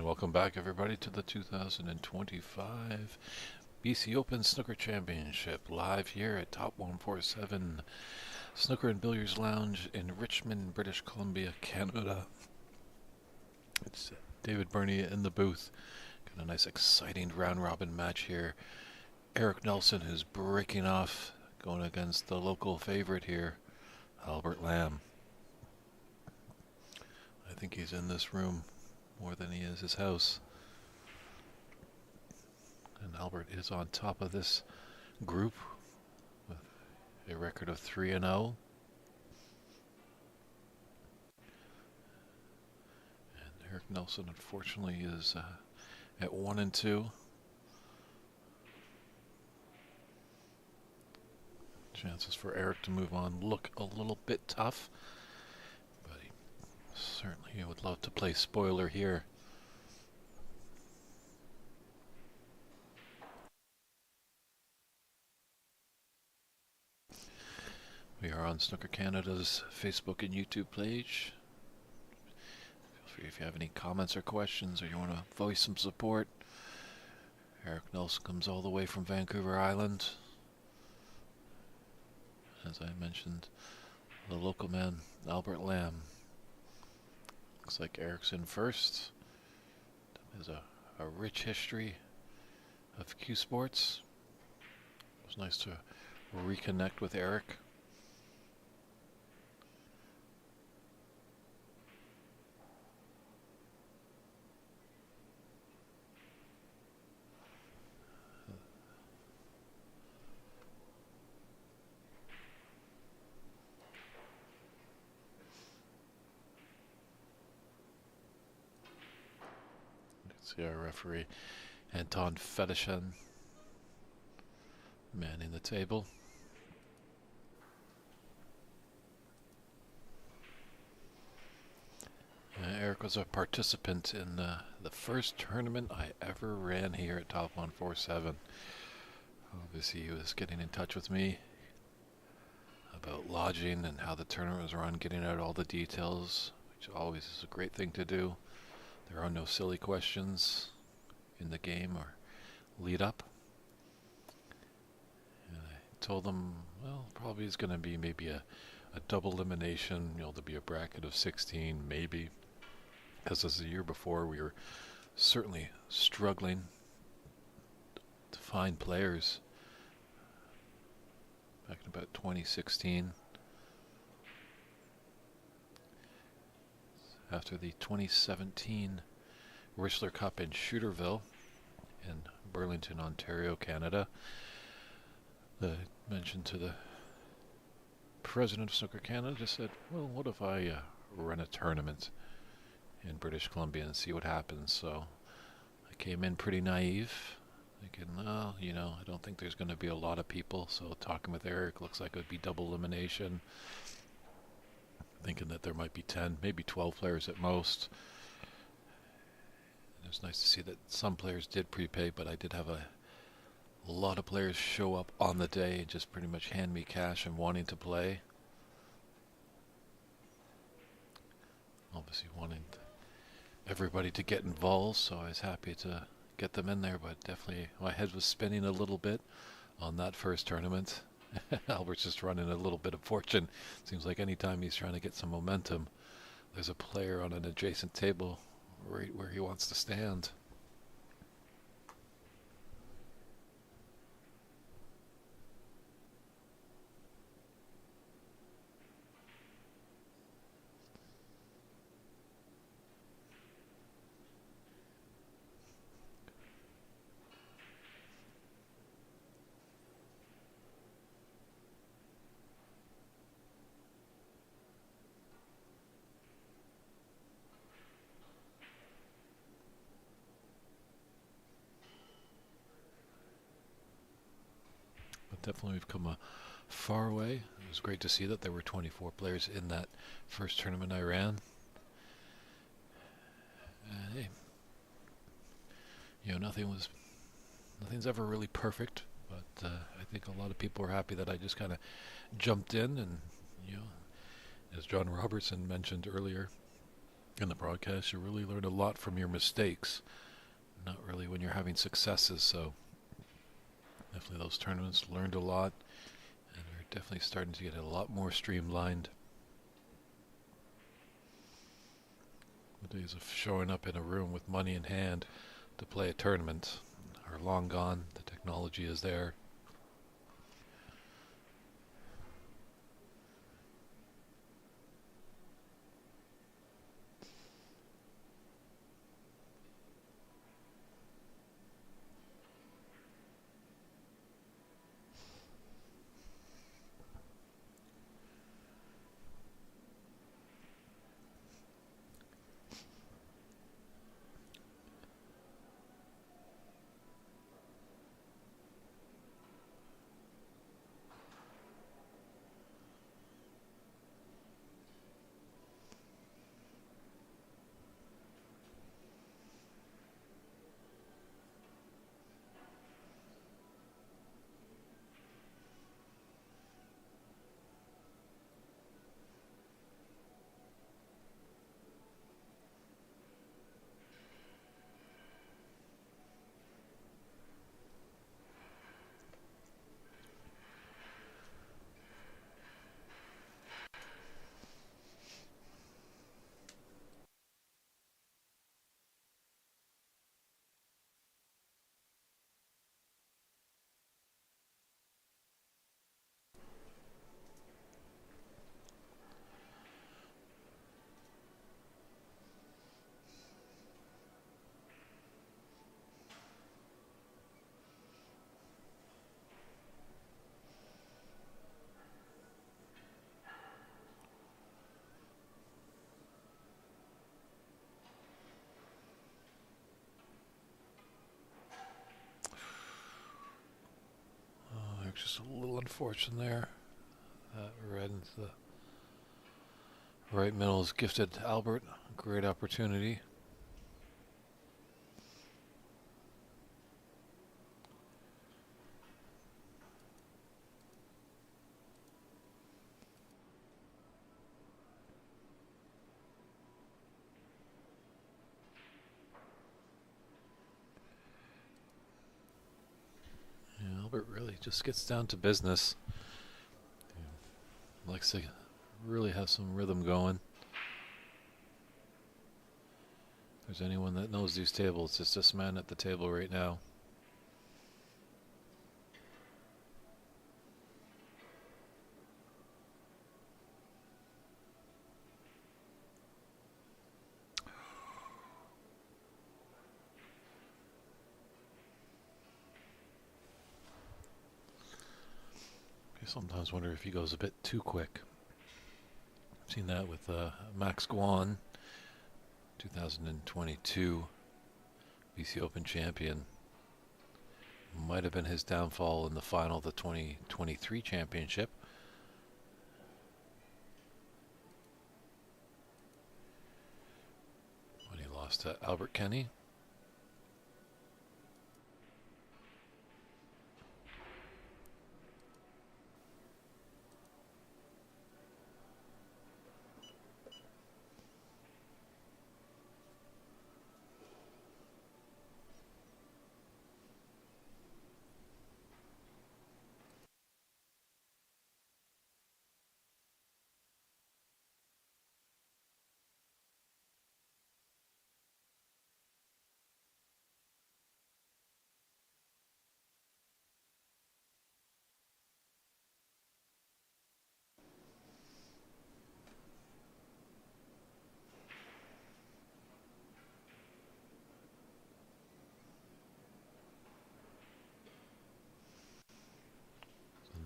welcome back everybody to the 2025 BC Open Snooker Championship live here at Top 147 Snooker and Billiards Lounge in Richmond, British Columbia, Canada. It's David Burney in the booth. Got a nice exciting round robin match here. Eric Nelson, who's breaking off, going against the local favorite here, Albert Lamb. I think he's in this room more than he is his house. And Albert is on top of this group with a record of 3-0. And Eric Nelson, unfortunately, is at 1-2. Chances for Eric to move on look a little bit tough, but he certainly would love to play spoiler here. We are on Snooker Canada's Facebook and YouTube page. Feel free if you have any comments or questions or you want to voice some support. Eric Nelson comes all the way from Vancouver Island. As I mentioned, the local man, Albert Lamb. Looks like Eric's in first. There's a rich history of Q Sports. It was nice to reconnect with Eric. See our referee, Anton Fedoshin, manning the table. Eric was a participant in the first tournament I ever ran here at Top 147. Obviously, he was getting in touch with me about lodging and how the tournament was run, getting out all the details, which always is a great thing to do. There are no silly questions in the game or lead up. And I told them, well, probably it's going to be maybe a double elimination. There'll be a bracket of 16, maybe. Because as the year before, we were certainly struggling to find players. Back in about 2016. After the 2017 Whistler Cup in Shooterville in Burlington, Ontario, Canada, I mentioned to the president of Snooker Canada, just said, well, what if I run a tournament in British Columbia and see what happens? So I came in pretty naive, thinking, well, I don't think there's going to be a lot of people. So talking with Eric, looks like it would be double elimination. Thinking that there might be 10, maybe 12 players at most. It was nice to see that some players did prepay, but I did have a lot of players show up on the day and just pretty much hand me cash and wanting to play. Obviously wanting everybody to get involved, so I was happy to get them in there, but definitely my head was spinning a little bit on that first tournament. Albert's just running a little bit of fortune. Seems like anytime he's trying to get some momentum, there's a player on an adjacent table right where he wants to stand. Definitely we've come a far way. It was great to see that there were 24 players in that first tournament I ran. Hey, nothing's ever really perfect, but I think a lot of people are happy that I just kind of jumped in and, as John Robertson mentioned earlier, In the broadcast, you really learn a lot from your mistakes, not really when you're having successes. So definitely those tournaments learned a lot, and they're definitely starting to get a lot more streamlined. The days of showing up in a room with money in hand to play a tournament are long gone. The technology is there. Just a little unfortunate there. That red into the right middle is gifted Albert. Great opportunity. Yeah, Albert really just gets down to business. Likes to really have some rhythm going. If there's anyone that knows these tables, it's this man at the table right now. I sometimes wonder if he goes a bit too quick. I've seen that with Max Guan, 2022 BC Open champion. Might have been his downfall in the final of the 2023 championship. When he lost to Albert Kenny.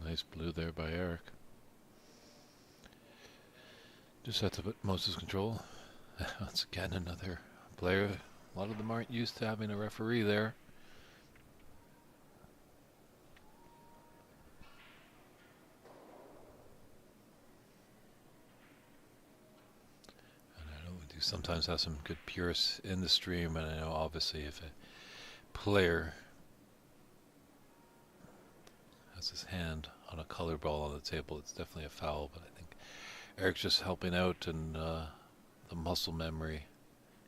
Nice blue there by Eric. Just had to put Moses control. Once again, another player. A lot of them aren't used to having a referee there. And I know we do sometimes have some good purists in the stream, and I know obviously if a player has his hand on a color ball on the table, it's definitely a foul. But I think Eric's just helping out, and the the muscle memory.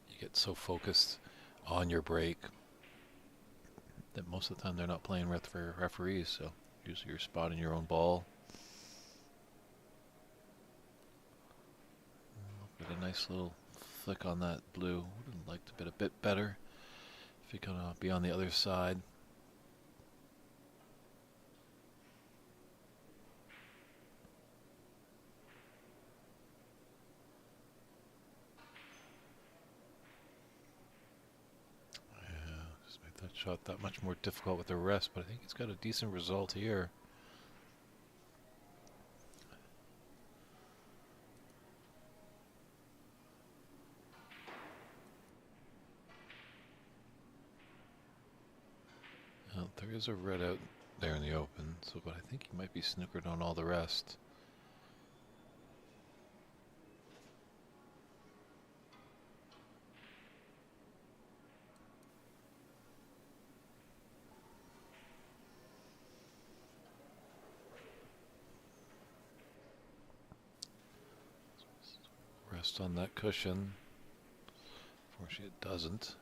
You get so focused on your break that most of the time they're not playing for referees, so usually you're spotting your own ball. Get a nice little flick on that blue. Would have liked a bit better if you could be on the other side. Just make that shot that much more difficult with the rest, but I think he's got a decent result here. Well, there is a red out there in the open, so but I think he might be snookered on all the rest. Rest on that cushion. Unfortunately, it doesn't.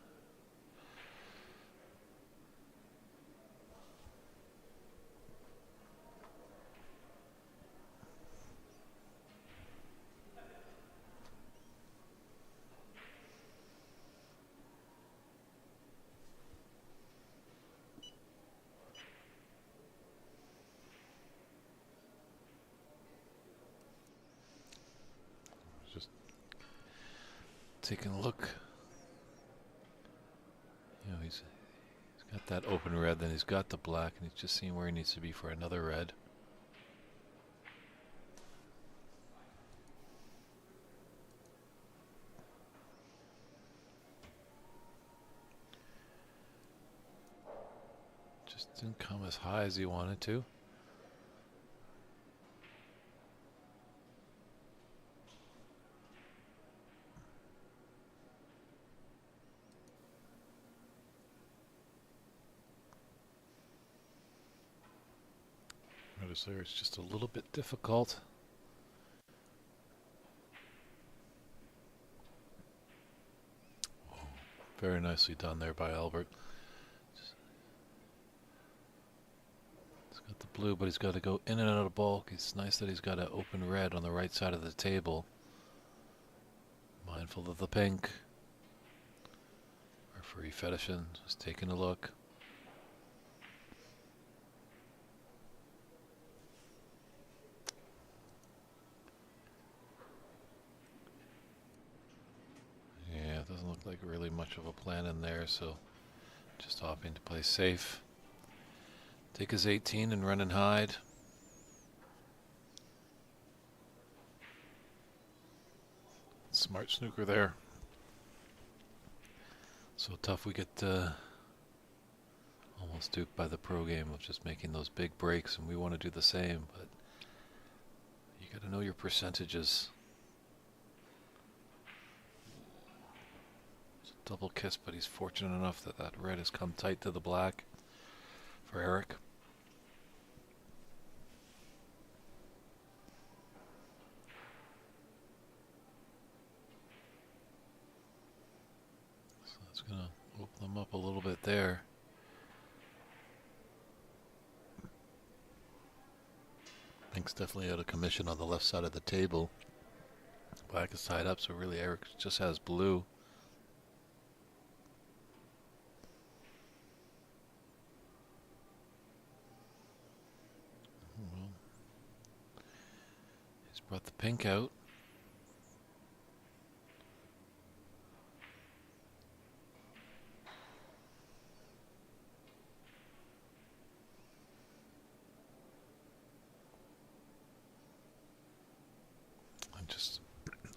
Just taking a look. You know, he's got that open red, then he's got the black, and he's just seeing where he needs to be for another red. Just didn't come as high as he wanted to. Notice there it's just a little bit difficult. Oh, very nicely done there by Albert. He's got the blue, but he's got to go in and out of bulk. It's nice that he's got an open red on the right side of the table. Mindful of the pink. Referee Fedishin just taking a look. Yeah, it doesn't look like really much of a plan in there, so just opting to play safe. Take his 18 and run and hide. Smart snooker there. So tough we get almost duped by the pro game of just making those big breaks, and we want to do the same, but you got to know your percentages. It's a double kiss, but he's fortunate enough that that red has come tight to the black for Eric. So that's going to open them up a little bit there. Pink's definitely out of commission on the left side of the table. Black is tied up, so really Eric just has blue. Well, he's brought the pink out. Just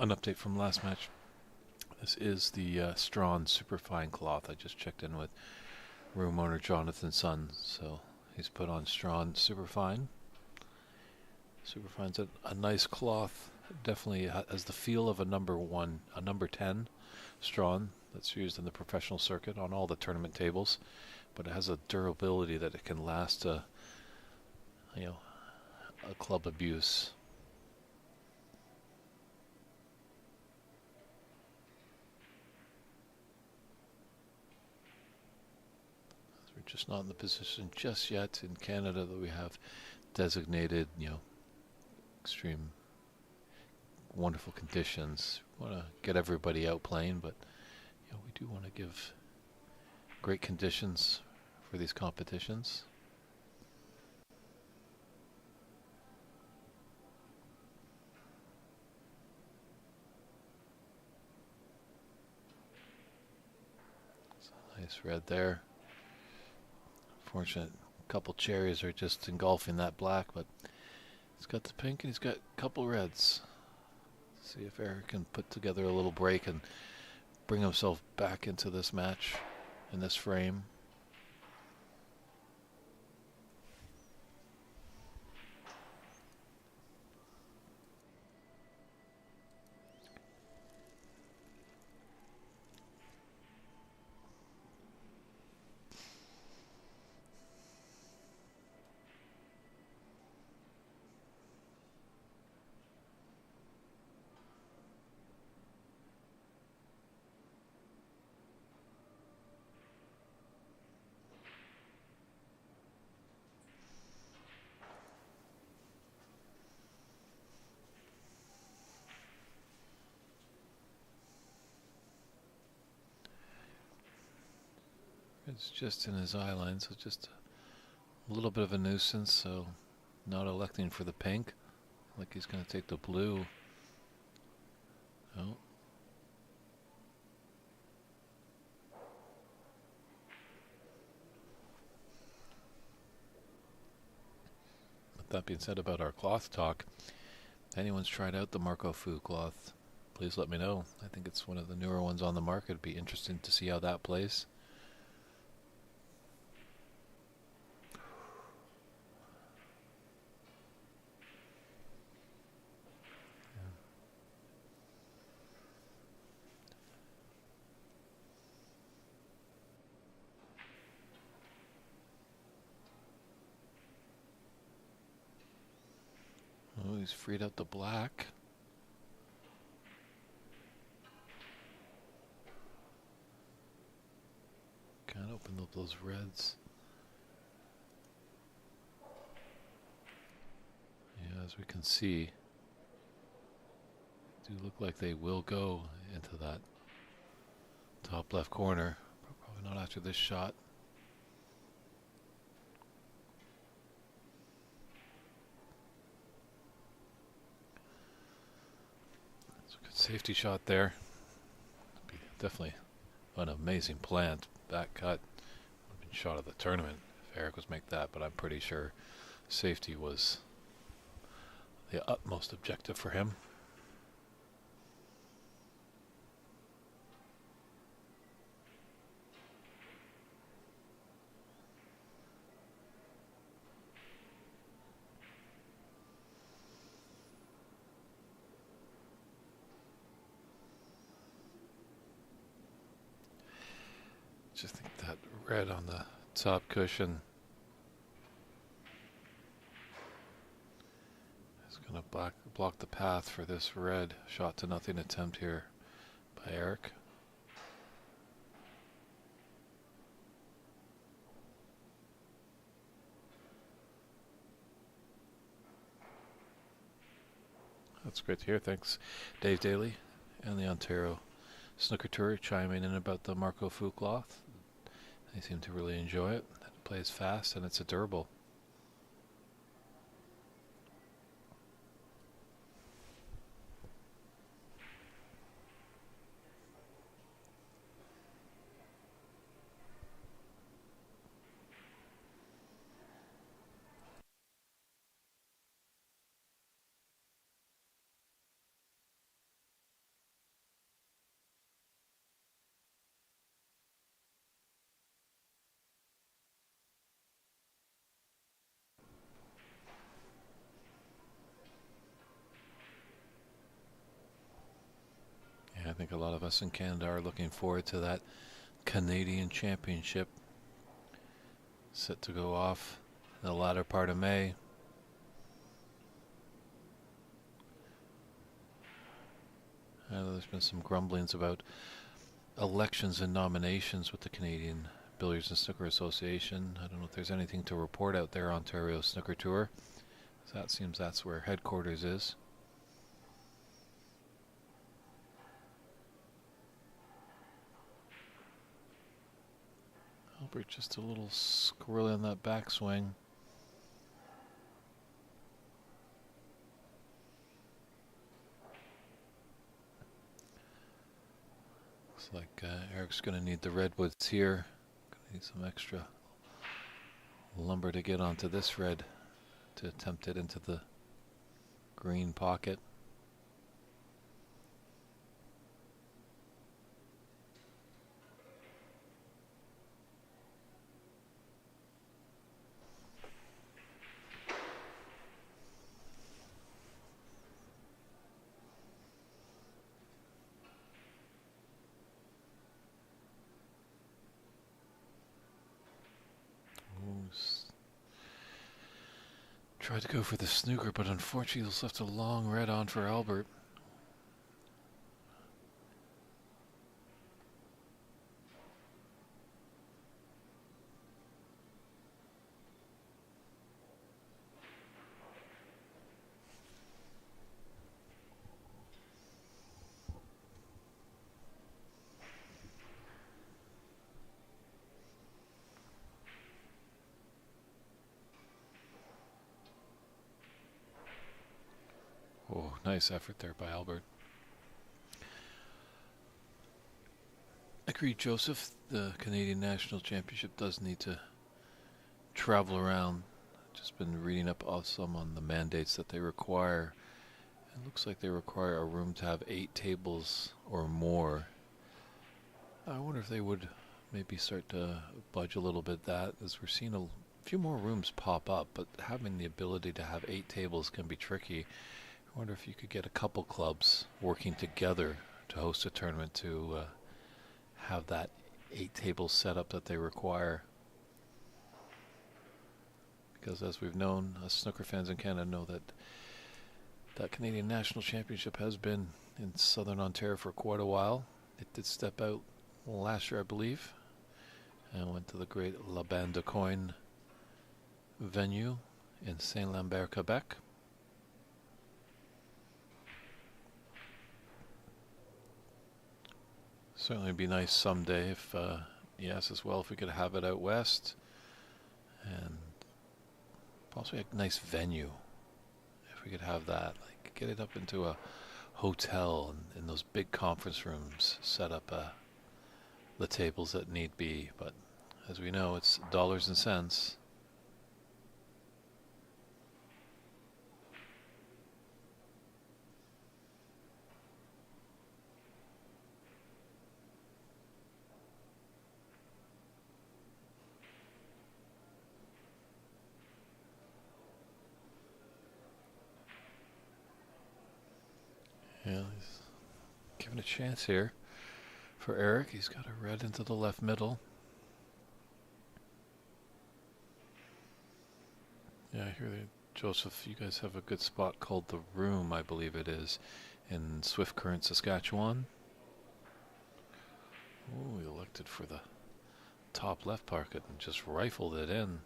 an update from last match. This is the Strawn Superfine cloth. I just checked in with room owner Jonathan's son, so he's put on Strawn Superfine. Superfine's a nice cloth. Definitely has the feel of a number 10 Strawn that's used in the professional circuit on all the tournament tables, but it has a durability that it can last a club abuse. just not in the position just yet in Canada that we have designated, extreme wonderful conditions. We want to get everybody out playing, but we do want to give great conditions for these competitions. It's a nice red there. Fortunate, a couple cherries are just engulfing that black, but he's got the pink and he's got a couple reds. See if Eric can put together a little break and bring himself back into this match, in this frame. It's just in his eye line, so just a little bit of a nuisance, so not electing for the pink. Like he's going to take the blue. Oh. With that being said about our cloth talk, if anyone's tried out the Marco Fu cloth, please let me know. I think it's one of the newer ones on the market. It'd be interesting to see how that plays. Oh, he's freed up the black. Can't open up those reds. Yeah, as we can see, do look like they will go into that top left corner. Probably not after this shot. It's a good safety shot there. Definitely an amazing plant. Back cut. Would have been shot of the tournament if Eric was make that, but I'm pretty sure safety was the utmost objective for him. Just think that red on the top cushion is going to block the path for this red shot to nothing attempt here by Eric. That's great to hear. Thanks, Dave Daly and the Ontario Snooker Tour chiming in about the Marco Fu cloth. They seem to really enjoy it. It plays fast and it's a durable. I think a lot of us in Canada are looking forward to that Canadian Championship set to go off in the latter part of May. I know there's been some grumblings about elections and nominations with the Canadian Billiards and Snooker Association. I don't know if there's anything to report out there, Ontario Snooker Tour. So that seems that's where headquarters is. Albert just a little squirrely on that backswing. Looks like Eric's going to need the redwoods here. Gonna need some extra lumber to get onto this red to attempt it into the green pocket. Tried to go for the snooker, but unfortunately he's left a long red on for Albert. Oh, nice effort there by Albert. Agreed, Joseph. The Canadian National Championship does need to travel around. Just been reading up some on the mandates that they require. It looks like they require a room to have 8 tables or more. I wonder if they would maybe start to budge a little bit that, as we're seeing a few more rooms pop up, but having the ability to have 8 tables can be tricky. I wonder if you could get a couple clubs working together to host a tournament to have that 8 table setup that they require. Because as we've known, us snooker fans in Canada know that that Canadian National Championship has been in Southern Ontario for quite a while. It did step out last year, I believe, and went to the great La Bande de Coin venue in Saint-Lambert, Quebec. Certainly be nice someday if, yes, as well, if we could have it out west, and possibly a nice venue. If we could have that, like get it up into a hotel and in those big conference rooms, set up the tables that need be. But as we know, it's dollars and cents. Yeah, he's given a chance here for Eric. He's got a red into the left middle. Yeah, I hear that, Joseph, you guys have a good spot called The Room, I believe it is, in Swift Current, Saskatchewan. Oh, he elected for the top left pocket and just rifled it in.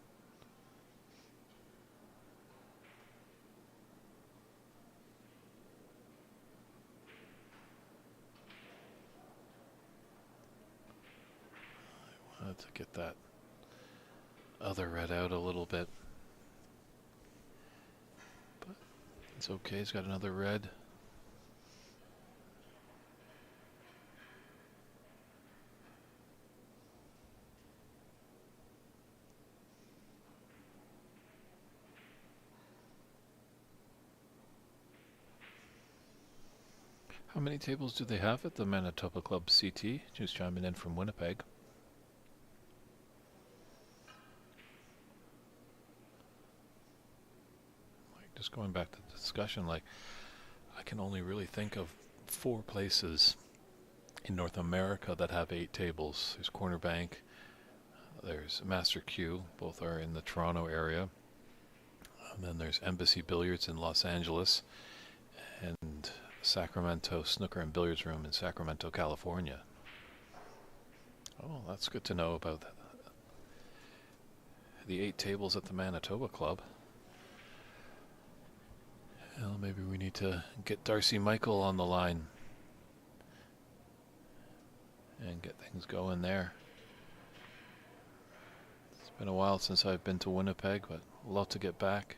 I wanted to get that other red out a little bit. But it's okay, he's got another red. How many tables do they have at the Manitoba Club CT? Just chiming in from Winnipeg. Like, just going back to the discussion, like, I can only really think of 4 places in North America that have 8 tables. There's Corner Bank, there's Master Q, both are in the Toronto area, and then there's Embassy Billiards in Los Angeles, and Sacramento Snooker and Billiards Room in Sacramento, California. Oh, that's good to know about the 8 tables at the Manitoba Club. Well, maybe we need to get Darcy Michael on the line and get things going there. It's been a while since I've been to Winnipeg, but I'd love to get back.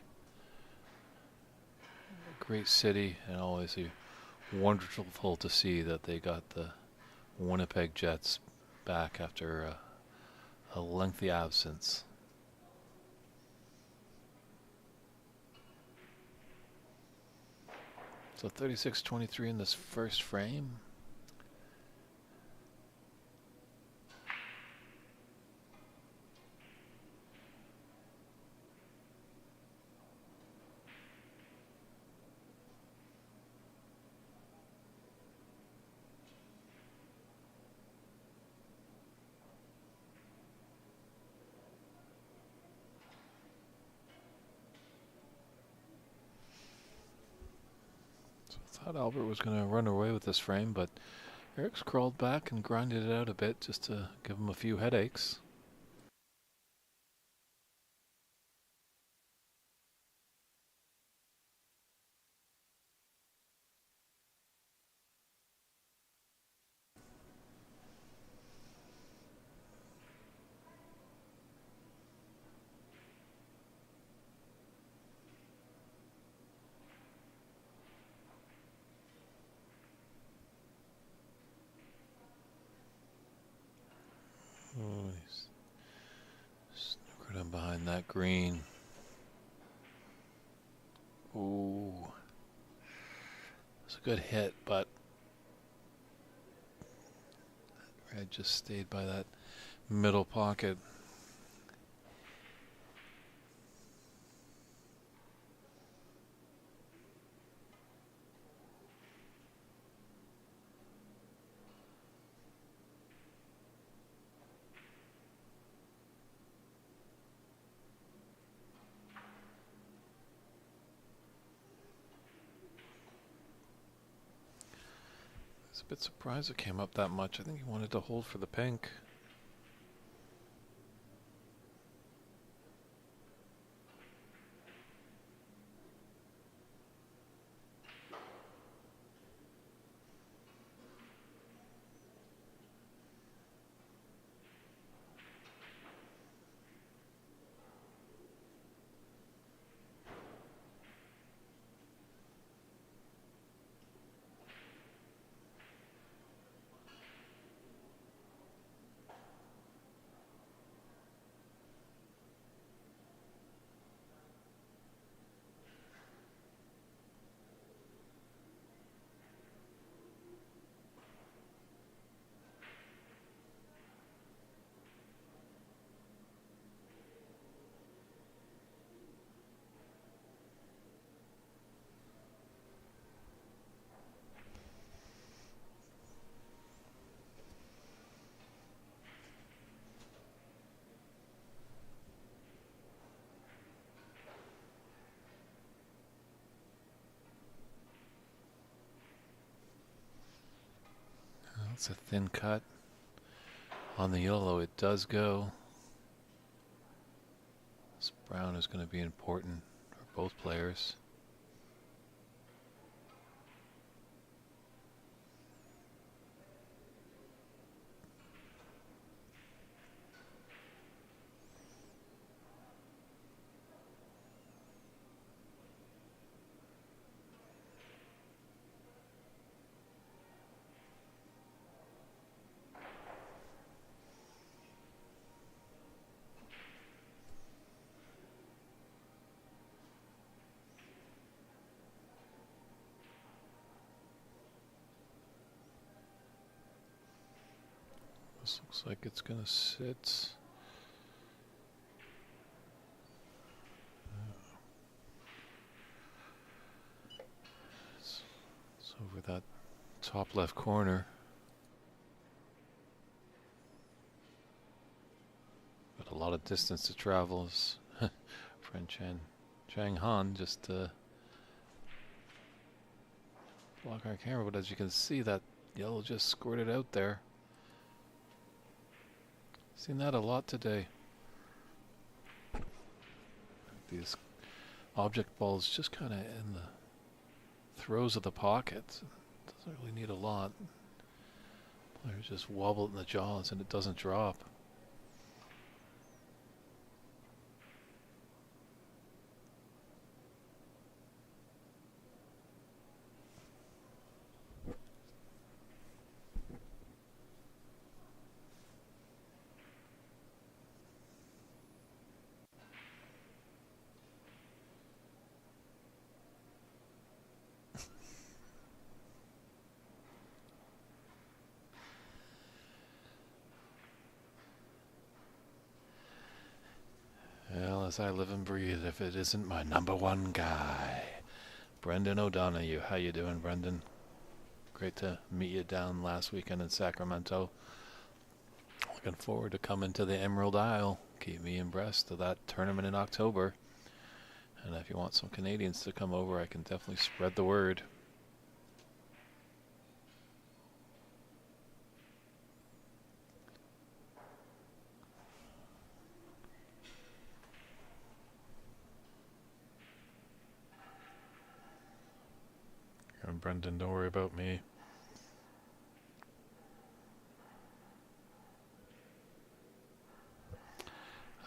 A great city, and always wonderful to see that they got the Winnipeg Jets back after a lengthy absence. So 36-23 in this first frame. Thought Albert was going to run away with this frame, but Eric's crawled back and grinded it out a bit just to give him a few headaches. Oh, he's snookered him behind that green. Ooh. It's a good hit, but Red just stayed by that middle pocket. I was a bit surprised it came up that much. I think he wanted to hold for the pink. It's a thin cut on the yellow. It does go. This brown is going to be important for both players. This looks like it's going to sit. It's over that top left corner. Got a lot of distance to travel. Friend Chang Han just block our camera, but as you can see, that yellow just squirted out there. Seen that a lot today. these object balls just kind of in the throes of the pocket. Doesn't really need a lot. Players just wobble it in the jaws and it doesn't drop. Well, as I live and breathe, if it isn't my number one guy, Brendan O'Donoghue. How you doing, Brendan? Great to meet you down last weekend in Sacramento. Looking forward to coming to the Emerald Isle. Keep me abreast of that tournament in October. And if you want some Canadians to come over, I can definitely spread the word. And Brendan, don't worry about me.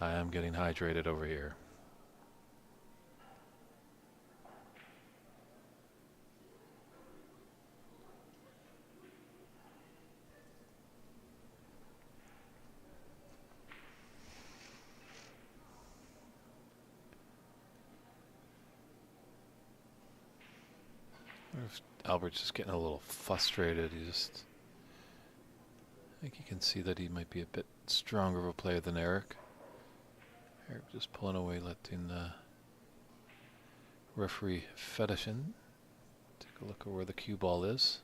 I am getting hydrated over here. Albert's just getting a little frustrated. I think you can see that he might be a bit stronger of a player than Eric. Eric just pulling away, letting referee Fedishin take a look at where the cue ball is.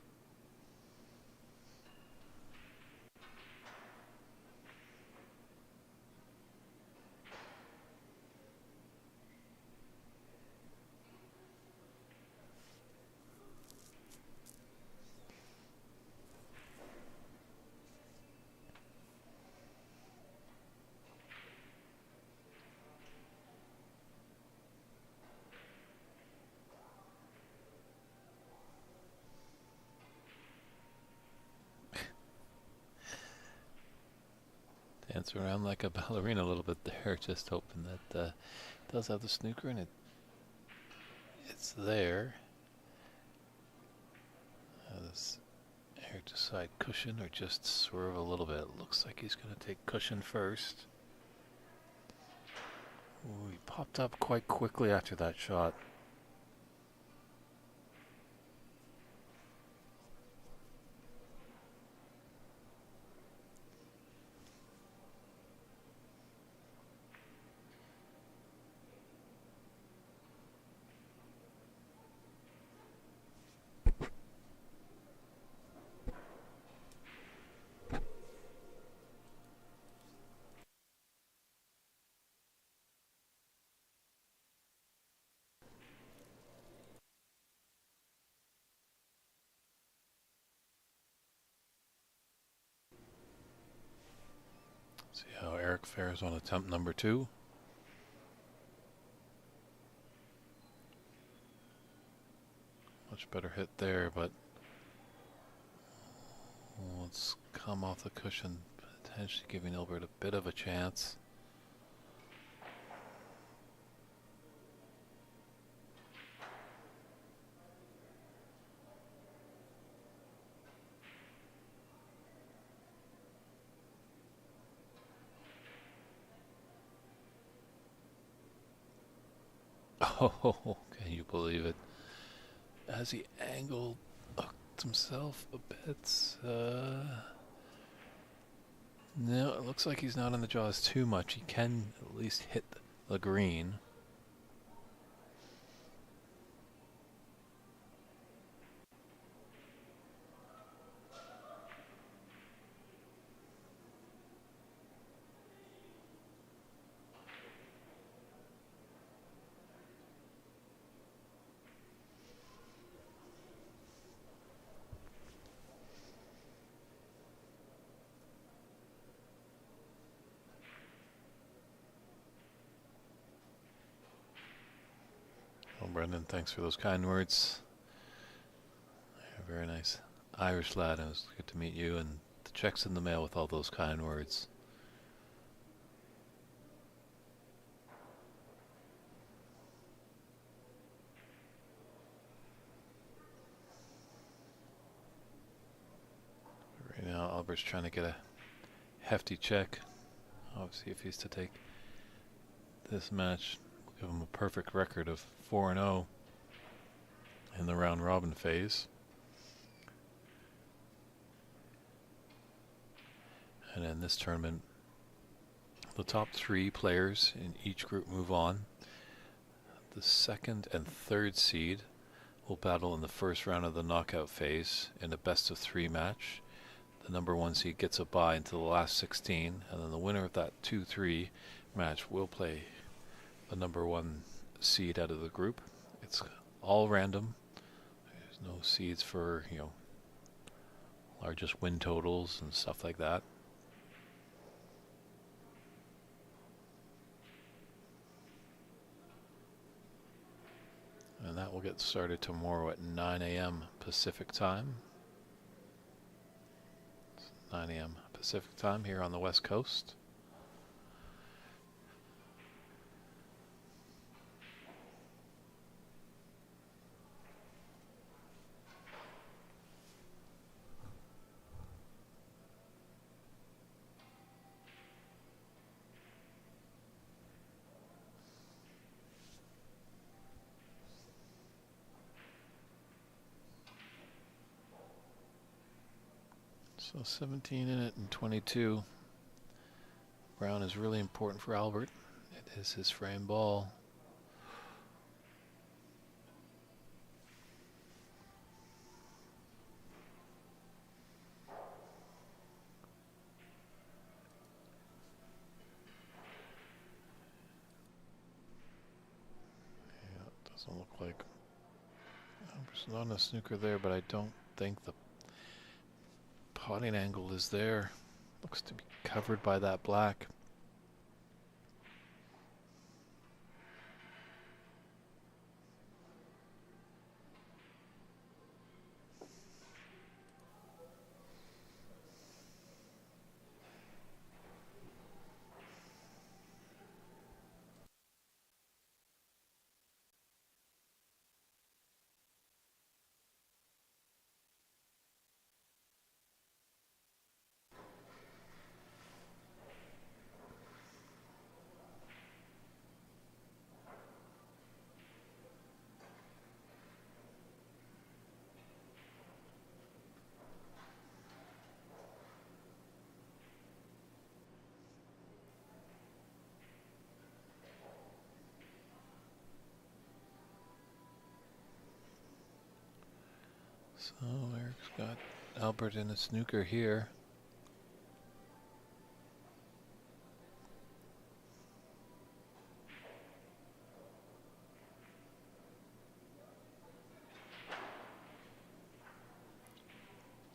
Dance around like a ballerina a little bit there, just hoping that it does have the snooker and it's there. Does Eric decide cushion or just swerve a little bit? Looks like he's going to take cushion first. Ooh, he popped up quite quickly after that shot. See how Eric fares on attempt number 2. Much better hit there, but let's come off the cushion, potentially giving Albert a bit of a chance. Oh, can you believe it? As he angled himself a bit. No, it looks like he's not in the jaws too much. He can at least hit the green. Brendan, thanks for those kind words. You're a very nice Irish lad. It was good to meet you, and the check's in the mail with all those kind words. Right now, Albert's trying to get a hefty check. Obviously, if he's to take this match, we'll give him a perfect record of 4-0 in the round robin phase. And in this tournament, the top 3 players in each group move on. The second and third seed will battle in the first round of the knockout phase in a best-of-3 match. The number 1 seed gets a bye into the last 16, and then the winner of that 2-3 match will play the number 1 seed out of the group. It's all random. There's no seeds for, largest win totals and stuff like that. And that will get started tomorrow at 9 a.m. Pacific time. It's 9 a.m. Pacific time here on the West Coast. So 17 in it and 22. Brown is really important for Albert. It is his frame ball. Yeah, it doesn't look like Albert's not on a snooker there, but I don't think the potting angle is there. Looks to be covered by that black. So Eric's got Albert in a snooker here.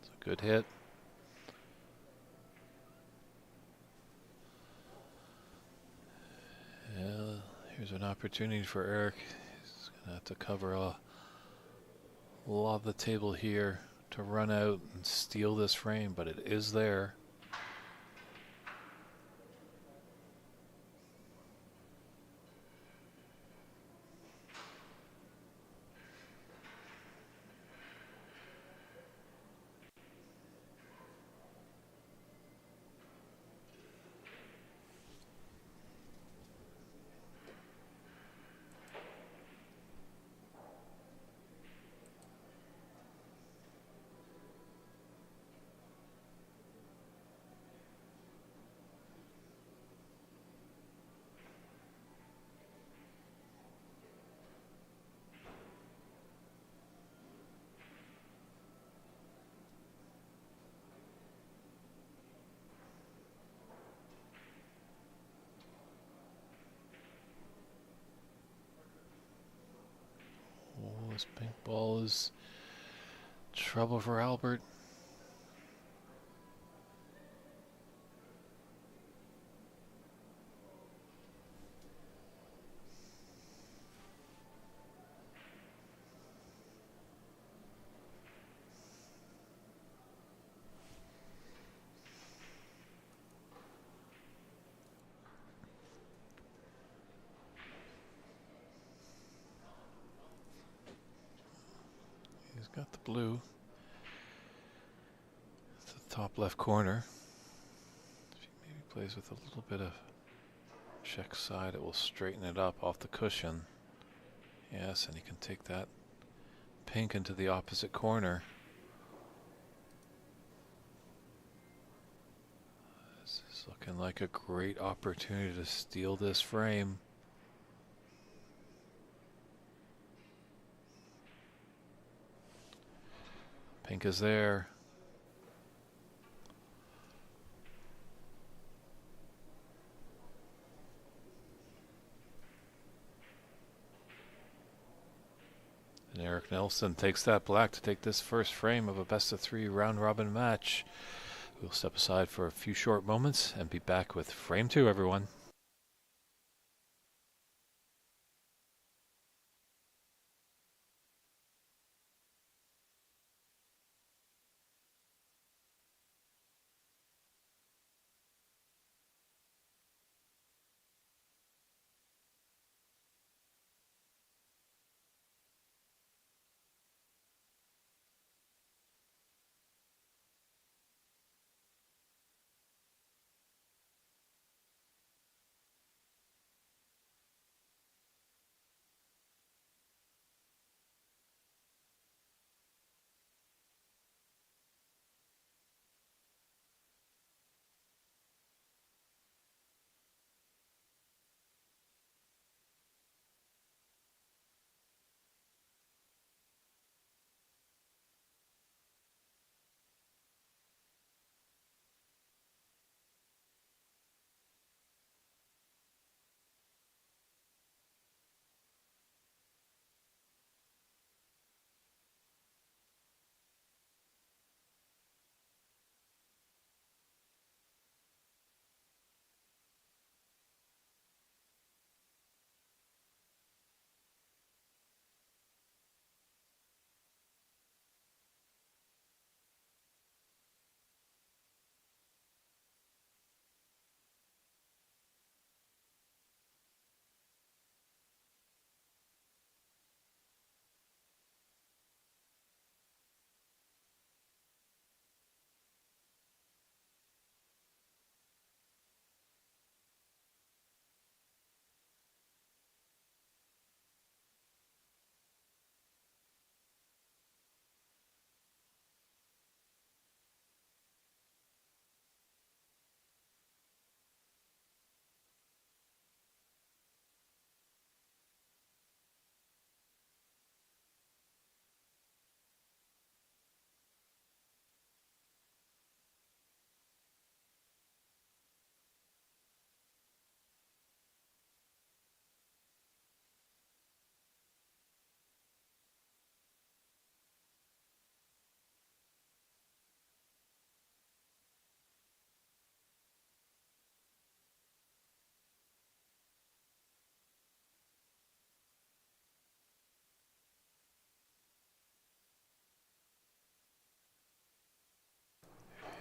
It's a good hit. Yeah, here's an opportunity for Eric. He's going to have to cover a lot of the table here to run out and steal this frame, but it is there. Oh, this pink ball is trouble for Albert. top left corner. If he maybe plays with a little bit of check side, it will straighten it up off the cushion. Yes, and he can take that pink into the opposite corner. This is looking like a great opportunity to steal this frame. Pink is there. And Eric Nelson takes that black to take this first frame of a best-of-3 round-robin match. We'll step aside for a few short moments and be back with frame 2, everyone.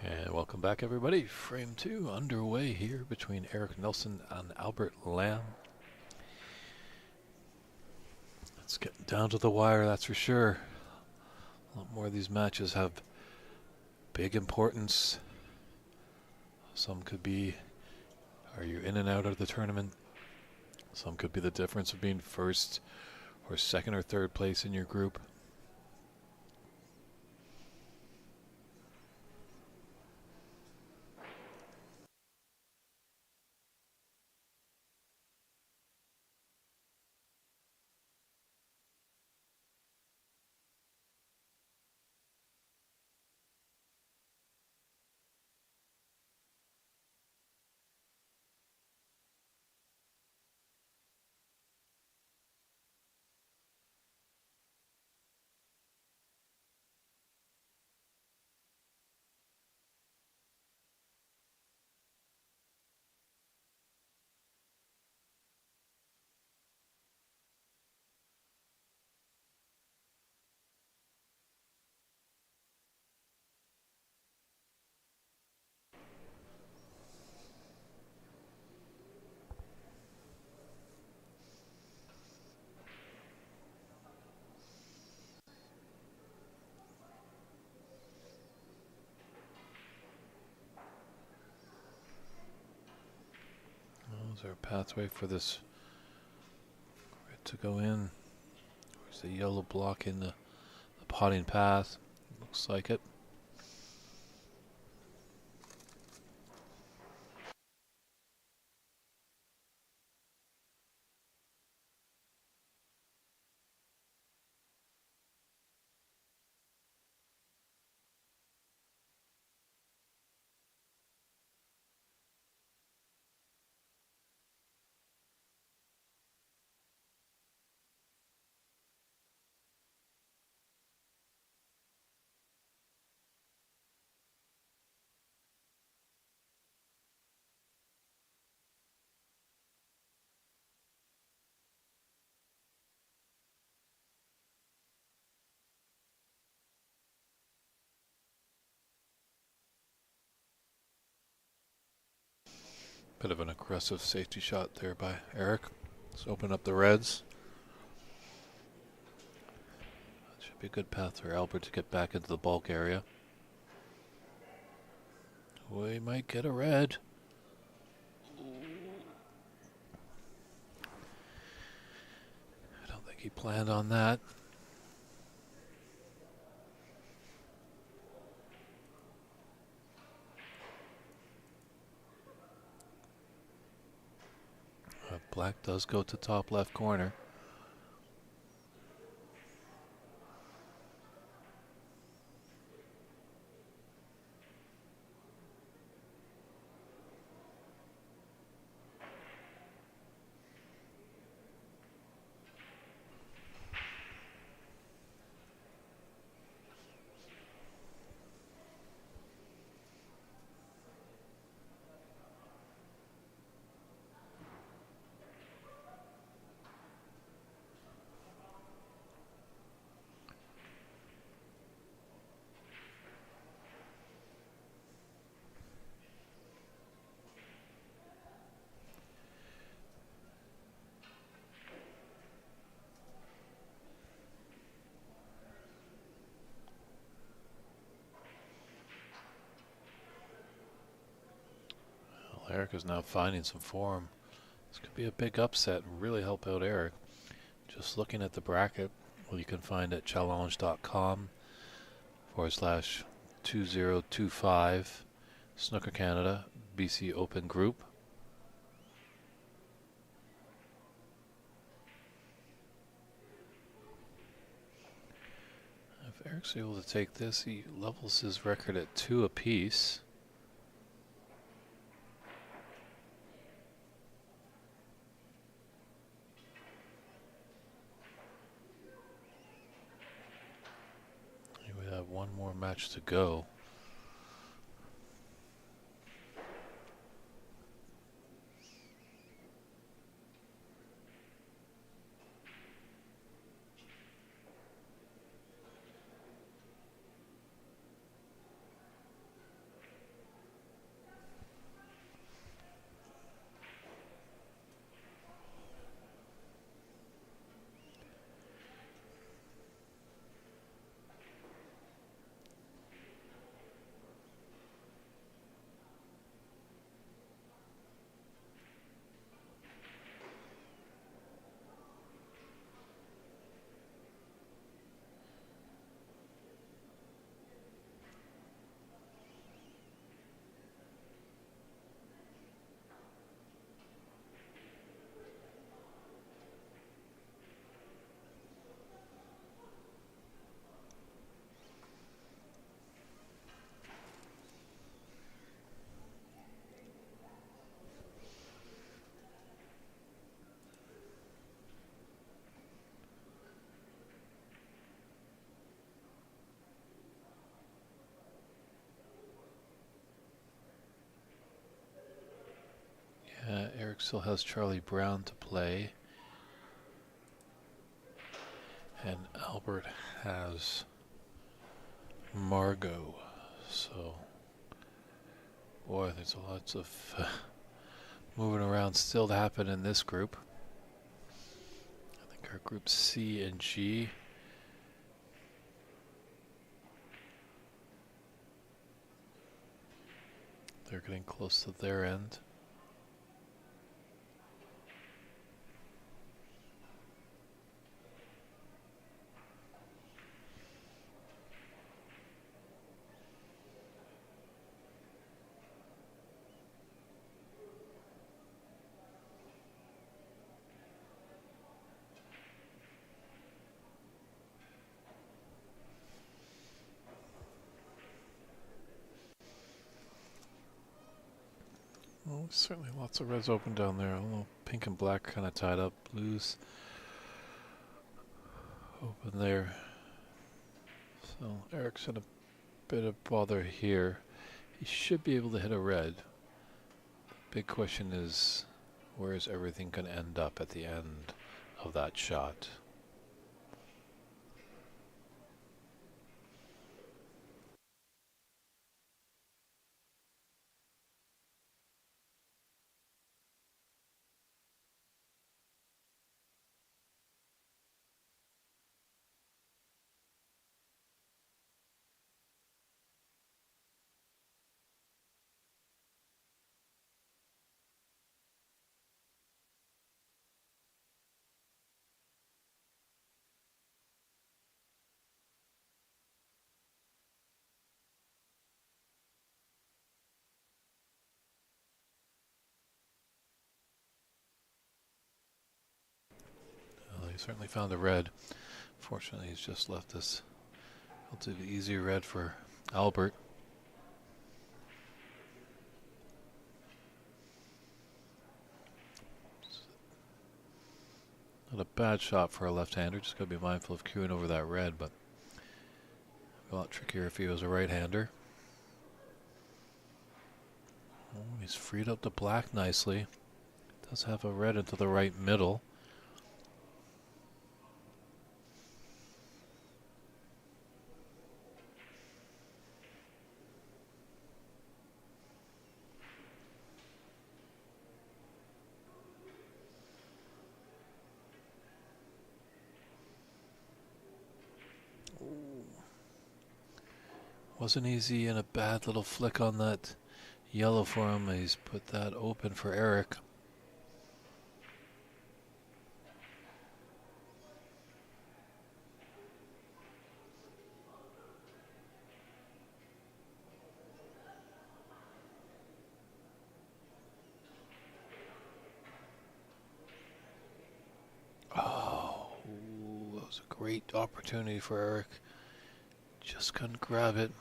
And welcome back, everybody. Frame 2 underway here between Eric Nelson and Albert Lamb. Let's get down to the wire, that's for sure. A lot more of these matches have big importance. Some could be, are you in and out of the tournament? Some could be the difference of being first or second or third place in your group. Is there a pathway for this to go in? There's a yellow block in the potting path. Looks like it. Bit of an aggressive safety shot there by Eric. Let's open up the reds. That should be a good path for Albert to get back into the bulk area. We might get a red. I don't think he planned on that. Black does go to top left corner. Eric is now finding some form. This could be a big upset and really help out Eric. Just looking at the bracket, well, you can find at challenge.com/2025 Snooker Canada BC Open Group. If Eric's able to take this, he levels his record at 2 apiece. We have one more match to go. Eric still has Charlie Brown to play. And Albert has Margot. So, boy, there's lots of moving around still to happen in this group. I think our groups C and G. They're getting close to their end. Well, certainly lots of reds open down there. A little pink and black kind of tied up. Blues open there. So Eric's in a bit of bother here. He should be able to hit a red. Big question is, where is everything going to end up at the end of that shot? Well, he certainly found a red. Fortunately, he's just left this relatively easy red for Albert. Not a bad shot for a left-hander. Just got to be mindful of queuing over that red, but a lot trickier if he was a right-hander. Oh, he's freed up the black nicely. Does have a red into the right middle. Wasn't easy, and a bad little flick on that yellow for him. He's put that open for Eric. Oh, that was a great opportunity for Eric. Just couldn't grab it.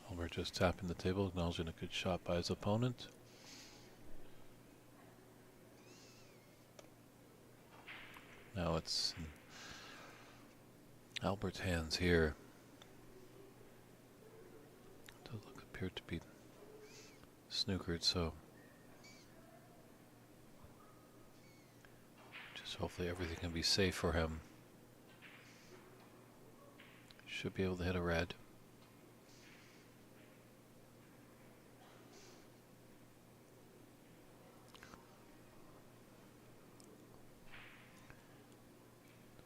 Albert just tapping the table, acknowledging a good shot by his opponent. Now it's in Albert's hands here. Does appear to be snookered, so just hopefully everything can be safe for him. Should be able to hit a red.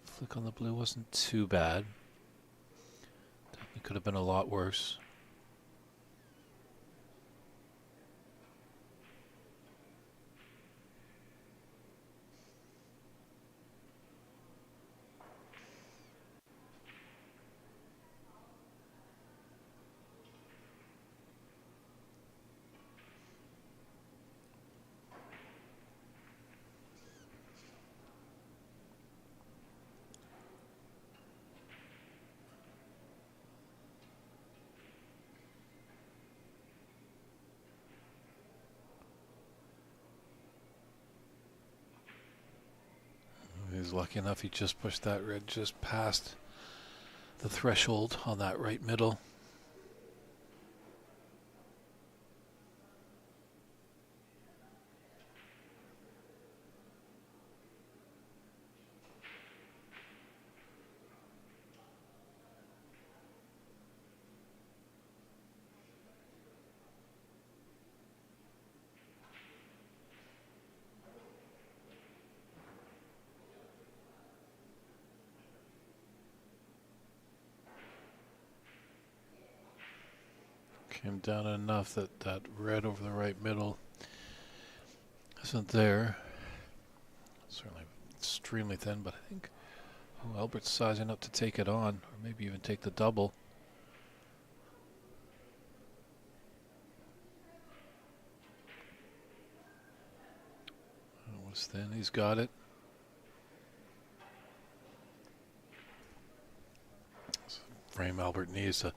Flick on the blue wasn't too bad. Definitely could have been a lot worse. He's lucky enough he just pushed that red just past the threshold on that right middle. Came down enough that that red over the right middle isn't there. Certainly extremely thin, but I think Albert's sizing up to take it on, or maybe even take the double. That was thin. He's got it. Frame Albert needs to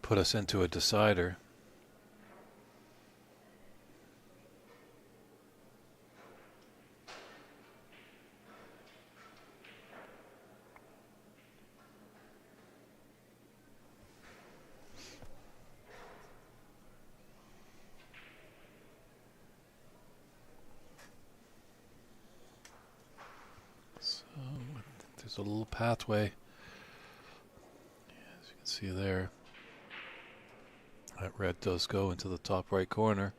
put us into a decider. So there's a little pathway, as you can see there. That red does go into the top right corner.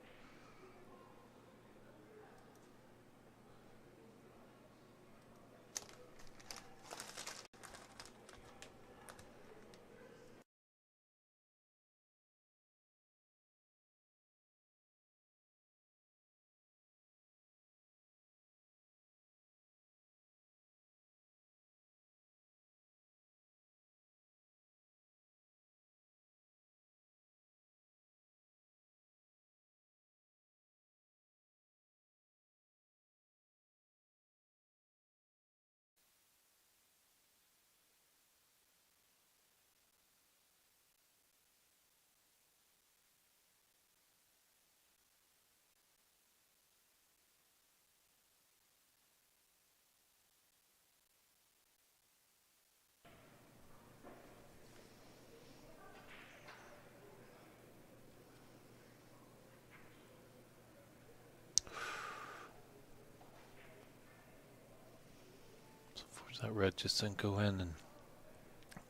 That red just didn't go in, and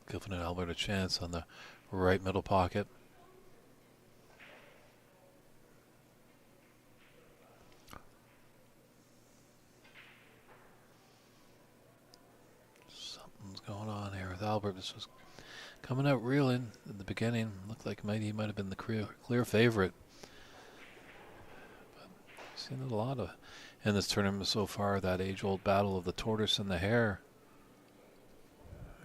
giving Albert a chance on the right middle pocket. Something's going on here with Albert. This was coming out reeling in the beginning. Looked like he might have been the clear favorite. But I've seen a lot of in this tournament so far, that age-old battle of the tortoise and the hare.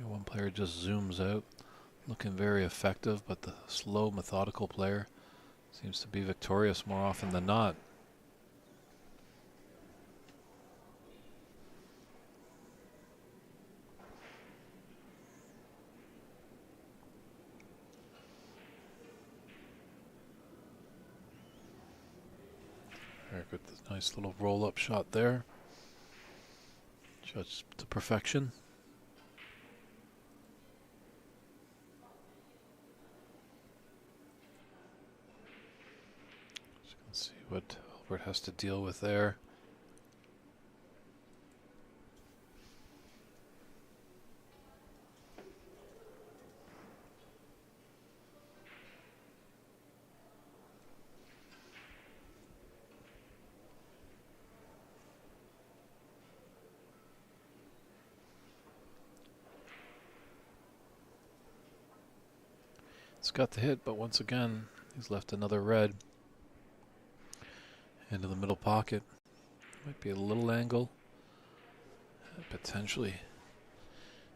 One player just zooms out, looking very effective, but the slow, methodical player seems to be victorious more often than not. Very good, nice little roll-up shot there. Judged to perfection. Let's see what Albert has to deal with there. It's got the hit, but once again, he's left another red into the middle pocket. Might be a little angle. Potentially,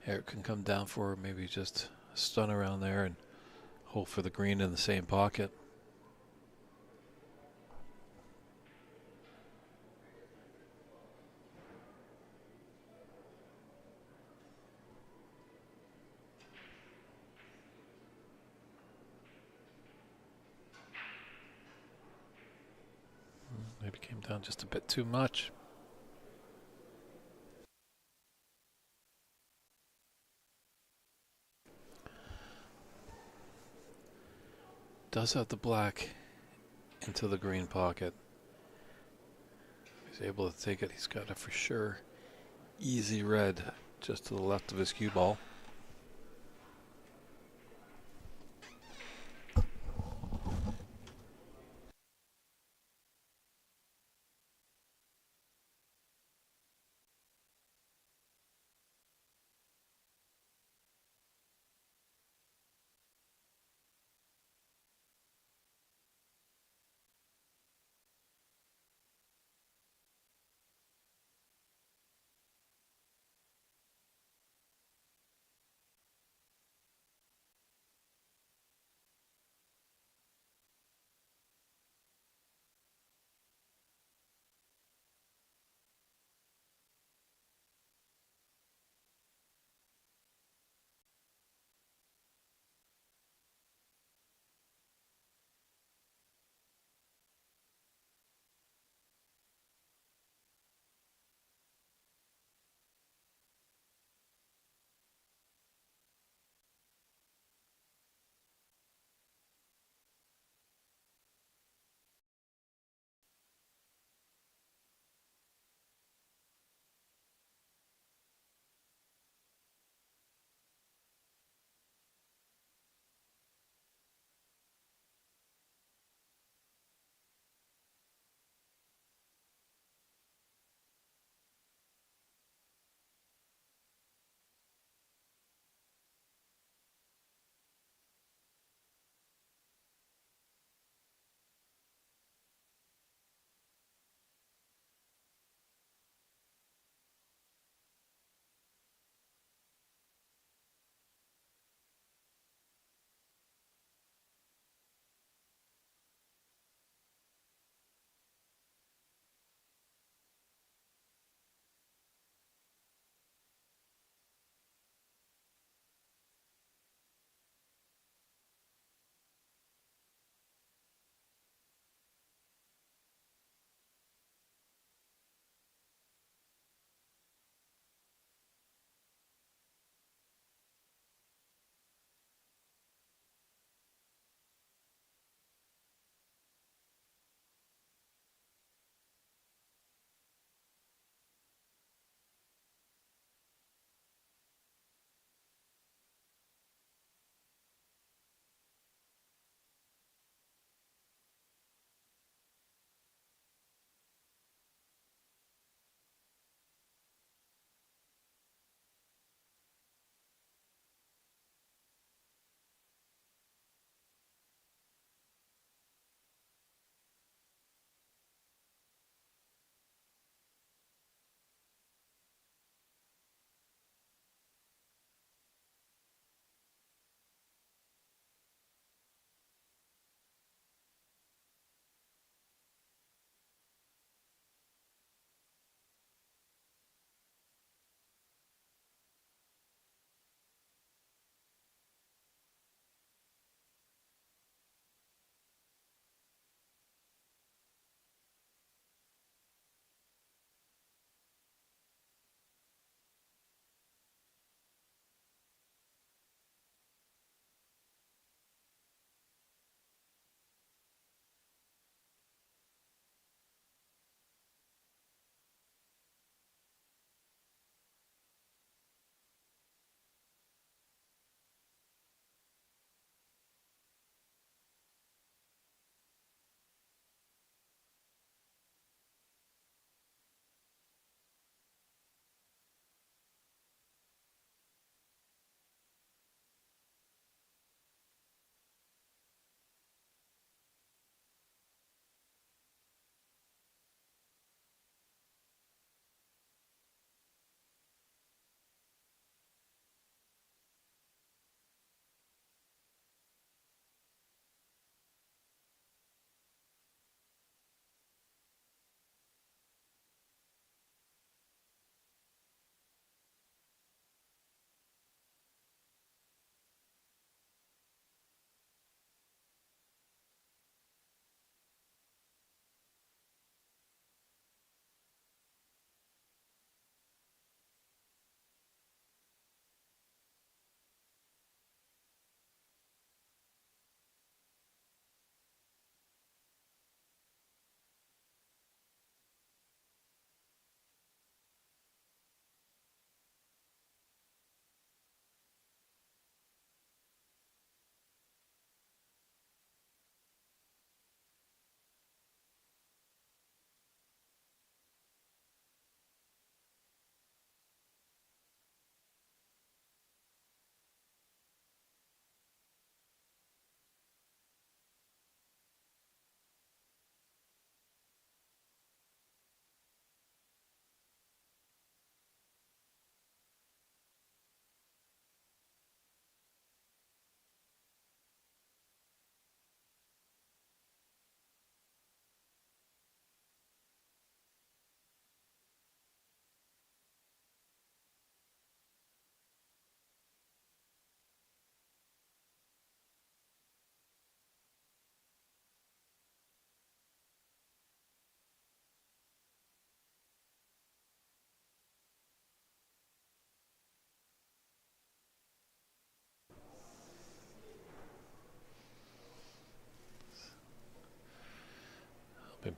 Eric can come down for maybe just a stun around there and hope for the green in the same pocket. Maybe came down just a bit too much. Does have the black into the green pocket. He's able to take it. He's got a for sure easy red just to the left of his cue ball.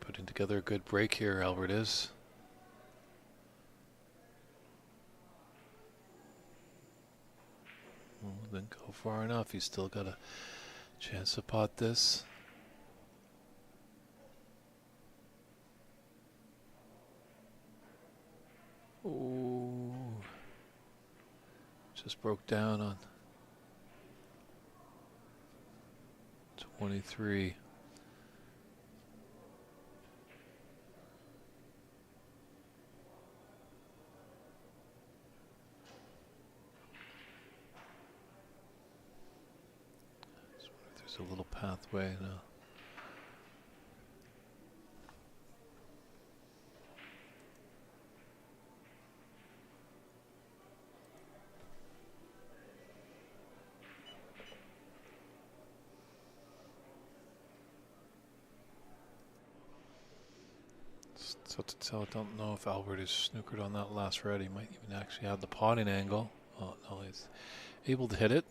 Putting together a good break here, Albert is. Well, didn't go far enough. He's still got a chance to pot this. Ooh. Just broke down on 23. There's a little pathway now. So to tell, I don't know if Albert is snookered on that last red. He might even actually have the potting angle. Oh no, he's able to hit it.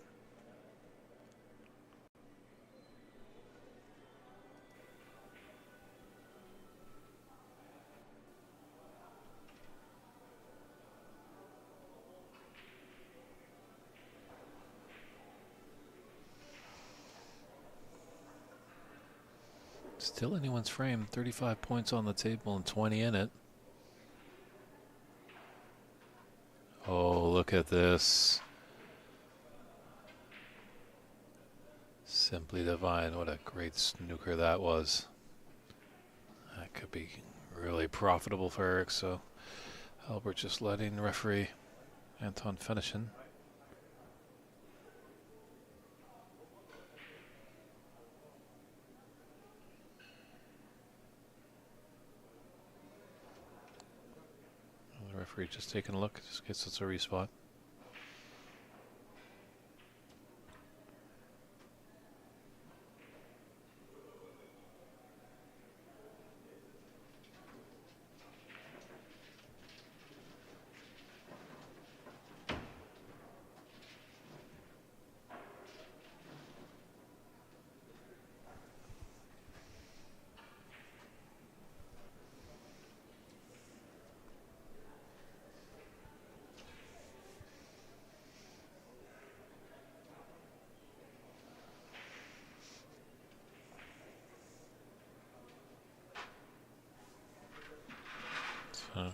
Still anyone's frame. 35 points on the table and 20 in it. Oh, look at this. Simply Devine. What a great snooker that was. That could be really profitable for Eric. So Albert just letting referee Anton finishing. Referee just taking a look, just gets us a respot.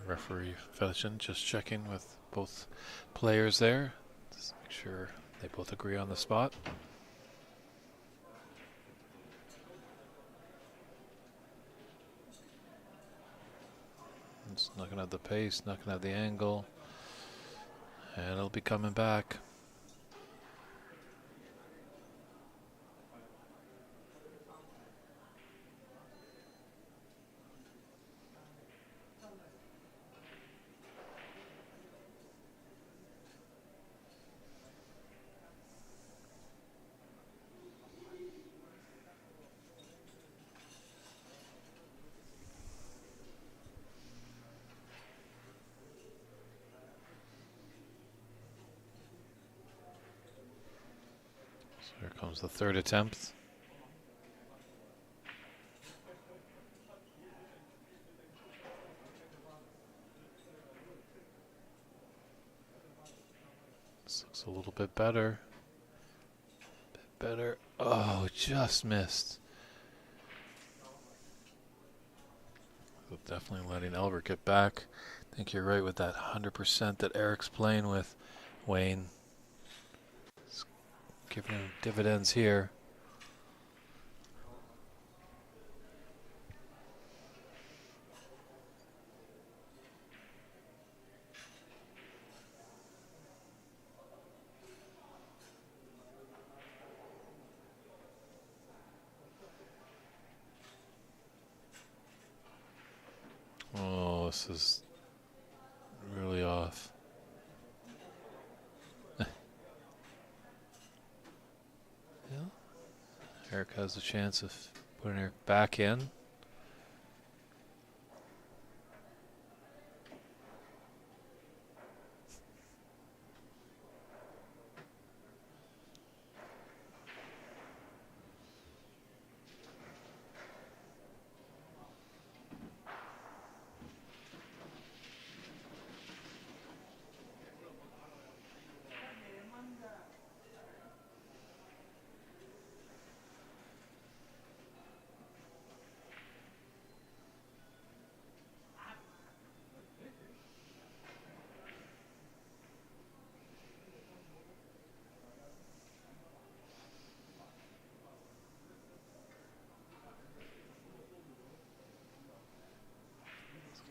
Referee Fetchin just checking with both players there. Just make sure they both agree on the spot. It's not going to have the pace, not going to have the angle. And it'll be coming back. Here comes the third attempt. This looks a little bit better. Better. Oh, just missed. So definitely letting Albert get back. I think you're right with that 100% that Eric's playing with, Wayne. Giving him dividends here. Oh, this is really off. Yeah. Eric has a chance of putting her back in.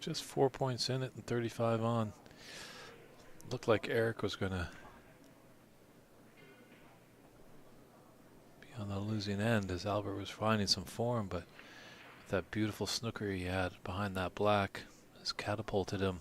Just 4 points in it and 35 on. Looked like Eric was going to be on the losing end as Albert was finding some form, but that beautiful snooker he had behind that black has catapulted him.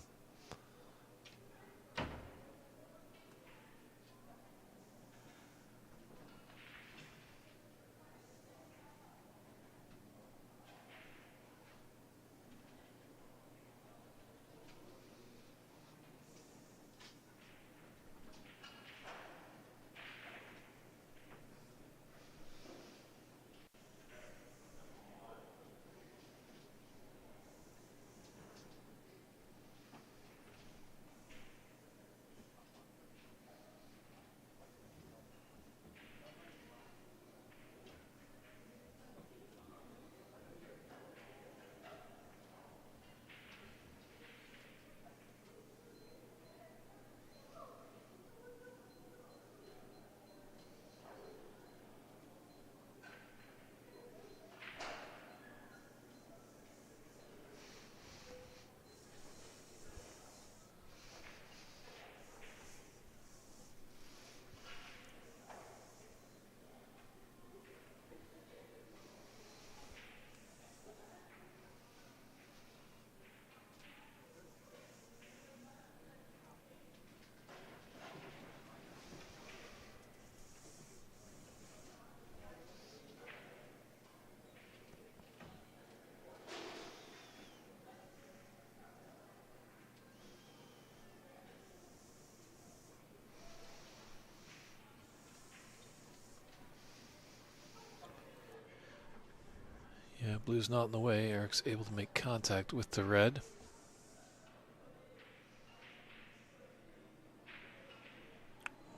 Yeah, blue's not in the way. Eric's able to make contact with the red.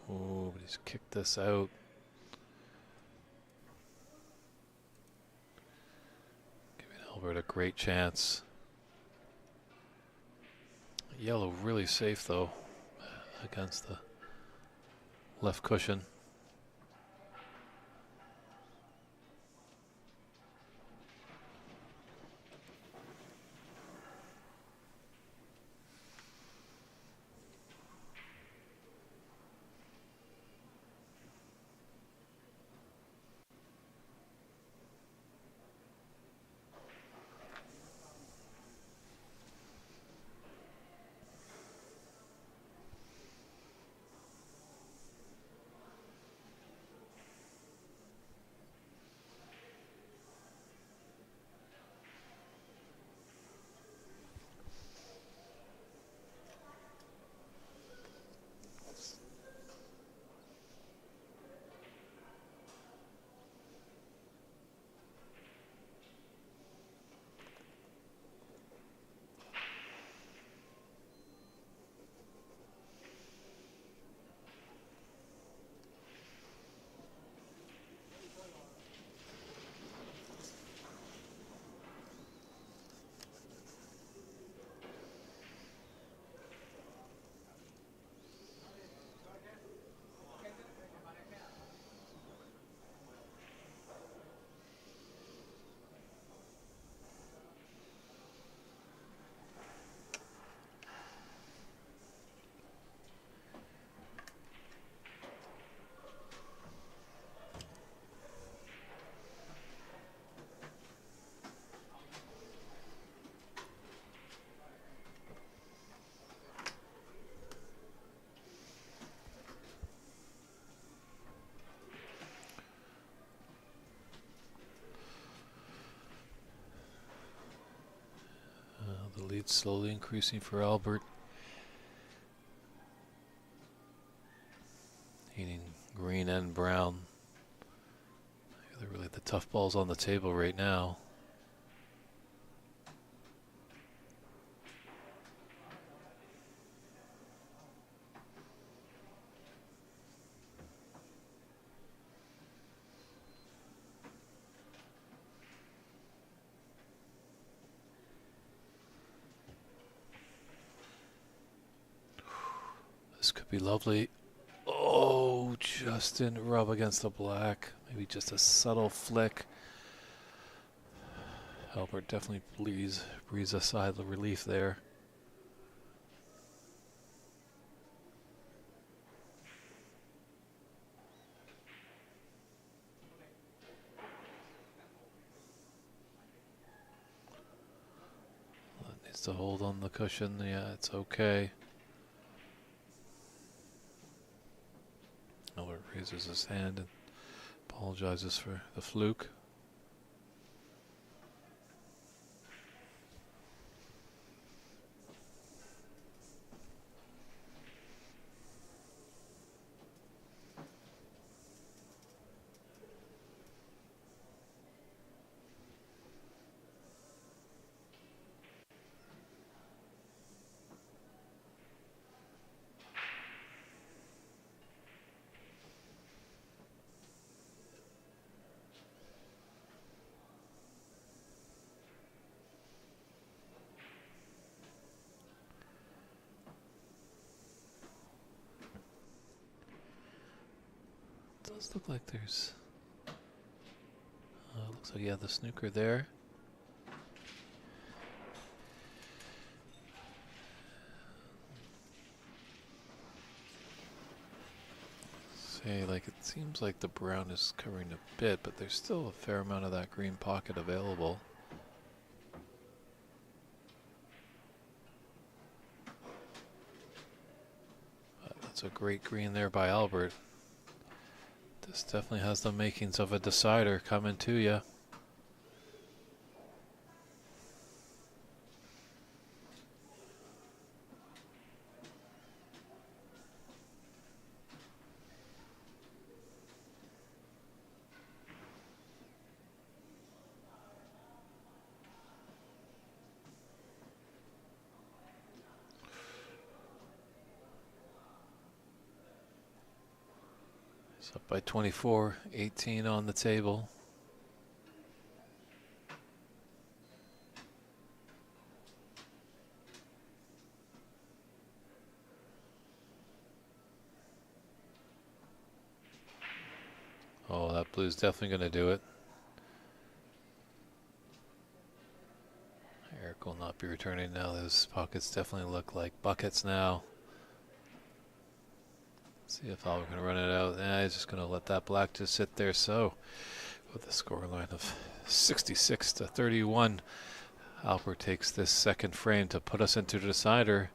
Oh, but he's kicked this out. Giving Albert a great chance. Yellow really safe though against the left cushion. The lead slowly increasing for Albert. Needing green and brown. They're really the tough balls on the table right now. This could be lovely. Oh, just didn't rub against the black. Maybe just a subtle flick. Albert definitely breathes a sigh of relief there. Needs to hold on the cushion. Yeah, it's okay. Albert raises his hand and apologizes for the fluke. It does look like there's... looks like, yeah, the snooker there. Like it seems like the brown is covering a bit, but there's still a fair amount of that green pocket available. That's a great green there by Albert. This definitely has the makings of a decider coming to you. It's up by 24, 18 on the table. Oh, that blue's definitely going to do it. Eric will not be returning now. Those pockets definitely look like buckets now. See if Albert can run it out. He's just going to let that black just sit there. So, with a scoreline of 66-31, Albert takes this second frame to put us into the decider,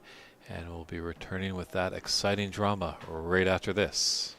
and we'll be returning with that exciting drama right after this.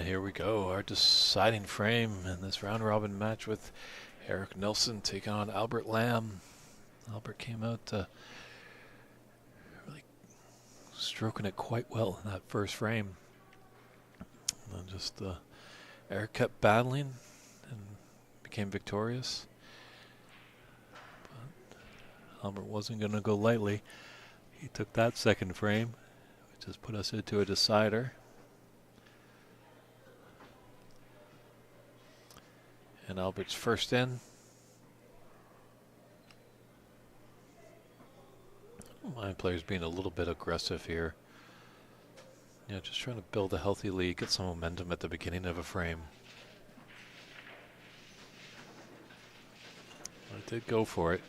Here we go, our deciding frame in this round-robin match with Eric Nilsson taking on Albert Lamb. Albert came out really stroking it quite well in that first frame. And then just Eric kept battling and became victorious. But Albert wasn't going to go lightly. He took that second frame, which has put us into a decider. And Albert's first in. My player's being a little bit aggressive here. Yeah, just trying to build a healthy lead, get some momentum at the beginning of a frame. I did go for it.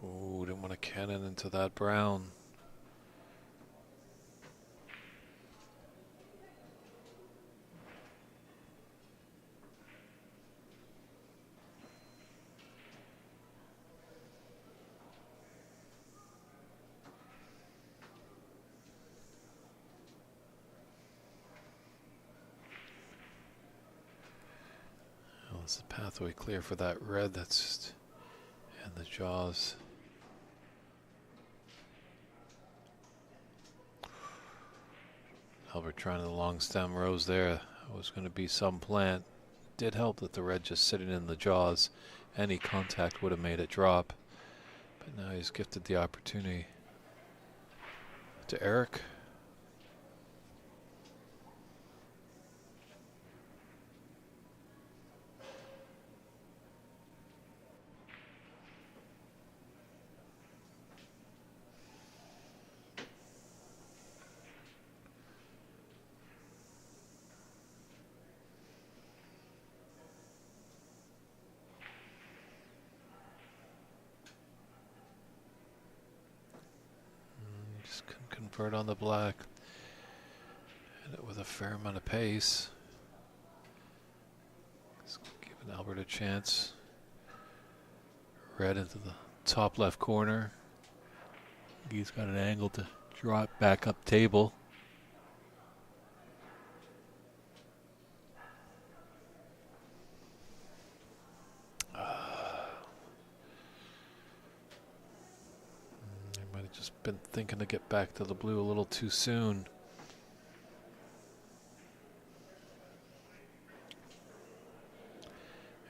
Ooh, didn't want to cannon into that brown. Well, is the pathway clear for that red that's just in the jaws? Albert trying the long stem rose there. Was going to be some plant. Did help that the red just sitting in the jaws. Any contact would have made it drop. But now he's gifted the opportunity to Eric. Just couldn't convert on the black. Hit it with a fair amount of pace. Just giving Albert a chance. Red into the top left corner. He's got an angle to draw it back up table. Just been thinking to get back to the blue a little too soon.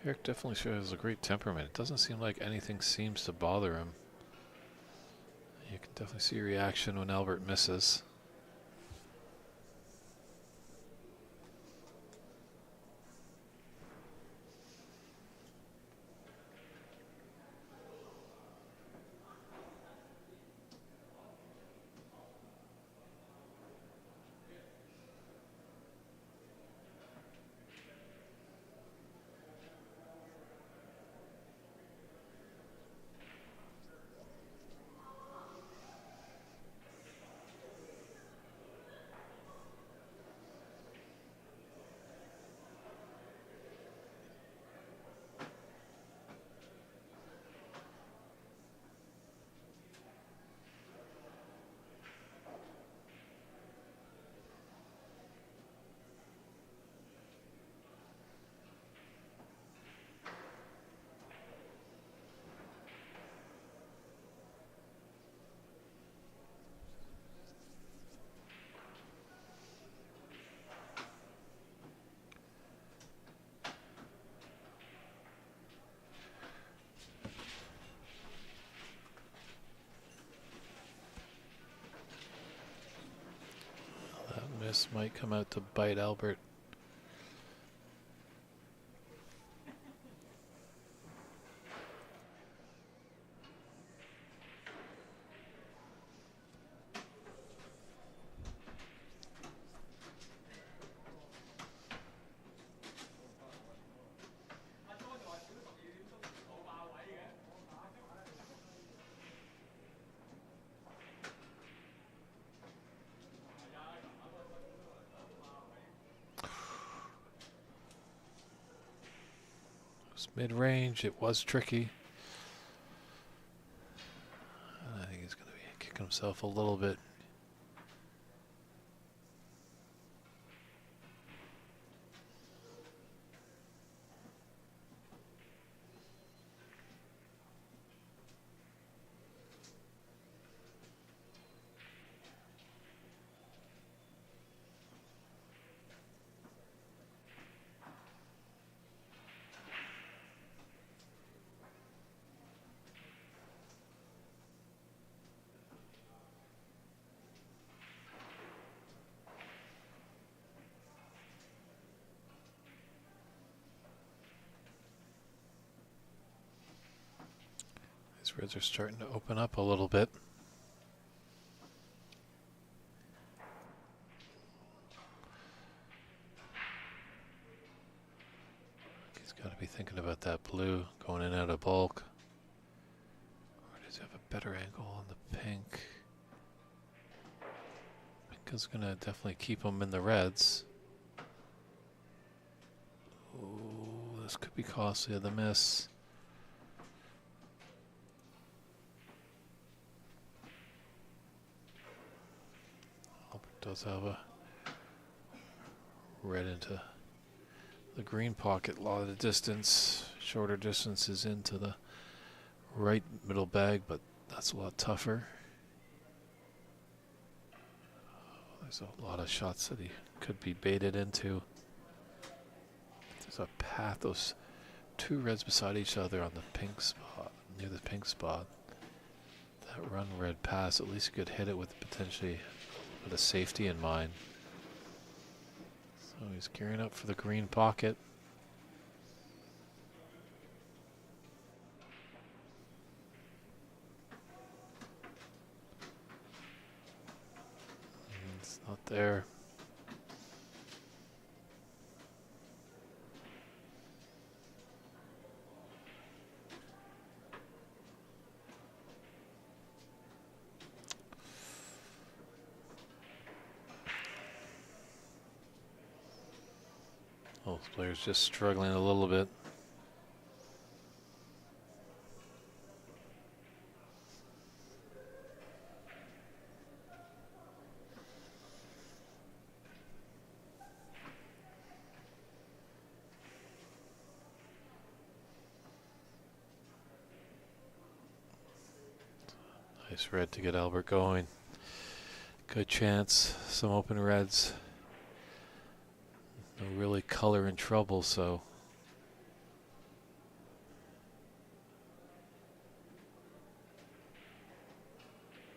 Eric definitely shows a great temperament. It doesn't seem like anything seems to bother him. You can definitely see reaction when Albert misses. This might come out to bite Albert. was mid-range. It was tricky. And I think he's going to be kicking himself a little bit. These reds are starting to open up a little bit. He's got to be thinking about that blue going in out of bulk. Or does he have a better angle on the pink? Pink is going to definitely keep him in the reds. Ooh, this could be costly of the miss. Does have a red into the green pocket. A lot of the distance, shorter distances into the right middle bag, but that's a lot tougher. There's a lot of shots that he could be baited into. There's a path, those two reds beside each other on the pink spot, near the pink spot. That run red pass, at least you could hit it with potentially with a safety in mind. So he's gearing up for the green pocket. It's not there. Both players just struggling a little bit. Nice red to get Albert going. Good chance. Some open reds. No really color in trouble, so.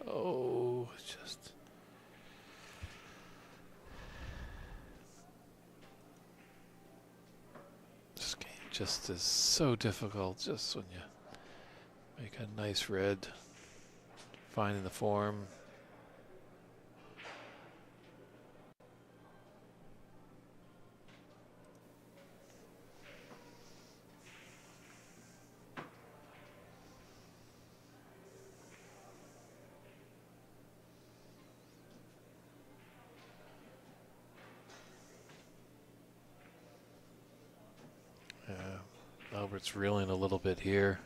Oh, this game just is so difficult just when you make a nice red, finding the form. Albert's reeling a little bit here.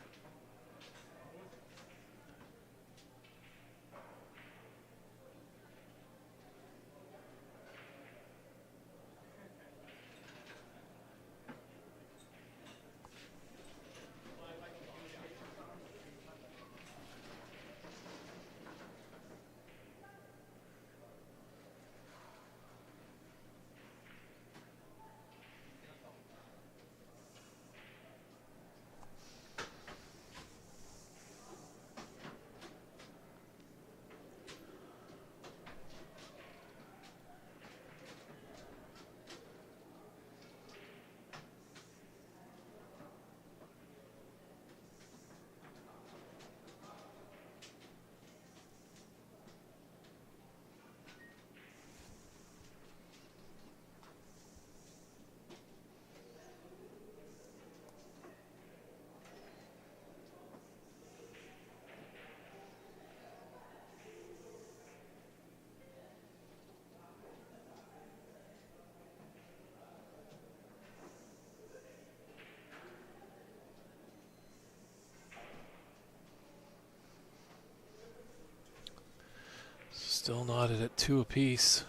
Still knotted at 2 apiece.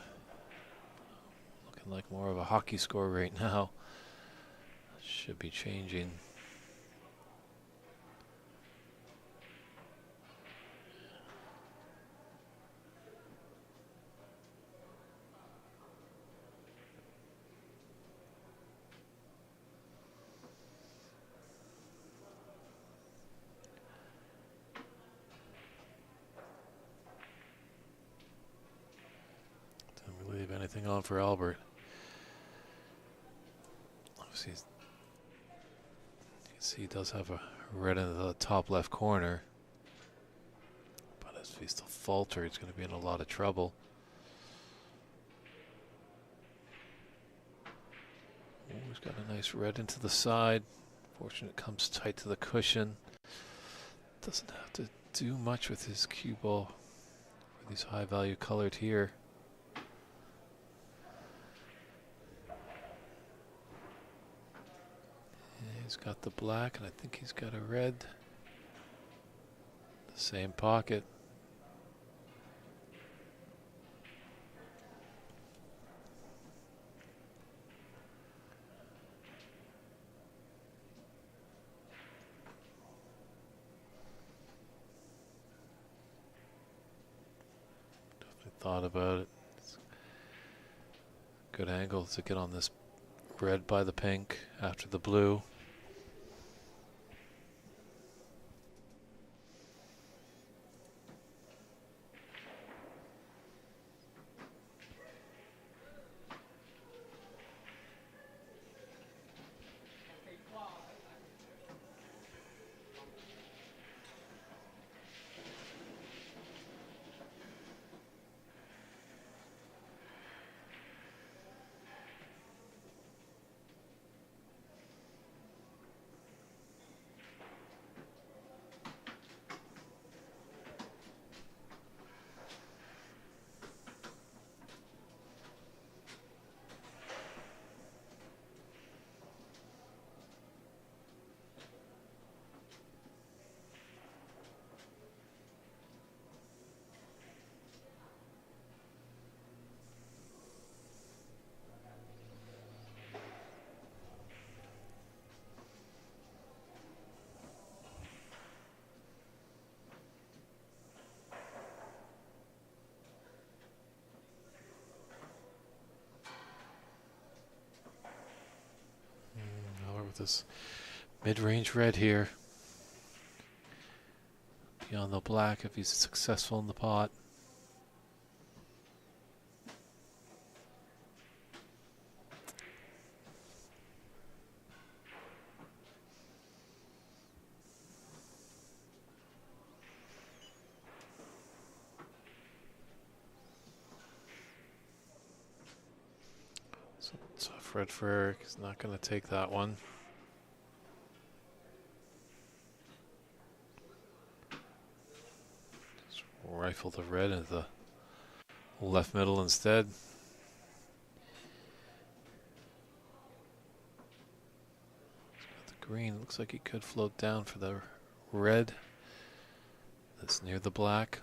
Looking like more of a hockey score right now. Should be changing. Didn't we leave anything on for Albert? Obviously, you can see he does have a red in the top left corner. But if he's to falter, he's going to be in a lot of trouble. Oh, he's got a nice red into the side. Fortunate, comes tight to the cushion. Doesn't have to do much with his cue ball for these high value colored here. He's got the black, and I think he's got a red. The same pocket. Definitely thought about it. It's a good angle to get on this red by the pink after the blue. This mid-range red here. Beyond the black if he's successful in the pot. So tough red for Eric. He's not going to take that one. Rifle the red into the left middle instead. The green looks like he could float down for the red that's near the black.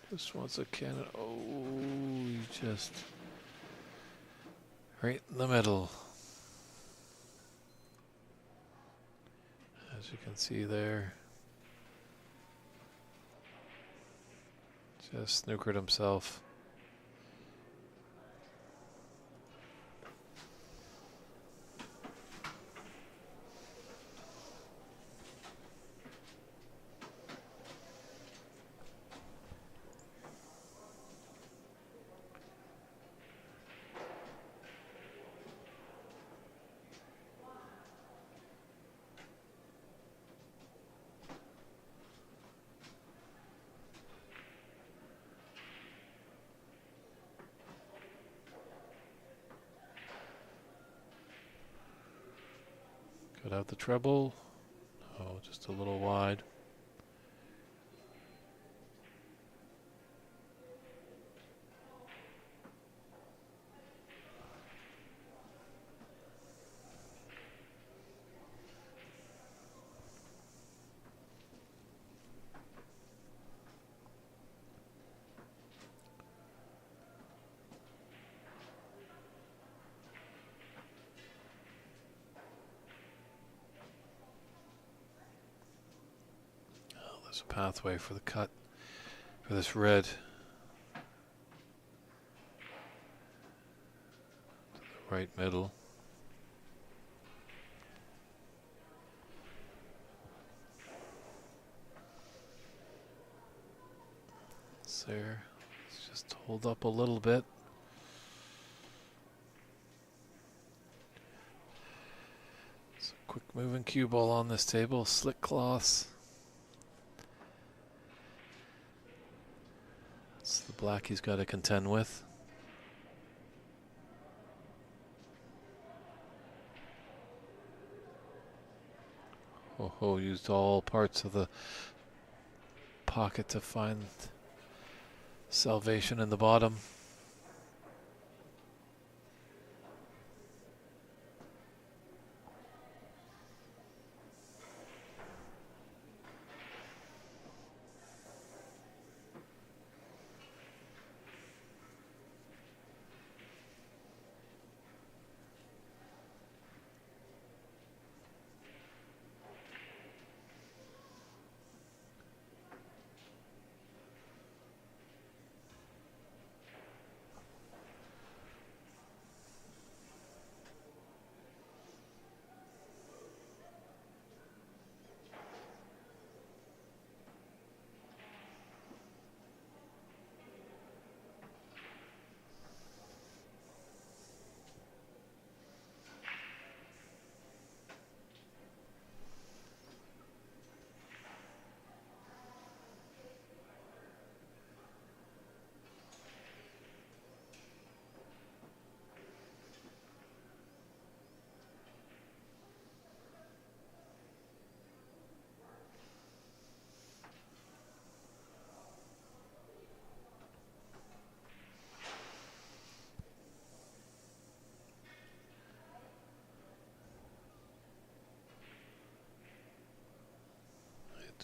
Just wants a cannon. Oh, he just right in the middle. As you can see there, just snookered himself. Cut out the treble. Oh, just a little wide. There's a pathway for the cut for this red. To the right middle. It's there. Let's just hold up a little bit. It's a quick moving cue ball on this table. Slick cloths. That's the black he's got to contend with. Oh, used all parts of the pocket to find salvation in the bottom.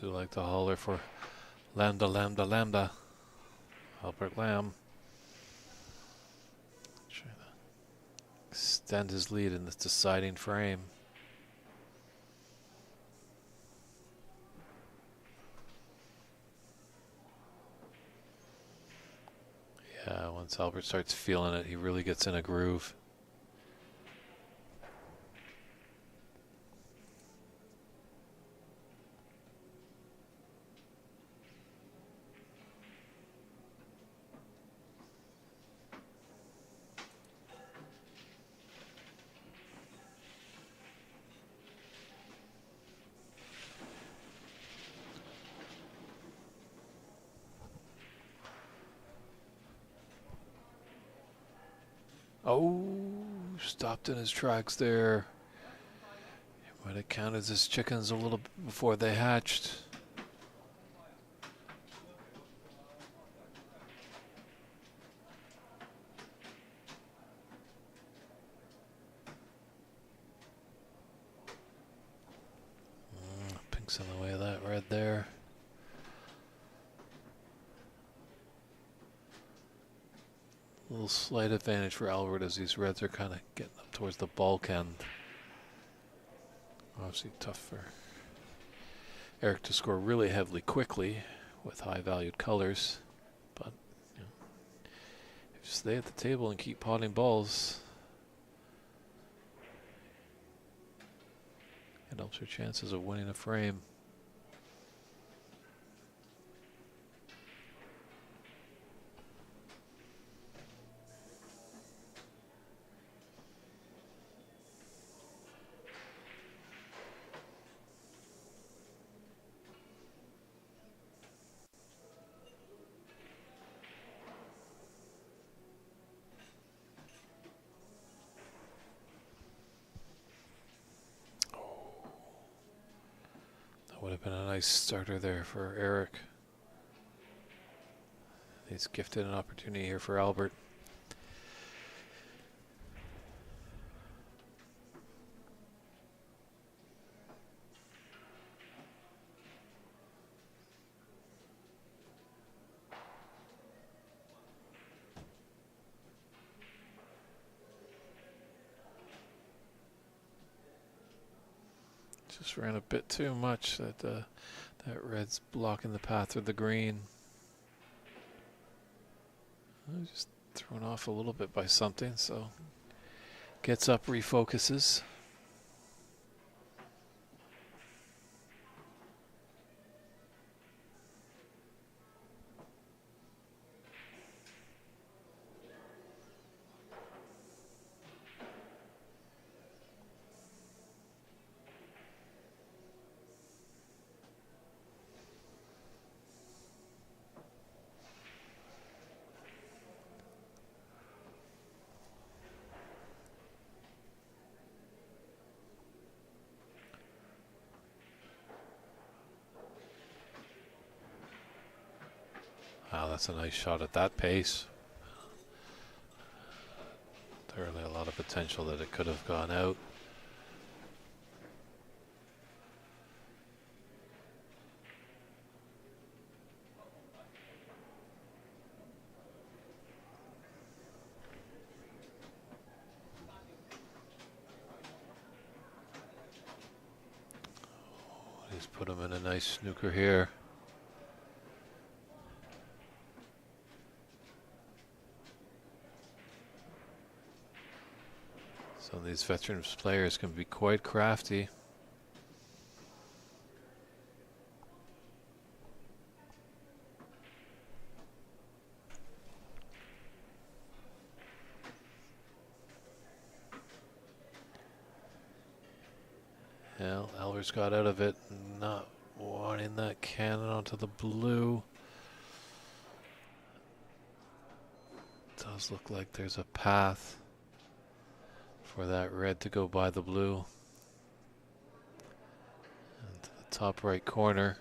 Do like to holler for lambda, lambda, lambda. Albert Lamb. Trying to extend his lead in this deciding frame. Yeah, once Albert starts feeling it, he really gets in a groove. Oh, stopped in his tracks there. He might have counted his chickens a little before they hatched. Pink's in the way of that red there. A little slight advantage for Albert as these reds are kind of getting up towards the bulk end. Obviously tough for Eric to score really heavily quickly with high valued colors, but you know, if you stay at the table and keep potting balls, it helps your chances of winning a frame. Would have been a nice starter there for Eric. He's gifted an opportunity here for Albert. Just ran a bit too much. That That red's blocking the path of the green. Just thrown off a little bit by something, so gets up, refocuses. Wow, that's a nice shot at that pace. Clearly a lot of potential that it could have gone out. He's put him in a nice snooker here. So these veteran players can be quite crafty. Well, Elver's got out of it, not wanting that cannon onto the blue. Does look like there's a path for that red to go by the blue. And to the top right corner.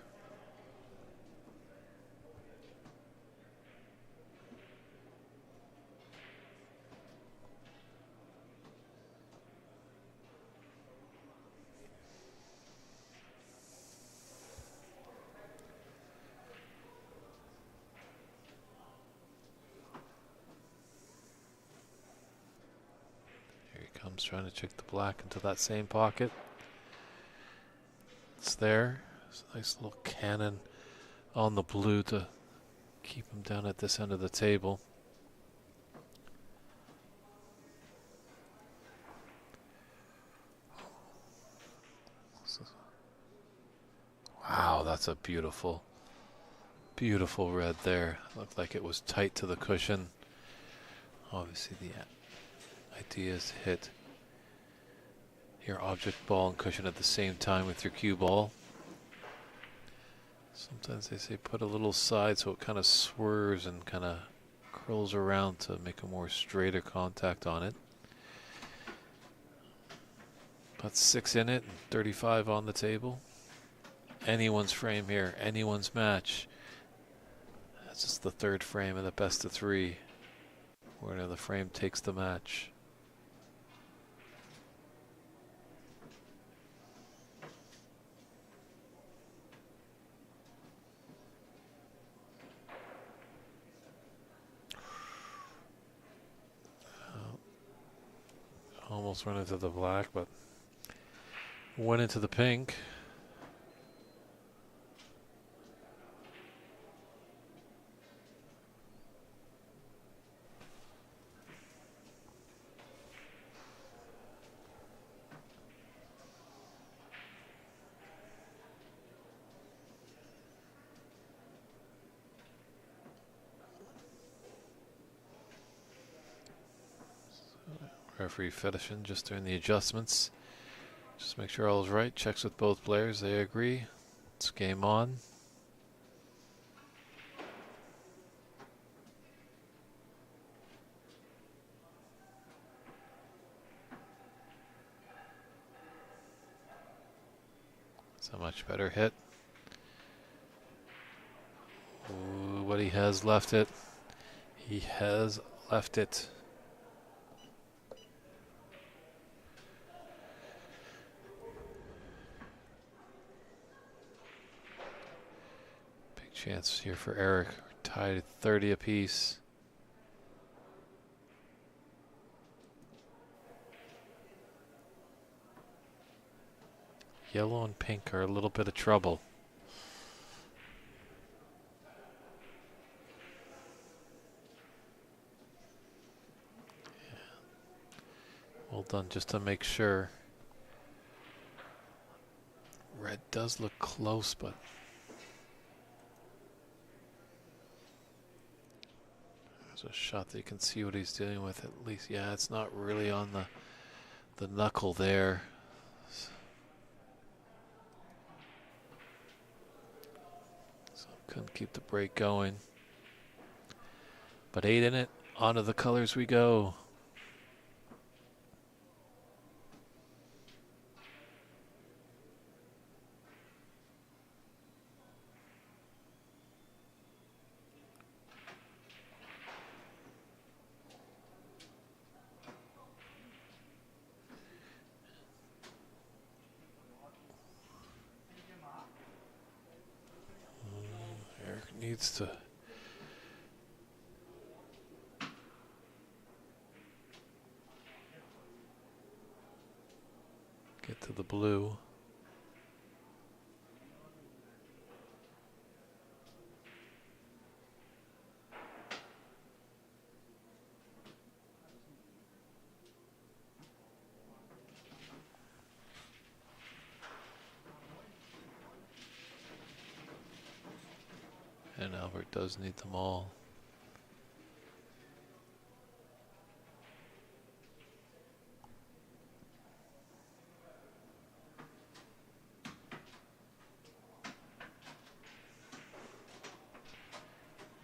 Comes trying to check the black into that same pocket. It's there. It's a nice little cannon on the blue to keep him down at this end of the table. Wow, that's a beautiful, beautiful red there. Looked like it was tight to the cushion. Obviously the idea is to hit your object ball and cushion at the same time with your cue ball. Sometimes they say put a little side so it kind of swerves and kind of curls around to make a more straighter contact on it. Got 6 in it and 35 on the table. Anyone's frame here, anyone's match. That's just the third frame of the best of 3. Where the frame takes the match. Almost went into the black, but went into the pink. Referee finishing, just doing the adjustments. Just make sure all is right. Checks with both players. They agree. It's game on. It's a much better hit. Ooh, but he has left it. He has left it. Chance here for Eric. Tied at 30 apiece. Yellow and pink are a little bit of trouble. done just to make sure. Red does look close, but there's a shot that you can see what he's dealing with at least. Yeah, it's not really on the knuckle there. So couldn't keep the break going. But 8 in it, onto the colors we go. Eric needs to get to the blue. And Albert does need them all.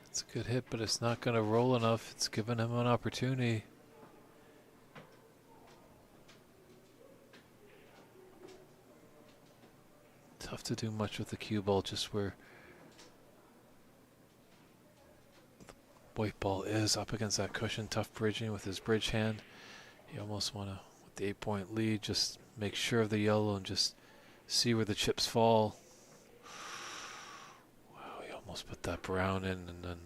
It's a good hit, but it's not going to roll enough. It's given him an opportunity. Tough to do much with the cue ball, just where the white ball is up against that cushion. Tough bridging with his bridge hand. You almost want to, with the 8-point lead, just make sure of the yellow and just see where the chips fall. Wow, he almost put that brown in and then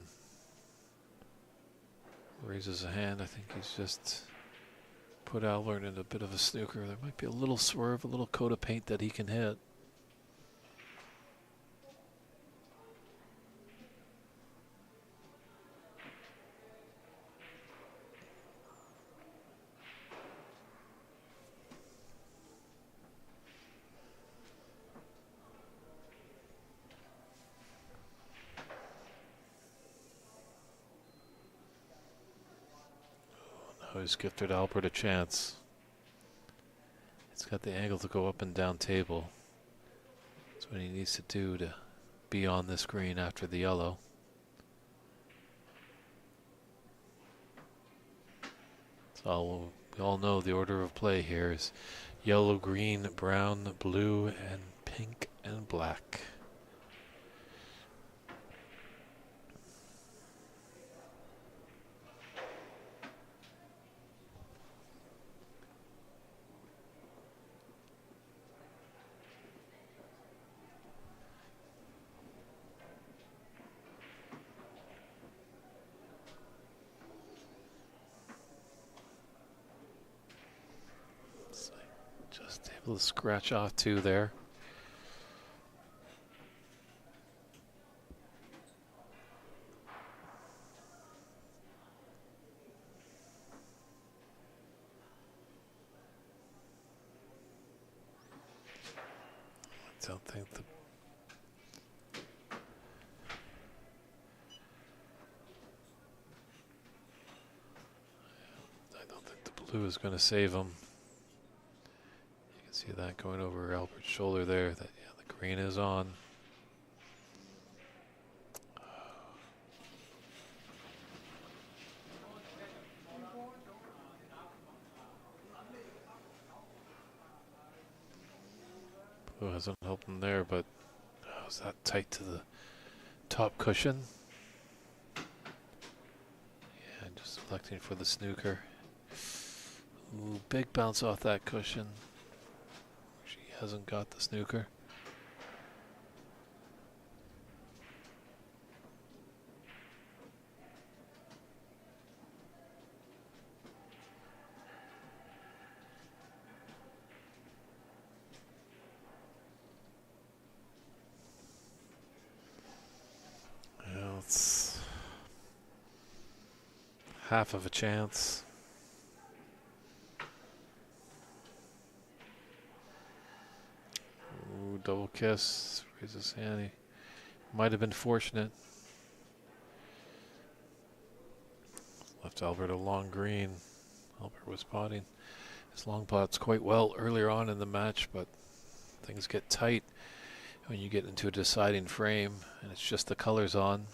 raises a hand. I think he's just put Albert in a bit of a snooker. There might be a little swerve, a little coat of paint that he can hit. He's gifted Albert a chance. It's got the angle to go up and down table. That's what he needs to do to be on this green after the yellow. So we all know the order of play here is yellow, green, brown, blue, and pink and black. Just able to scratch off 2 there. I don't think the blue is going to save him. See that going over Albert's shoulder there. That, yeah, the green is on. Blue hasn't helped him there, but was that tight to the top cushion? Yeah, just selecting for the snooker. Ooh, big bounce off that cushion. Hasn't got the snooker. Well, it's half of a chance. double kiss. Raises his hand. He might have been fortunate. Left Albert a long green. Albert was potting his long pots quite well earlier on in the match, but things get tight when you get into a deciding frame and it's just the colors on.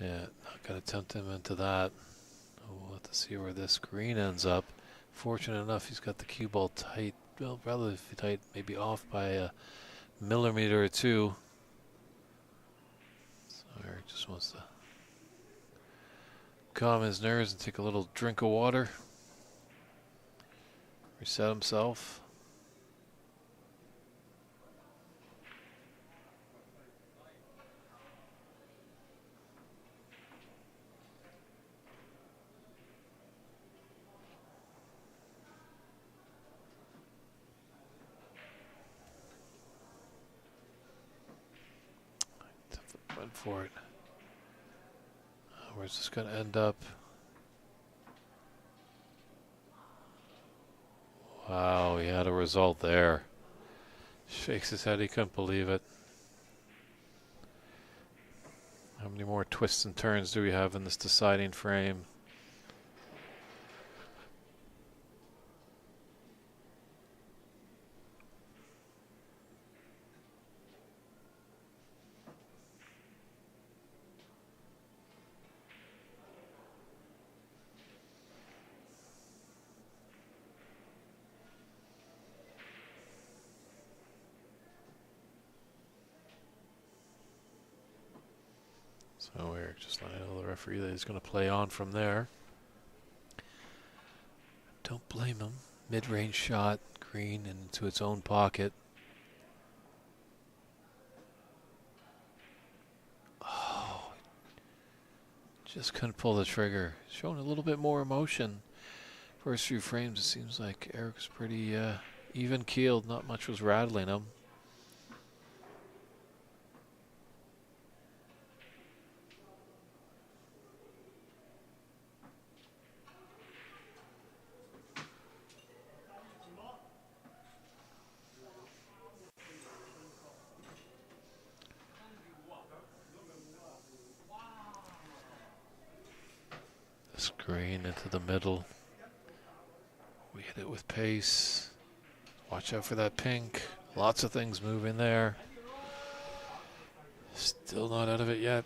Yeah, not going to tempt him into that. We'll have to see where this green ends up. Fortunate enough, he's got the cue ball tight. Well, relatively tight, maybe off by a millimeter or two. So Eric just wants to calm his nerves and take a little drink of water. Reset himself. Went for it. Where's this going to end up? Wow, he had a result there. Shakes his head, he couldn't believe it. How many more twists and turns do we have in this deciding frame? So Eric just letting know the referee that he's going to play on from there. Don't blame him. Mid-range shot, green into its own pocket. Oh, just couldn't pull the trigger. Showing a little bit more emotion. First few frames, it seems like Eric's pretty even-keeled. Not much was rattling him. Green into the middle. We hit it with pace. Watch out for that pink. Lots of things moving there. Still not out of it yet.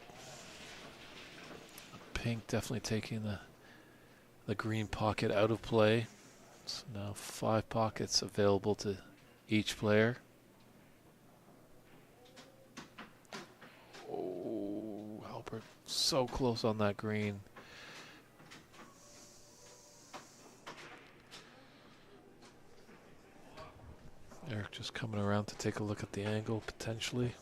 Pink definitely taking the green pocket out of play. So now 5 pockets available to each player. Oh, Albert so close on that green. Eric just coming around to take a look at the angle, potentially.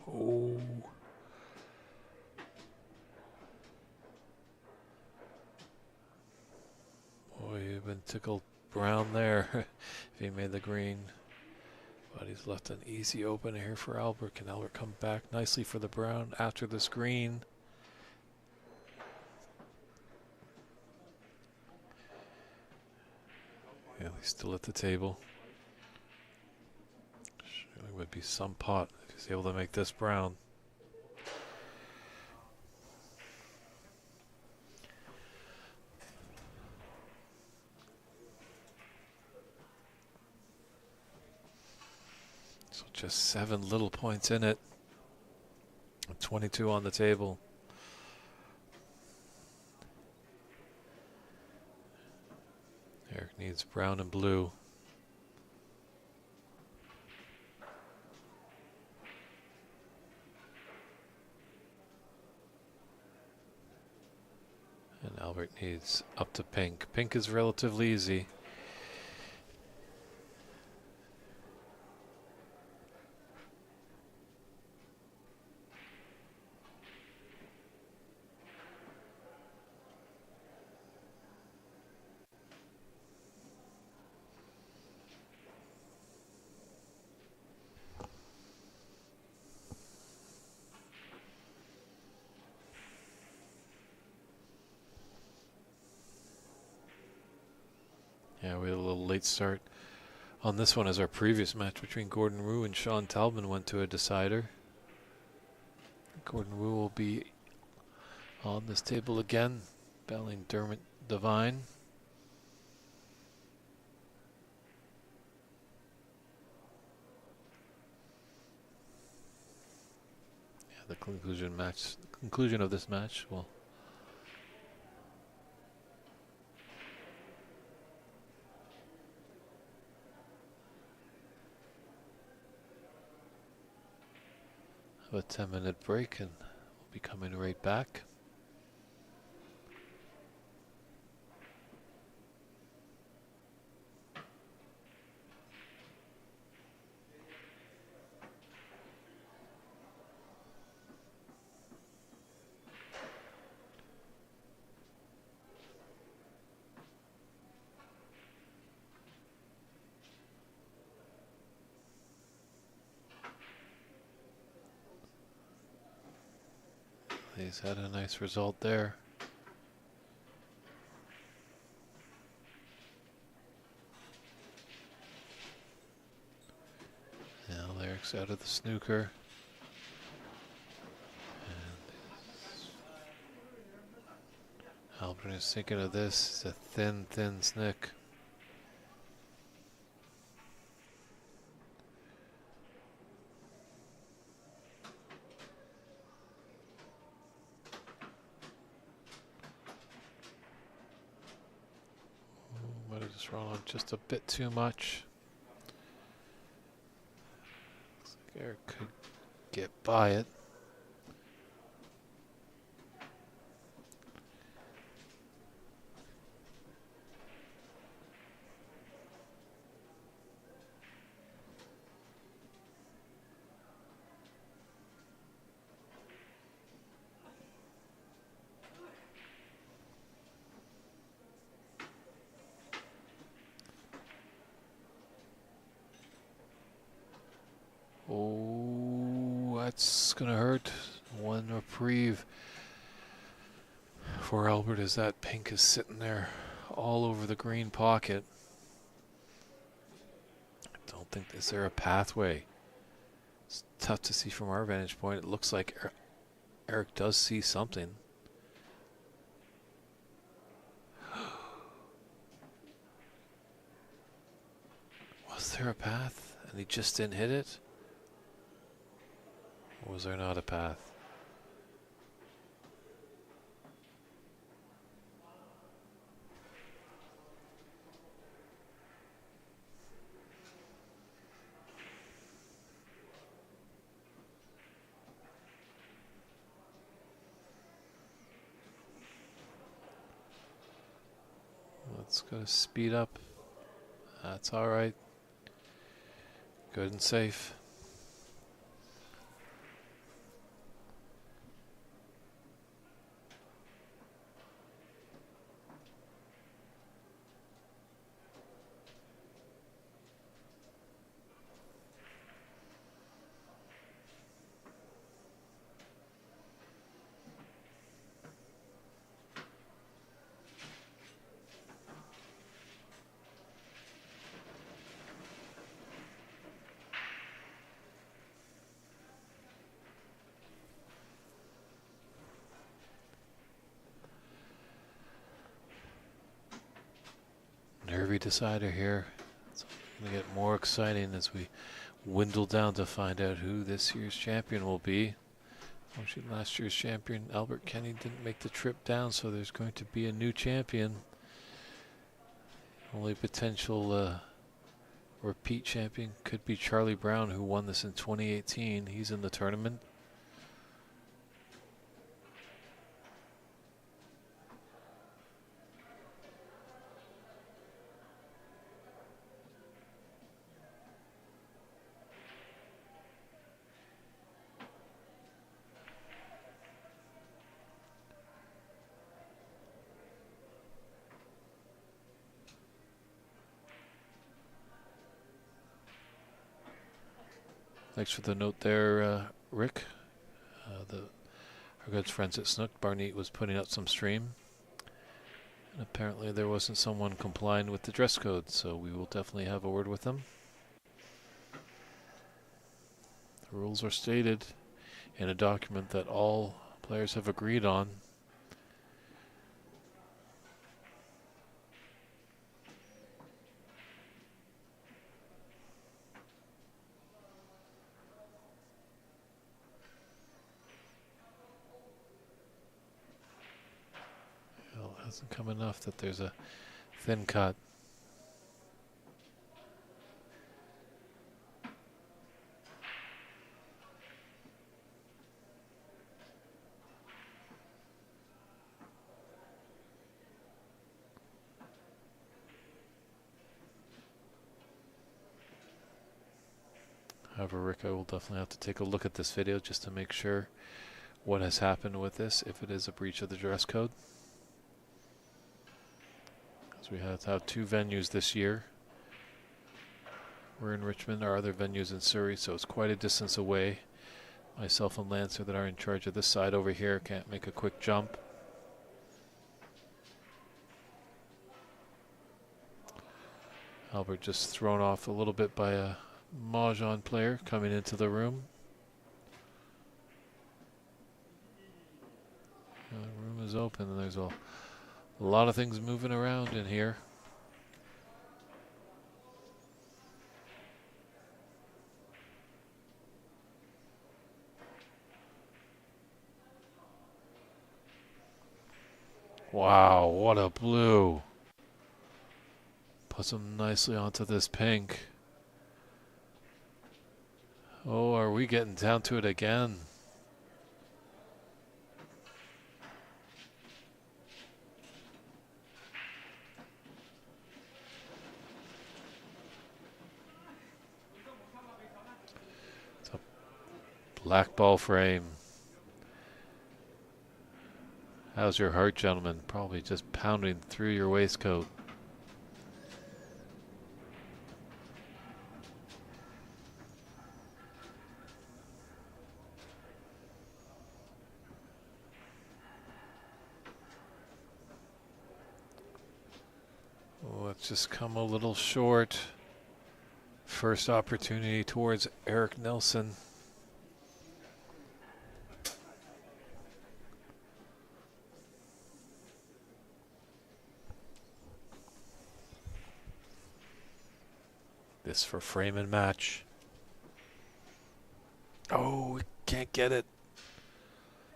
Oh. Boy, you've been tickled brown there if he made the green. But he's left an easy open here for Albert. Can Albert come back nicely for the brown after this green? Yeah, he's still at the table. Surely would be some pot if he's able to make this brown. Just 7 little points in it. 22 on the table. Eric needs brown and blue. And Albert needs up to pink. Pink is relatively easy. Yeah, we had a little late start on this one as our previous match between Gordon Rue and Sean Talbin went to a decider. Gordon Rue will be on this table again, battling Dermot Devine. Yeah, the conclusion of this match will have a 10-minute break, and we'll be coming right back. He's had a nice result there. Now Eric's out of the snooker. And Albert is thinking of this. It's a thin snick. Might have just run on just a bit too much. Looks like Eric could get by it. Oh, that's gonna hurt. One reprieve for Albert as that pink is sitting there all over the green pocket. I don't think, is there a pathway? It's tough to see from our vantage point. It looks like Eric does see something. Was there a path and he just didn't hit it? Or was there not a path? Let's go speed up. That's all right. Good and safe. Nervy decider here. It's going to get more exciting as we dwindle down to find out who this year's champion will be. Unfortunately, last year's champion, Albert Kenny, didn't make the trip down, so there's going to be a new champion. Only potential repeat champion could be Charlie Brown, who won this in 2018. He's in the tournament. Thanks for the note there, Rick. Our good friends at Snook, Barney was putting out some stream. And apparently there wasn't someone complying with the dress code, so we will definitely have a word with them. The rules are stated in a document that all players have agreed on. Well, it hasn't come enough that there's a thin cut. However, Rick, I will definitely have to take a look at this video just to make sure what has happened with this, if it is a breach of the dress code. Because we have to have 2 venues this year. We're in Richmond, our other venues in Surrey, so it's quite a distance away. Myself and Lancer that are in charge of this side over here can't make a quick jump. Albert just thrown off a little bit by a Mahjong player coming into the room. The room is open and there's a lot of things moving around in here. Wow, what a blue. Puts him nicely onto this pink. Oh, are we getting down to it again? It's a black ball frame. How's your heart, gentlemen? Probably just pounding through your waistcoat. Let's just come a little short. First opportunity towards Eric Nelson. This for frame and match. Oh, we can't get it.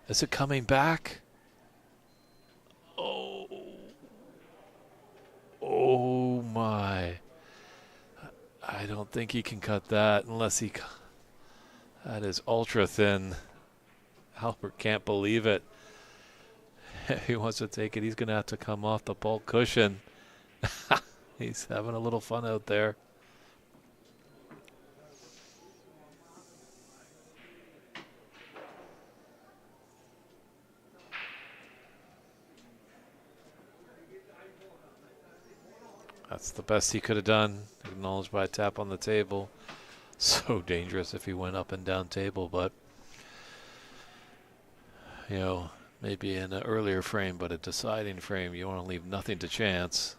Is it coming back? Oh. Oh my. I don't think he can cut that unless he... That is ultra thin. Albert can't believe it. If he wants to take it, he's going to have to come off the bulk cushion. He's having a little fun out there. That's the best he could have done. Acknowledged by a tap on the table. So dangerous if he went up and down table, but you know, maybe in an earlier frame, but a deciding frame, you want to leave nothing to chance.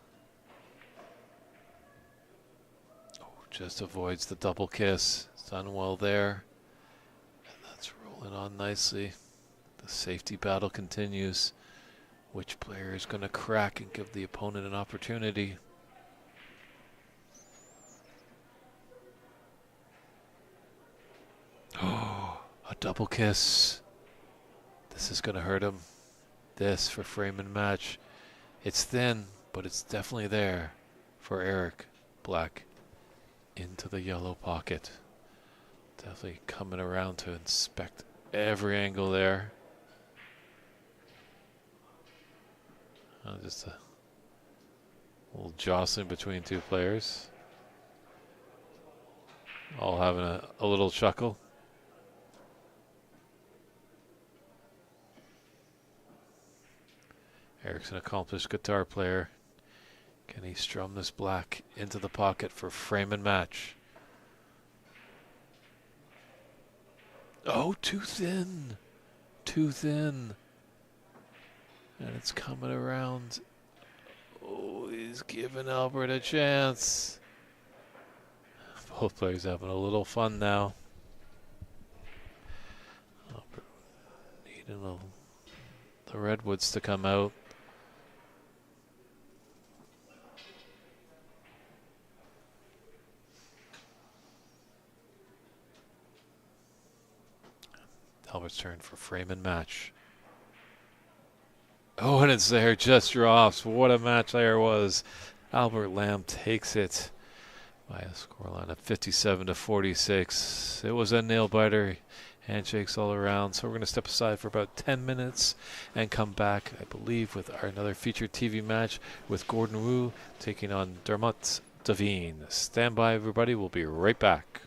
Oh, just avoids the double kiss. It's done well there. And that's rolling on nicely. The safety battle continues. Which player is going to crack and give the opponent an opportunity? Oh, a double kiss. This is going to hurt him. This for frame and match. It's thin, but it's definitely there for Eric. Black into the yellow pocket. Definitely coming around to inspect every angle there. Just a little jostling between two players. All having a little chuckle. Eric's an accomplished guitar player. Can he strum this black into the pocket for frame and match? Oh, too thin. Too thin. And it's coming around. Oh, he's giving Albert a chance. Both players having a little fun now. Albert needing the redwoods to come out. Albert's turn for frame and match. Oh, and it's there, just drops. What a match there was. Albert Lamb takes it by a scoreline of 57-46. It was a nail biter. Handshakes all around. So we're going to step aside for about 10 minutes and come back, I believe, with another featured TV match with Gordon Wu taking on Dermot Devine. Stand by, everybody. We'll be right back.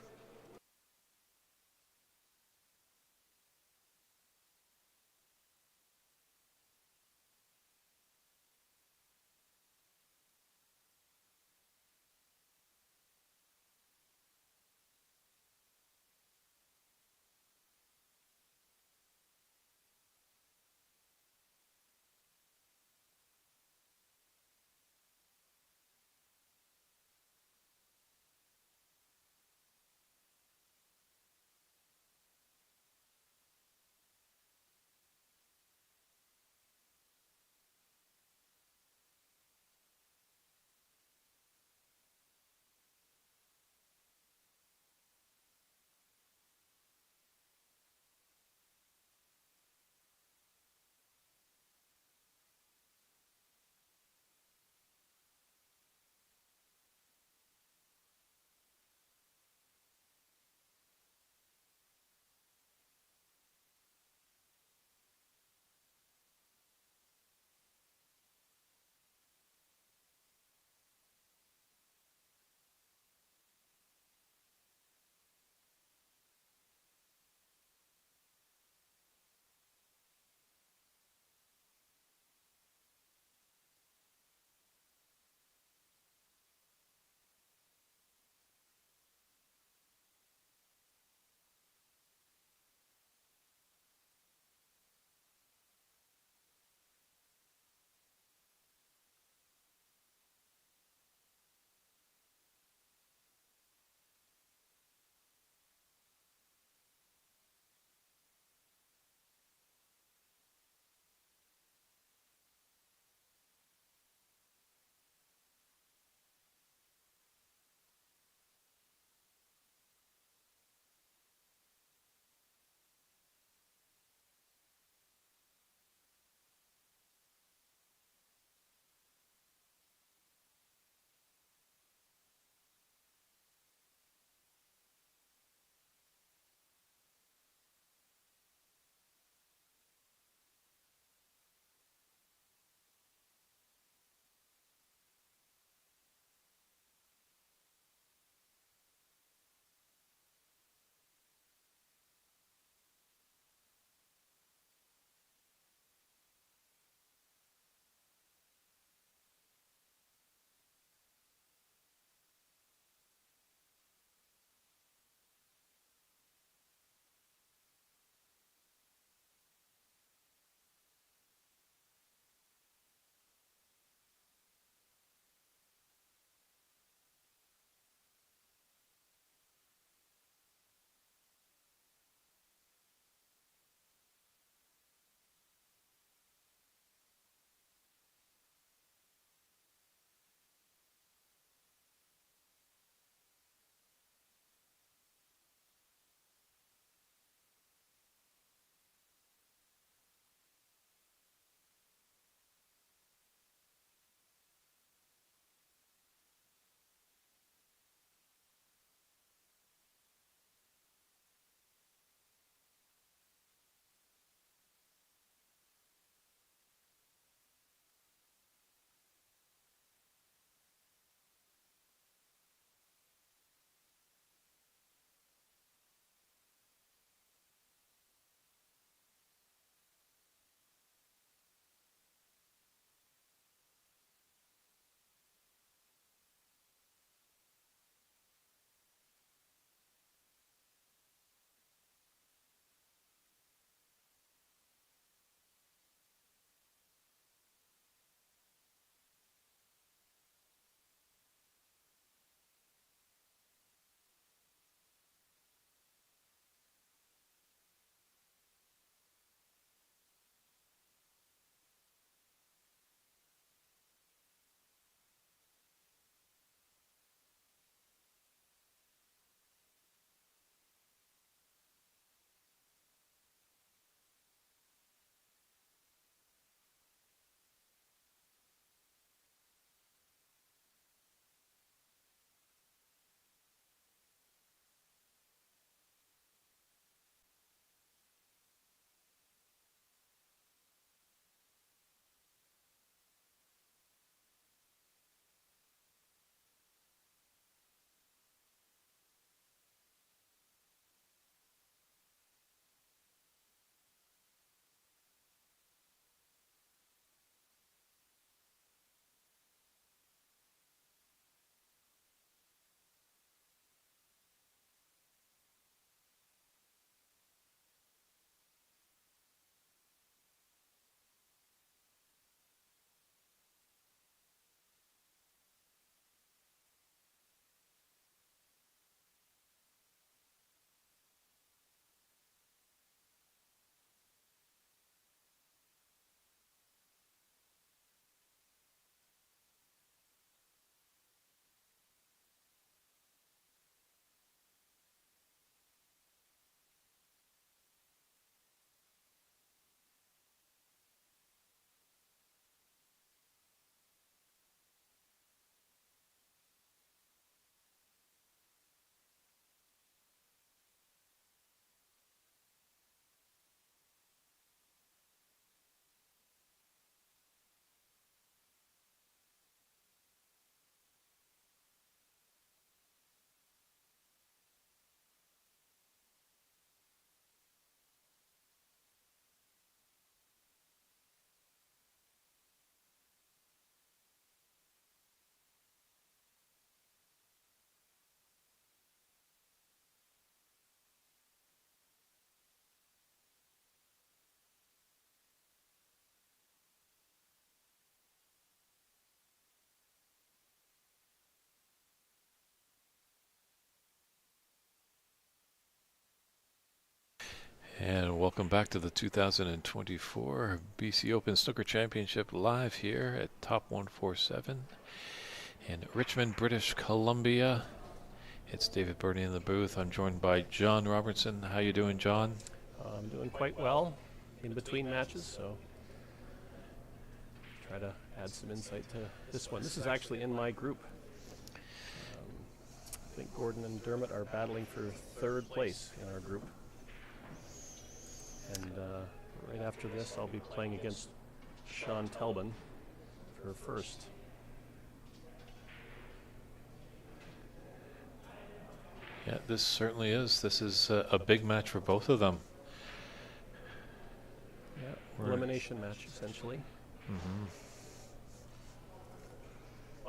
Welcome back to the 2024 BC Open Snooker Championship live here at Top 147 in Richmond, British Columbia. It's David Burney in the booth. I'm joined by John Robertson. How you doing, John? I'm doing quite well in between matches, so try to add some insight to this one. This is actually in my group. I think Gordon and Dermot are battling for third place in our group. And right after this, I'll be playing against Sean Telbin for first. Yeah, this certainly is. This is a big match for both of them. Yeah, elimination match, essentially. Mm-hmm.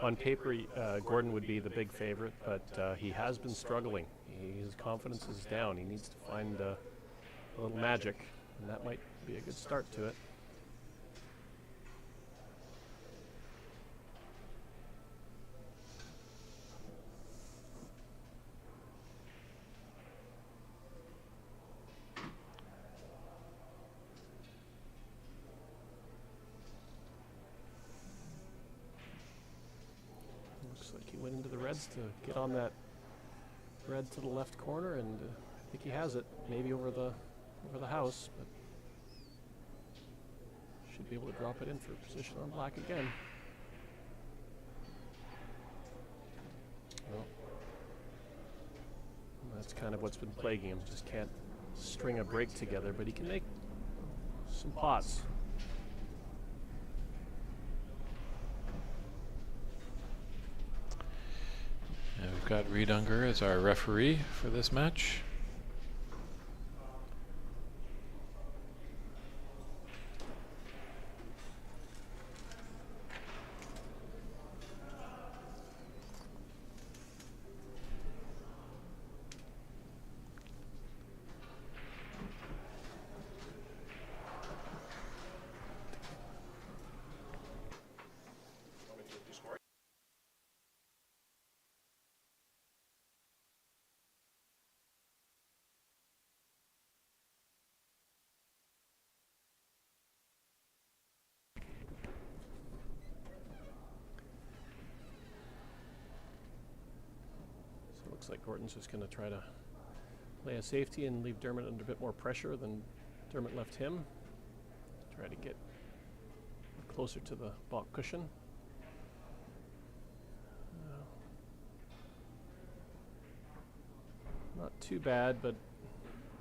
On paper, Gordon would be the big favorite, but he has been struggling. His confidence is down. He needs to find a little magic, and that might be a good start to it. Looks like he went into the reds to get on that red to the left corner, and I think he has it, maybe over the house, but should be able to drop it in for position on black again. Well, that's kind of what's been plaguing him. Just can't string a break together, but he can make some pots. And we've got Reed Unger as our referee for this match. Looks like Gordon's just going to try to play a safety and leave Dermot under a bit more pressure than Dermot left him. Try to get closer to the balk cushion. Not too bad, but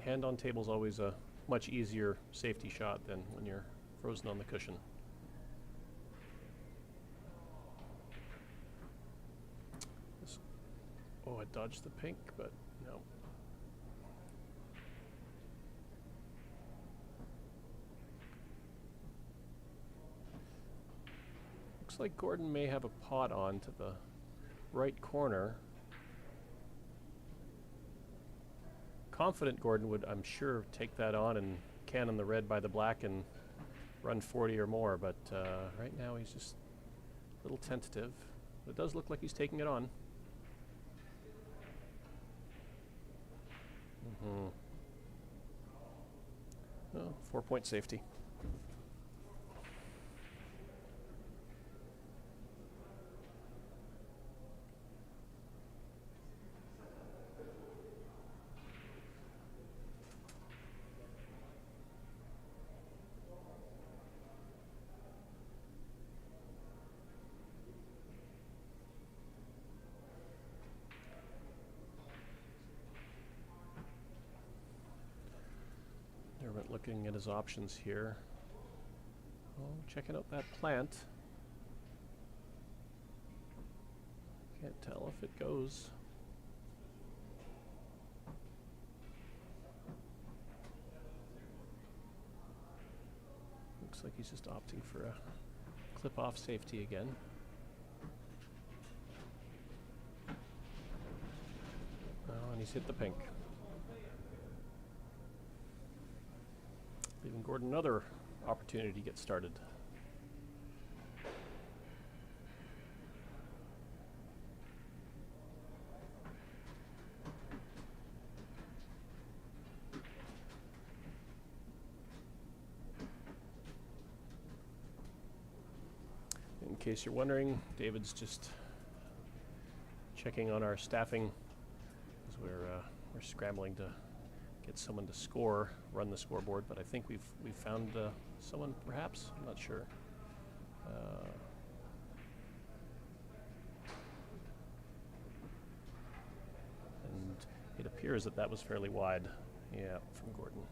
hand on table is always a much easier safety shot than when you're frozen on the cushion. Oh, I dodged the pink, but no. Looks like Gordon may have a pot on to the right corner. Confident Gordon would, I'm sure, take that on and cannon the red by the black and run 40 or more, but right now he's just a little tentative. It does look like he's taking it on. Oh, 4-point safety. Dermot looking at his options here. Oh, checking out that plant. Can't tell if it goes. Looks like he's just opting for a clip-off safety again. Oh, and he's hit the pink. Leaving Gordon another opportunity to get started. case you're wondering, David's just checking on our staffing as we're scrambling to get someone to run the scoreboard. But I think we've found someone, perhaps. I'm not sure. And it appears that was fairly wide, yeah, from Gordon.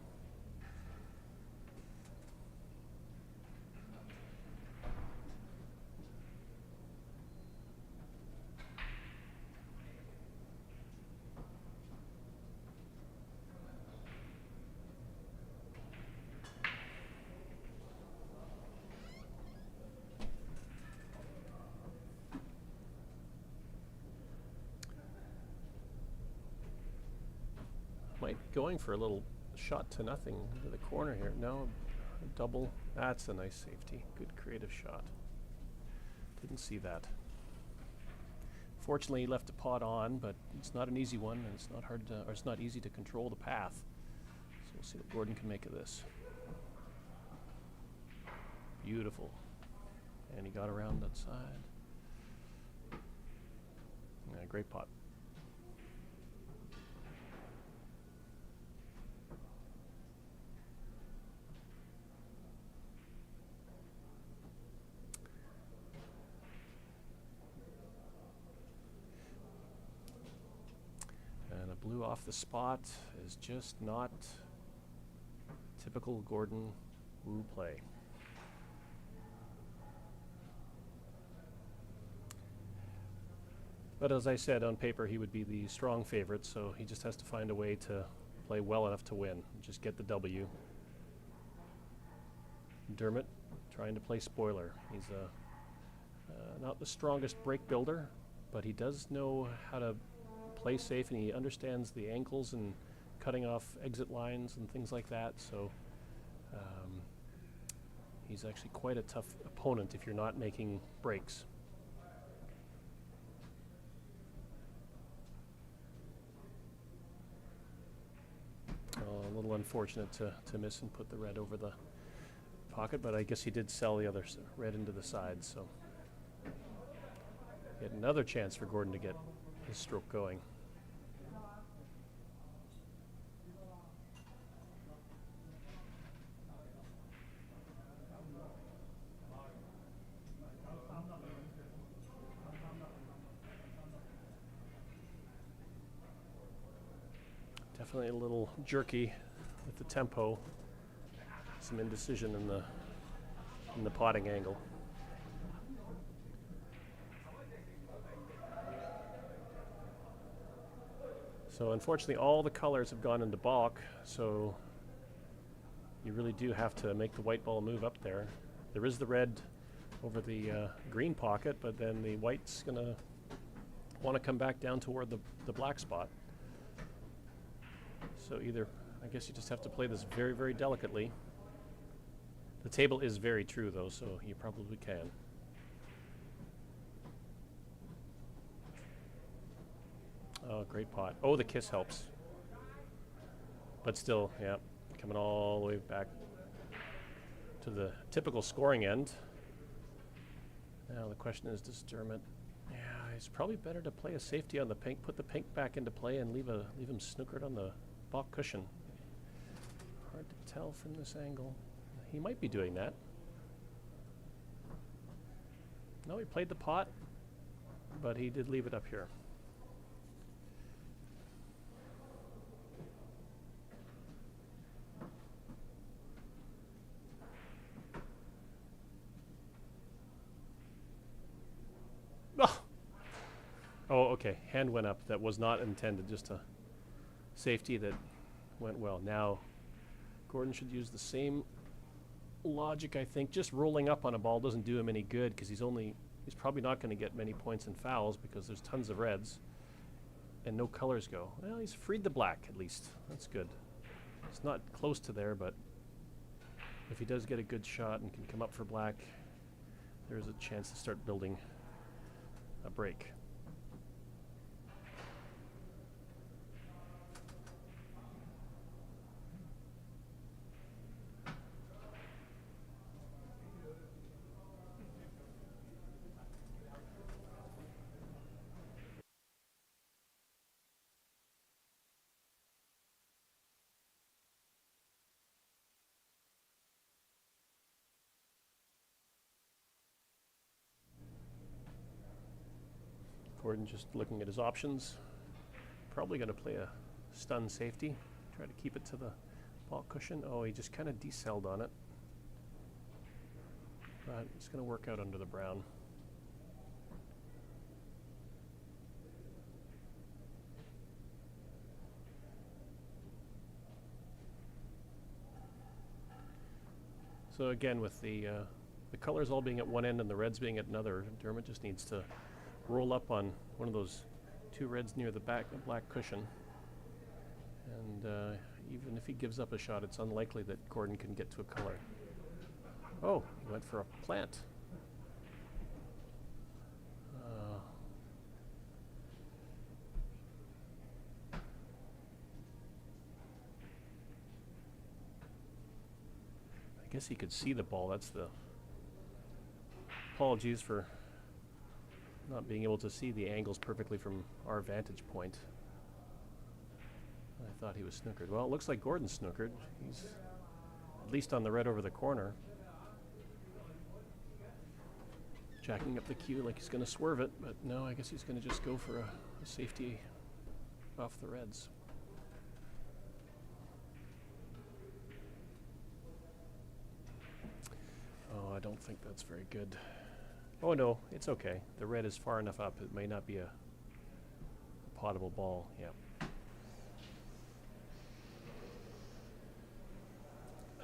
Going for a little shot to nothing into the corner here. No, a double. That's a nice safety. Good creative shot. Didn't see that. Fortunately, he left the pot on, but it's not an easy one, and it's not hard to, or it's not easy to control the path. So we'll see what Gordon can make of this. Beautiful. And he got around that side. Yeah, great pot. Blue off the spot is just not typical Gordon Wu play. But as I said, on paper he would be the strong favorite, so he just has to find a way to play well enough to win. Just get the W. Dermot trying to play spoiler. He's not the strongest break builder, but he does know how to play safe, and he understands the angles and cutting off exit lines and things like that. So he's actually quite a tough opponent if you're not making breaks. A little unfortunate to miss and put the red over the pocket, but I guess he did sell the other red into the side. So yet another chance for Gordon to get his stroke going. Definitely a little jerky with the tempo. Some indecision in the potting angle. So unfortunately all the colors have gone into balk, so you really do have to make the white ball move up there. There is the red over the green pocket, but then the white's gonna want to come back down toward the black spot. So either, I guess you just have to play this very, very delicately. The table is very true though, so you probably can. Oh, great pot. Oh, the kiss helps. But still, yeah, coming all the way back to the typical scoring end. Now the question is, does Dermot... Yeah, it's probably better to play a safety on the pink, put the pink back into play and leave him snookered on the balk cushion. Hard to tell from this angle. He might be doing that. No, he played the pot, but he did leave it up here. Oh, okay. Hand went up. That was not intended. Just a safety that went well. Now, Gordon should use the same logic, I think. Just rolling up on a ball doesn't do him any good because he's probably not going to get many points in fouls because there's tons of reds and no colors go. Well, he's freed the black at least. That's good. It's not close to there, but if he does get a good shot and can come up for black, there's a chance to start building a break. Gordon just looking at his options. Probably going to play a stun safety. Try to keep it to the ball cushion. Oh, he just kind of decelled on it. But it's going to work out under the brown. So again, with the colors all being at one end and the reds being at another, Dermot just needs to roll up on one of those two reds near the back, the black cushion. And even if he gives up a shot, it's unlikely that Gordon can get to a color. Oh, he went for a plant. I guess he could see the ball. That's the apologies for not being able to see the angles perfectly from our vantage point. I thought he was snookered. Well, it looks like Gordon's snookered. He's at least on the red over the corner. Jacking up the cue like he's going to swerve it, but no, I guess he's going to just go for a safety off the reds. Oh, I don't think that's very good. Oh no, it's okay. The red is far enough up. It may not be a potable ball. Yeah.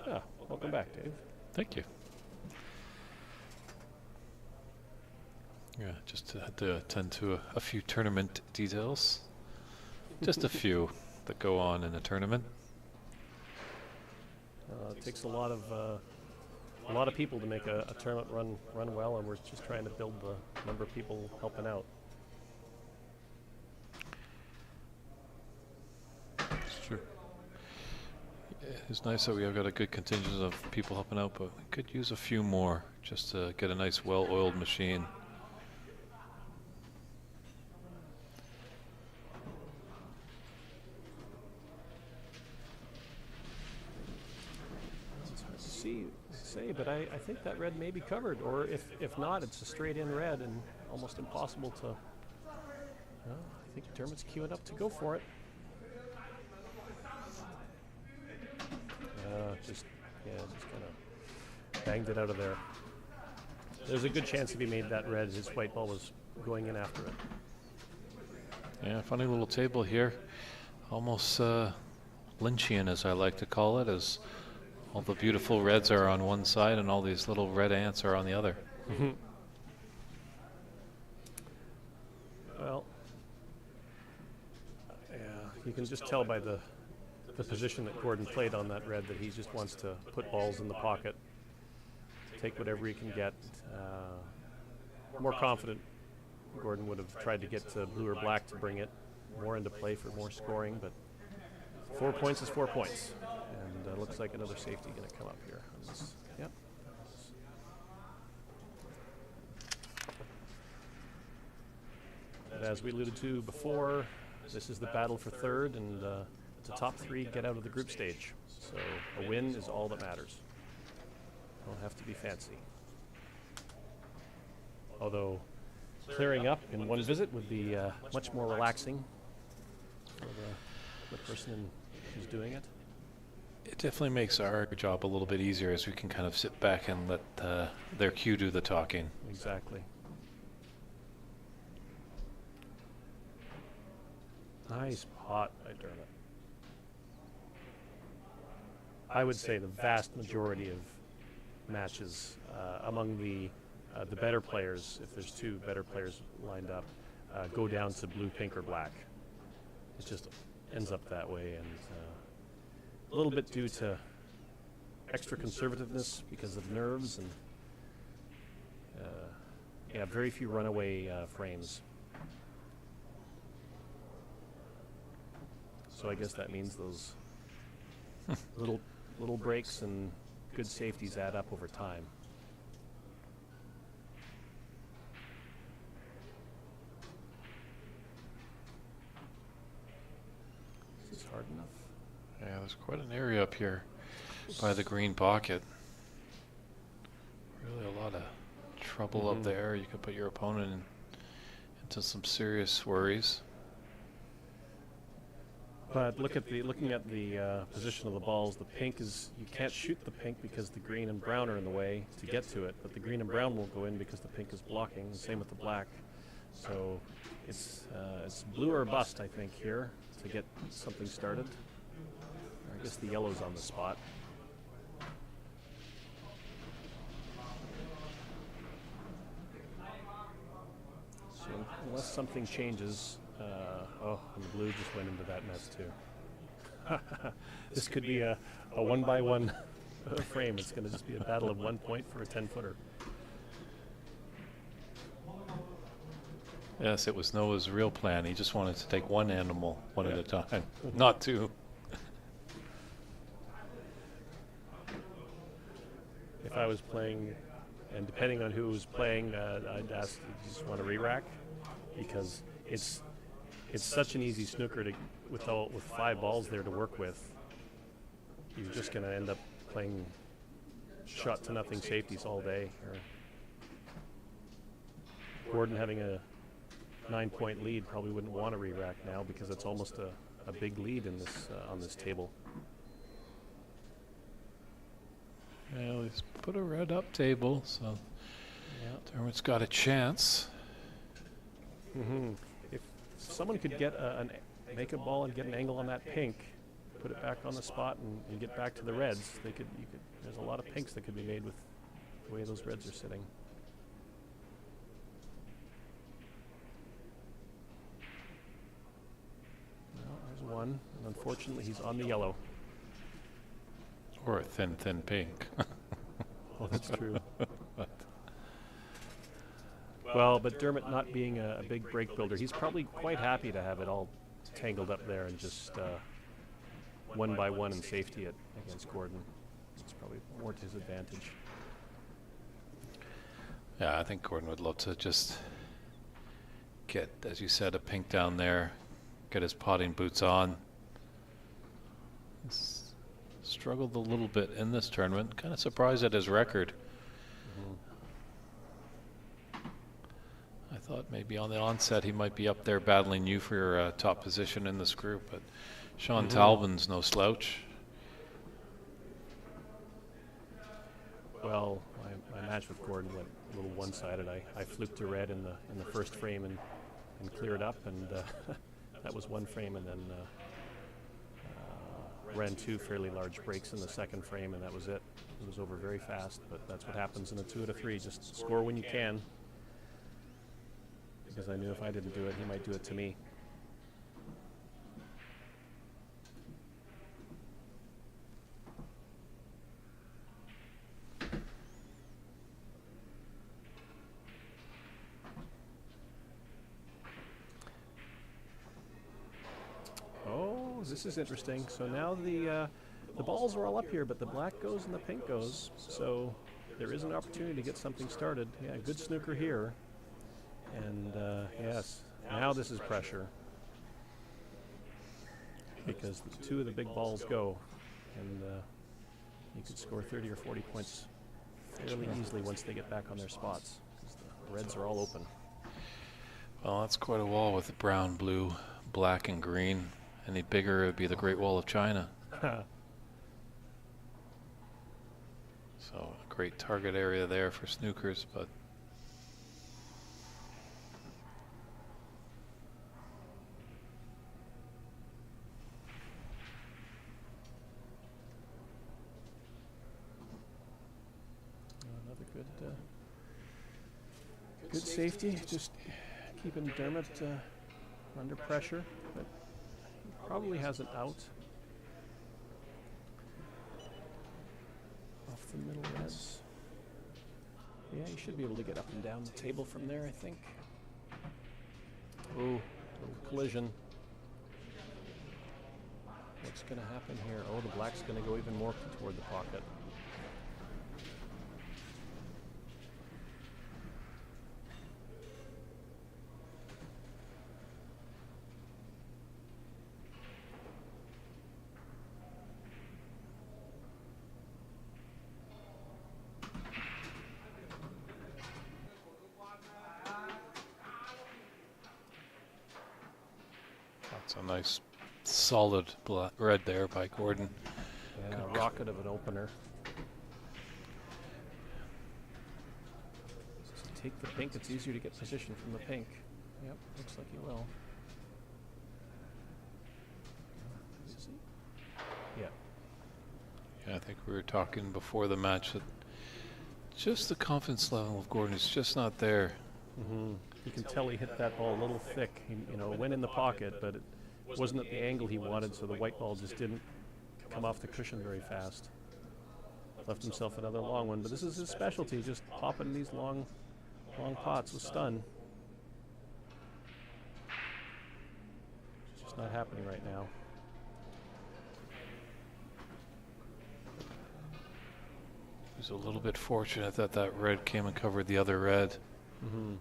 Ah, welcome back, Dave. Thank you. Yeah, just had to attend to a few tournament details. Just a few that go on in a tournament. It takes a lot of people to make a tournament run well, and we're just trying to build the number of people helping out. It's true. It's nice that we have got a good contingent of people helping out, but we could use a few more just to get a nice, well-oiled machine. It's hard to say, but I think that red may be covered, or if not, it's a straight-in red and almost impossible to. Well, I think Dermot's queuing up to go for it. Just kind of banged it out of there. There's a good chance if he made that red, his white ball was going in after it. Yeah, funny little table here. Almost Lynchian, as I like to call it, as all the beautiful reds are on one side and all these little red ants are on the other. Well, yeah, you can just tell by the position that Gordon played on that red that he just wants to put balls in the pocket, take whatever he can get. More confident, Gordon would have tried to get to blue or black to bring it more into play for more scoring, but 4 points is 4 points. And looks like another safety going to come up here. Yep. But as we alluded to before, this is the battle for third, and the top three get out of the group stage. So a win is all that matters. Don't have to be fancy. Although clearing up in one visit would be much more relaxing for the person who's doing it. It definitely makes our job a little bit easier as we can kind of sit back and let their cue do the talking. Exactly. Nice pot by Dermot. I would say the vast majority of matches among the better players, if there's two better players lined up, go down to blue, pink, or black. It just ends up that way, and a little bit due to extra conservativeness because of nerves, and very few runaway frames. So I guess that means those little breaks and good safeties add up over time. Is this hard enough? Yeah, there's quite an area up here by the green pocket. Really a lot of trouble up there. You could put your opponent in into some serious worries. But looking at the position of the balls, the pink is, you can't shoot the pink because the green and brown are in the way to get to it, but the green and brown won't go in because the pink is blocking, and same with the black. So it's blue or bust, I think, here to get something started. I guess the yellow's on the spot. So unless something changes, oh, and the blue just went into that mess too. This could be a 1-by-1 frame. It's going to just be a battle of 1 point for a 10-footer. Yes, it was Noah's real plan. He just wanted to take one animal one at a time, not two. If I was playing, and depending on who was playing, I'd ask, you just want to re-rack? Because it's such an easy snooker to, with 5 balls there to work with. You're just going to end up playing shot to nothing safeties all day. Or Gordon having a 9-point lead probably wouldn't want to re-rack now because it's almost a big lead in this on this table. Well, he's put a red up table, so Dermot's got a chance. If someone could get make a ball and get an angle on that pink, put it back on the spot and get back to the reds, there's a lot of pinks that could be made with the way those reds are sitting. Well, there's one, and unfortunately he's on the yellow. Or a thin pink. Oh, that's true. Well, but Dermot not being a big break builder, he's probably quite happy to have it all tangled up there and just 1-by-1 and safety it against Gordon. It's probably more to his advantage. Yeah, I think Gordon would love to just get, as you said, a pink down there, get his potting boots on. He's struggled a little bit in this tournament. Kind of surprised at his record. I thought maybe on the onset he might be up there battling you for your top position in this group, but Sean Talbin's no slouch. Well, my match with Gordon went a little one-sided. I fluked a red in the first frame and cleared up, and that was one frame, and then ran 2 fairly large breaks in the second frame, and that was it. It was over very fast, but that's what happens in a 2 out of 3. Just score when you can. Because I knew if I didn't do it, he might do it to me. Oh, this is interesting. So now the balls are all up here, but the black goes and the pink goes. So there is an opportunity to get something started. Yeah, good snooker here. And yes, now this is pressure because 2 of the big balls go, and you could score 30 or 40 points fairly easily once they get back on their spots because the reds are all open. Well, that's quite a wall with the brown, blue, black, and green. Any bigger, it would be the Great Wall of China. So a great target area there for snookers, but good safety, just keeping Dermot under pressure, but he probably has an out off the middle reds. Yeah, he should be able to get up and down the table from there, I think. Oh, little collision. What's going to happen here? Oh, the black's going to go even more toward the pocket. It's a nice solid red there by Gordon. Yeah, a rocket of an opener. Just take the pink. It's easier to get position from the pink. Yep, looks like he will. Is he? Yeah. Yeah, I think we were talking before the match that just the confidence level of Gordon is just not there. Mm-hmm. You can tell he hit that ball a little thick. He, went in the pocket, but it wasn't at the angle he wanted, so the white ball just didn't come off the cushion very fast. Left himself another long one, but this is his specialty, just popping these long pots with stun. It's just not happening right now. He was a little bit fortunate that that red came and covered the other red. Mm-hmm.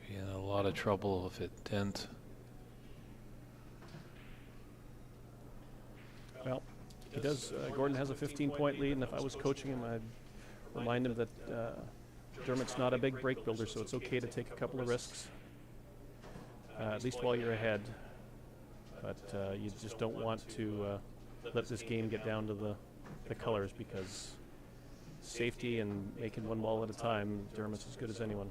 He'd be in a lot of trouble if it didn't. Well, he does. Gordon has a 15-point lead, and if I was coaching him, I'd remind him that Dermot's not a big break builder, so it's okay to take a couple of risks, at least while you're ahead. But you just don't want to let this game get down to the colors, because safety and making one ball at a time, Dermot's as good as anyone.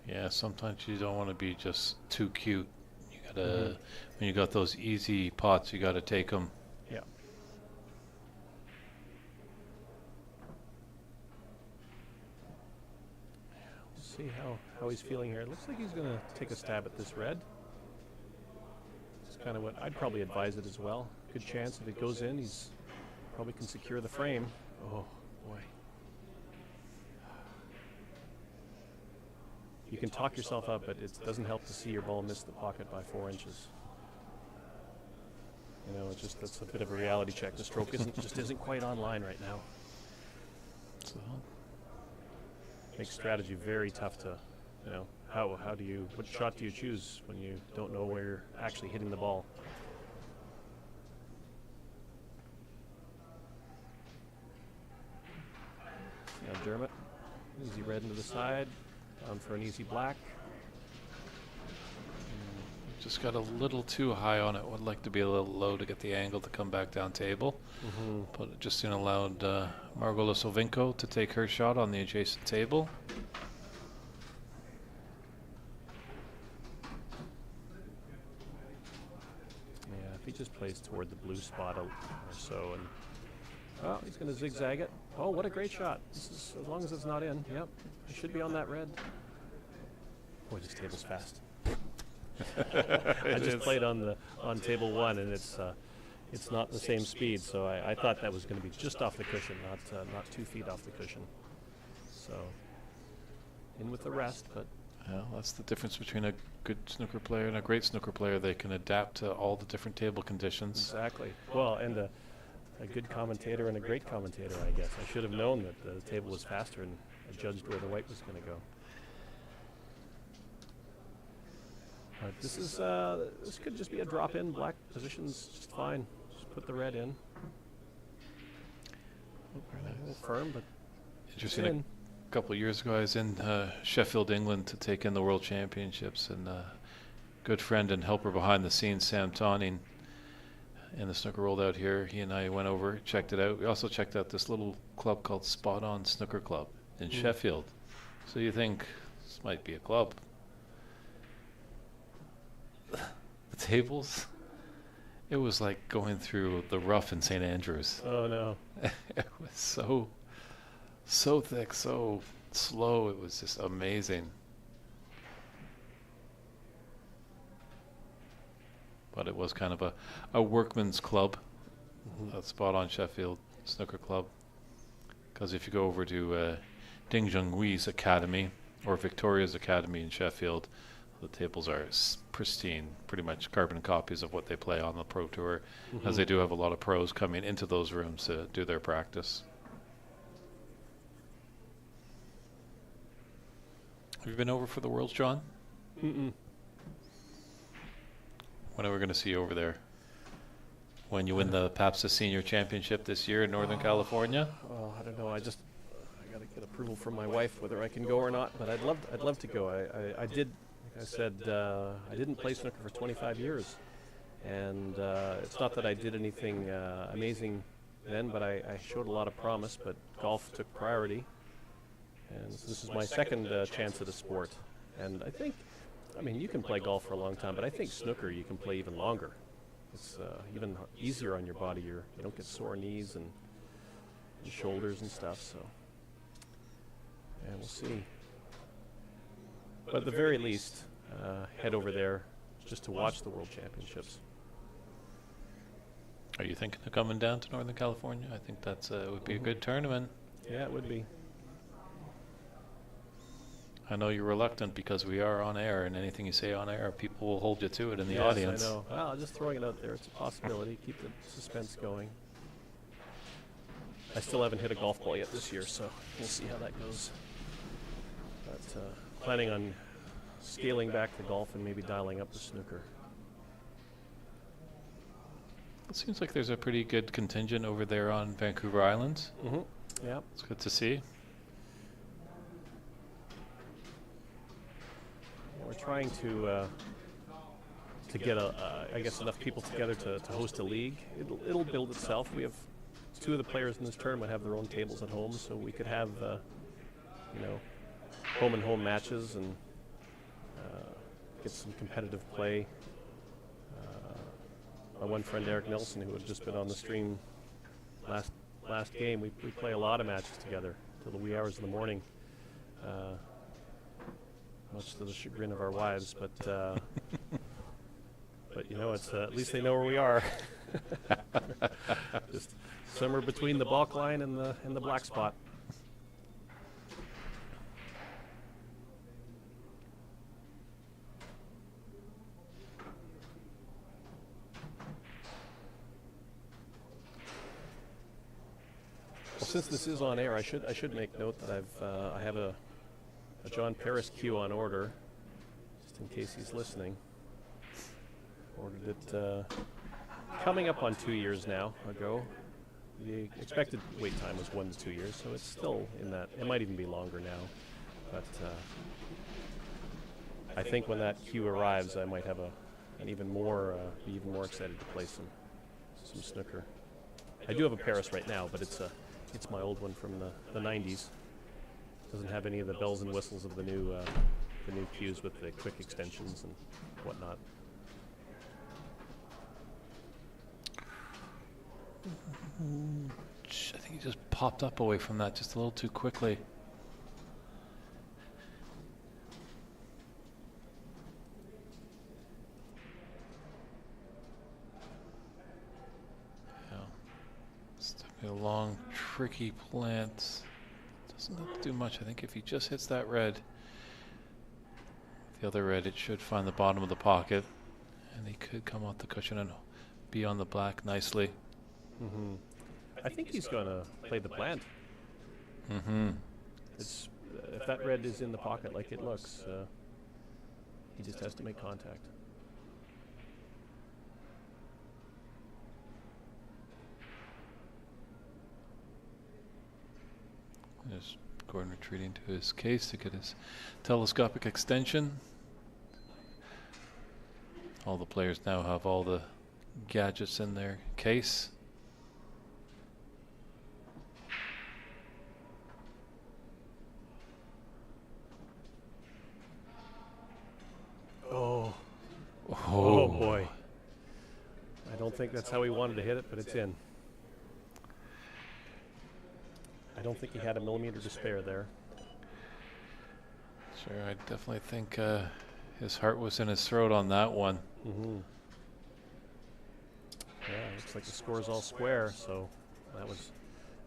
Yeah, sometimes you don't want to be just too cute. You gotta, when you got those easy pots, you gotta take them. Yeah. See how he's feeling here. It looks like he's gonna take a stab at this red. It's kind of what I'd probably advise it as well. Good chance if it goes in, he's probably can secure the frame. Oh boy. You can talk yourself up, but it doesn't help to see your ball miss the pocket by 4 inches. It's just, that's a bit of a reality check. The stroke just isn't quite online right now. So Makes strategy very tough to, what shot do you choose when you don't know where you're actually hitting the ball? Now Dermot, easy red into the side. Down for an easy black. just got a little too high on it. Would like to be a little low to get the angle to come back down table. But it just allowed Margola Sovinko to take her shot on the adjacent table. Yeah, if he just plays toward the blue spot or so, and oh, he's going to zigzag it. Oh, what a great shot! This is, as long as it's not in. Yep, it should be on that red. Boy, this table's fast. I just played on table 1, and it's not the same speed, so I thought that was going to be just off the cushion, not 2 feet off the cushion. So in with the rest, but Well, that's the difference between a good snooker player and a great snooker player. They can adapt to all the different table conditions. Exactly. Well, and a good commentator and a great commentator, I guess. I should have known that the table was faster and I judged where the white was going to go. But this could just be a drop in. Black position's just fine. Just put the red in. A little firm, but Interesting. A couple of years ago, I was in Sheffield, England, to take in the World Championships, and good friend and helper behind the scenes, Sam Tonning, in the snooker world out here. He and I went over, checked it out. We also checked out this little club called Spot On Snooker Club in Sheffield. So you think this might be a club. The tables, it was like going through the rough in St. Andrews. Oh no. It was so thick, so slow. It was just amazing. But it was kind of a workman's club, that Spot On Sheffield Snooker Club. Because if you go over to Ding Junhui's academy or Victoria's academy in Sheffield, the tables are pristine, pretty much carbon copies of what they play on the Pro Tour, as they do have a lot of pros coming into those rooms to do their practice. Have you been over for the Worlds, John? Mm-mm. When are we going to see you over there? When you win the PAPSA Senior Championship this year in Northern California? Oh, I don't know. I got to get approval from my wife whether I can go or not. But I'd love to go. I did, like I said, I didn't play snooker for 25 years, and it's not that I did anything amazing then, but I showed a lot of promise. But golf took priority, and so this is my second chance at a sport. And I mean, you can play golf for a long time, but I think snooker you can play even longer. It's even easier on your body. You don't get sore knees and shoulders and stuff. So, and we'll see. But at the very least, head over there just to watch the World Championships. Are you thinking of coming down to Northern California? I think that's would be a good tournament. Yeah, it would be. I know you're reluctant because we are on air, and anything you say on air, people will hold you to it in the Yes, audience. I know. Well, just throwing it out there. It's a possibility. Keep the suspense going. I still haven't hit a golf ball yet this year, so we'll see how that goes. But planning on scaling back the golf and maybe dialing up the snooker. It seems like there's a pretty good contingent over there on Vancouver Island. Mm-hmm. Yeah. It's good to see. We're trying to get I guess enough people together to host a league. It'll build itself. We have 2 of the players in this tournament have their own tables at home, so we could have home and home matches and get some competitive play. My one friend Eric Nelson, who had just been on the stream last game, we play a lot of matches together till the wee hours of the morning. Much to the chagrin of our wives, but it's at least they know where we are. Just somewhere between the balk line and the black spot. Well, since this is on air, I should make note that I have a John Paris cue on order, just in case he's listening. Ordered it coming up on 2 years now ago. The expected wait time was 1 to 2 years, so it's still in that. It might even be longer now, but I think when that cue arrives, I might have be even more excited to play some snooker. I do have a Paris right now, but it's my old one from the 90s. Doesn't have any of the bells and whistles of the new cues with the quick extensions and whatnot. I think he just popped up away from that just a little too quickly. Yeah. It's definitely a long, tricky plant. Doesn't have to do much. I think if he just hits that red, the other red, it should find the bottom of the pocket, and he could come off the cushion and be on the black nicely. Mm-hmm. I think he's going to play the plant. Mm-hmm. It's if that red is in the pocket like it looks, he just has to make contact. There's Gordon retreating to his case to get his telescopic extension. All the players now have all the gadgets in their case. Oh boy. I don't think that's how he wanted to hit it, but it's in. I don't think he had a millimeter to spare there. Sure, I definitely think his heart was in his throat on that one. Mm-hmm. Yeah, looks like the score's all square, so that was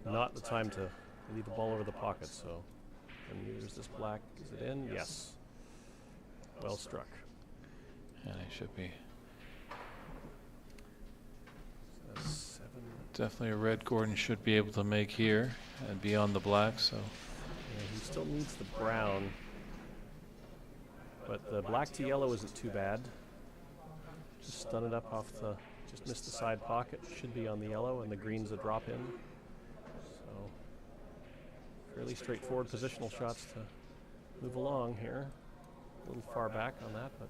not the time to leave the ball over the pocket. So, and there's this black. Is it in? Yes. Well struck. And he should be. Seven. Definitely a red Gordon should be able to make here and be on the black, so. Yeah, he still needs the brown. But the black to yellow isn't too bad. Just stun it up off the, just missed the side pocket. Should be on the yellow, and the green's a drop in. So, fairly straightforward positional shots to move along here. A little far back on that, but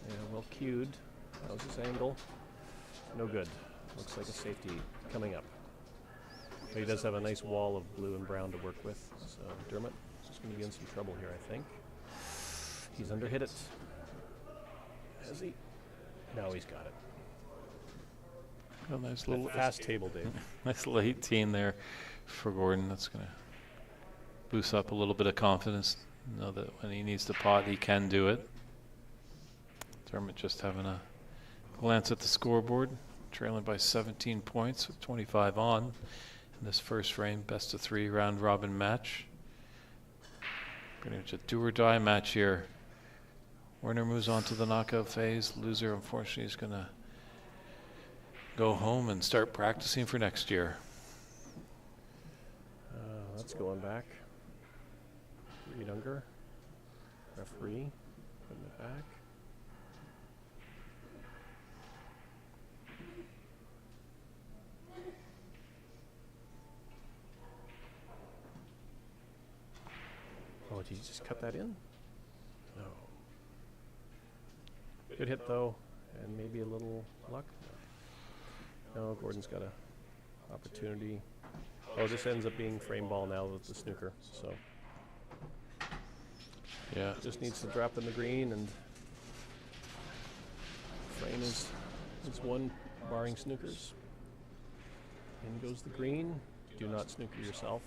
yeah, well cued. That was his angle. No good. Looks like a safety coming up. But he does have a nice wall of blue and brown to work with, so Dermot is going to be in some trouble here, I think. He's underhit it. Has he? No, he's got it. A nice little fast table, Dave. nice little 18 there for Gordon. That's going to boost up a little bit of confidence. Know that when he needs to pot, he can do it. Dermot just having a glance at the scoreboard, trailing by 17 points with 25 on in this first frame, best of 3 round robin match. Pretty much a do or die match here. Winner moves on to the knockout phase. Loser, unfortunately, is going to go home and start practicing for next year. That's going back. Reed Unger, referee, putting it back. Oh, did you just cut that in? No. Good hit though, and maybe a little luck. No, Gordon's got a opportunity. Oh, this ends up being frame ball now with the snooker. So yeah, just needs to drop in the green, and frame is one, barring snookers. In goes the green. Do not snooker yourself.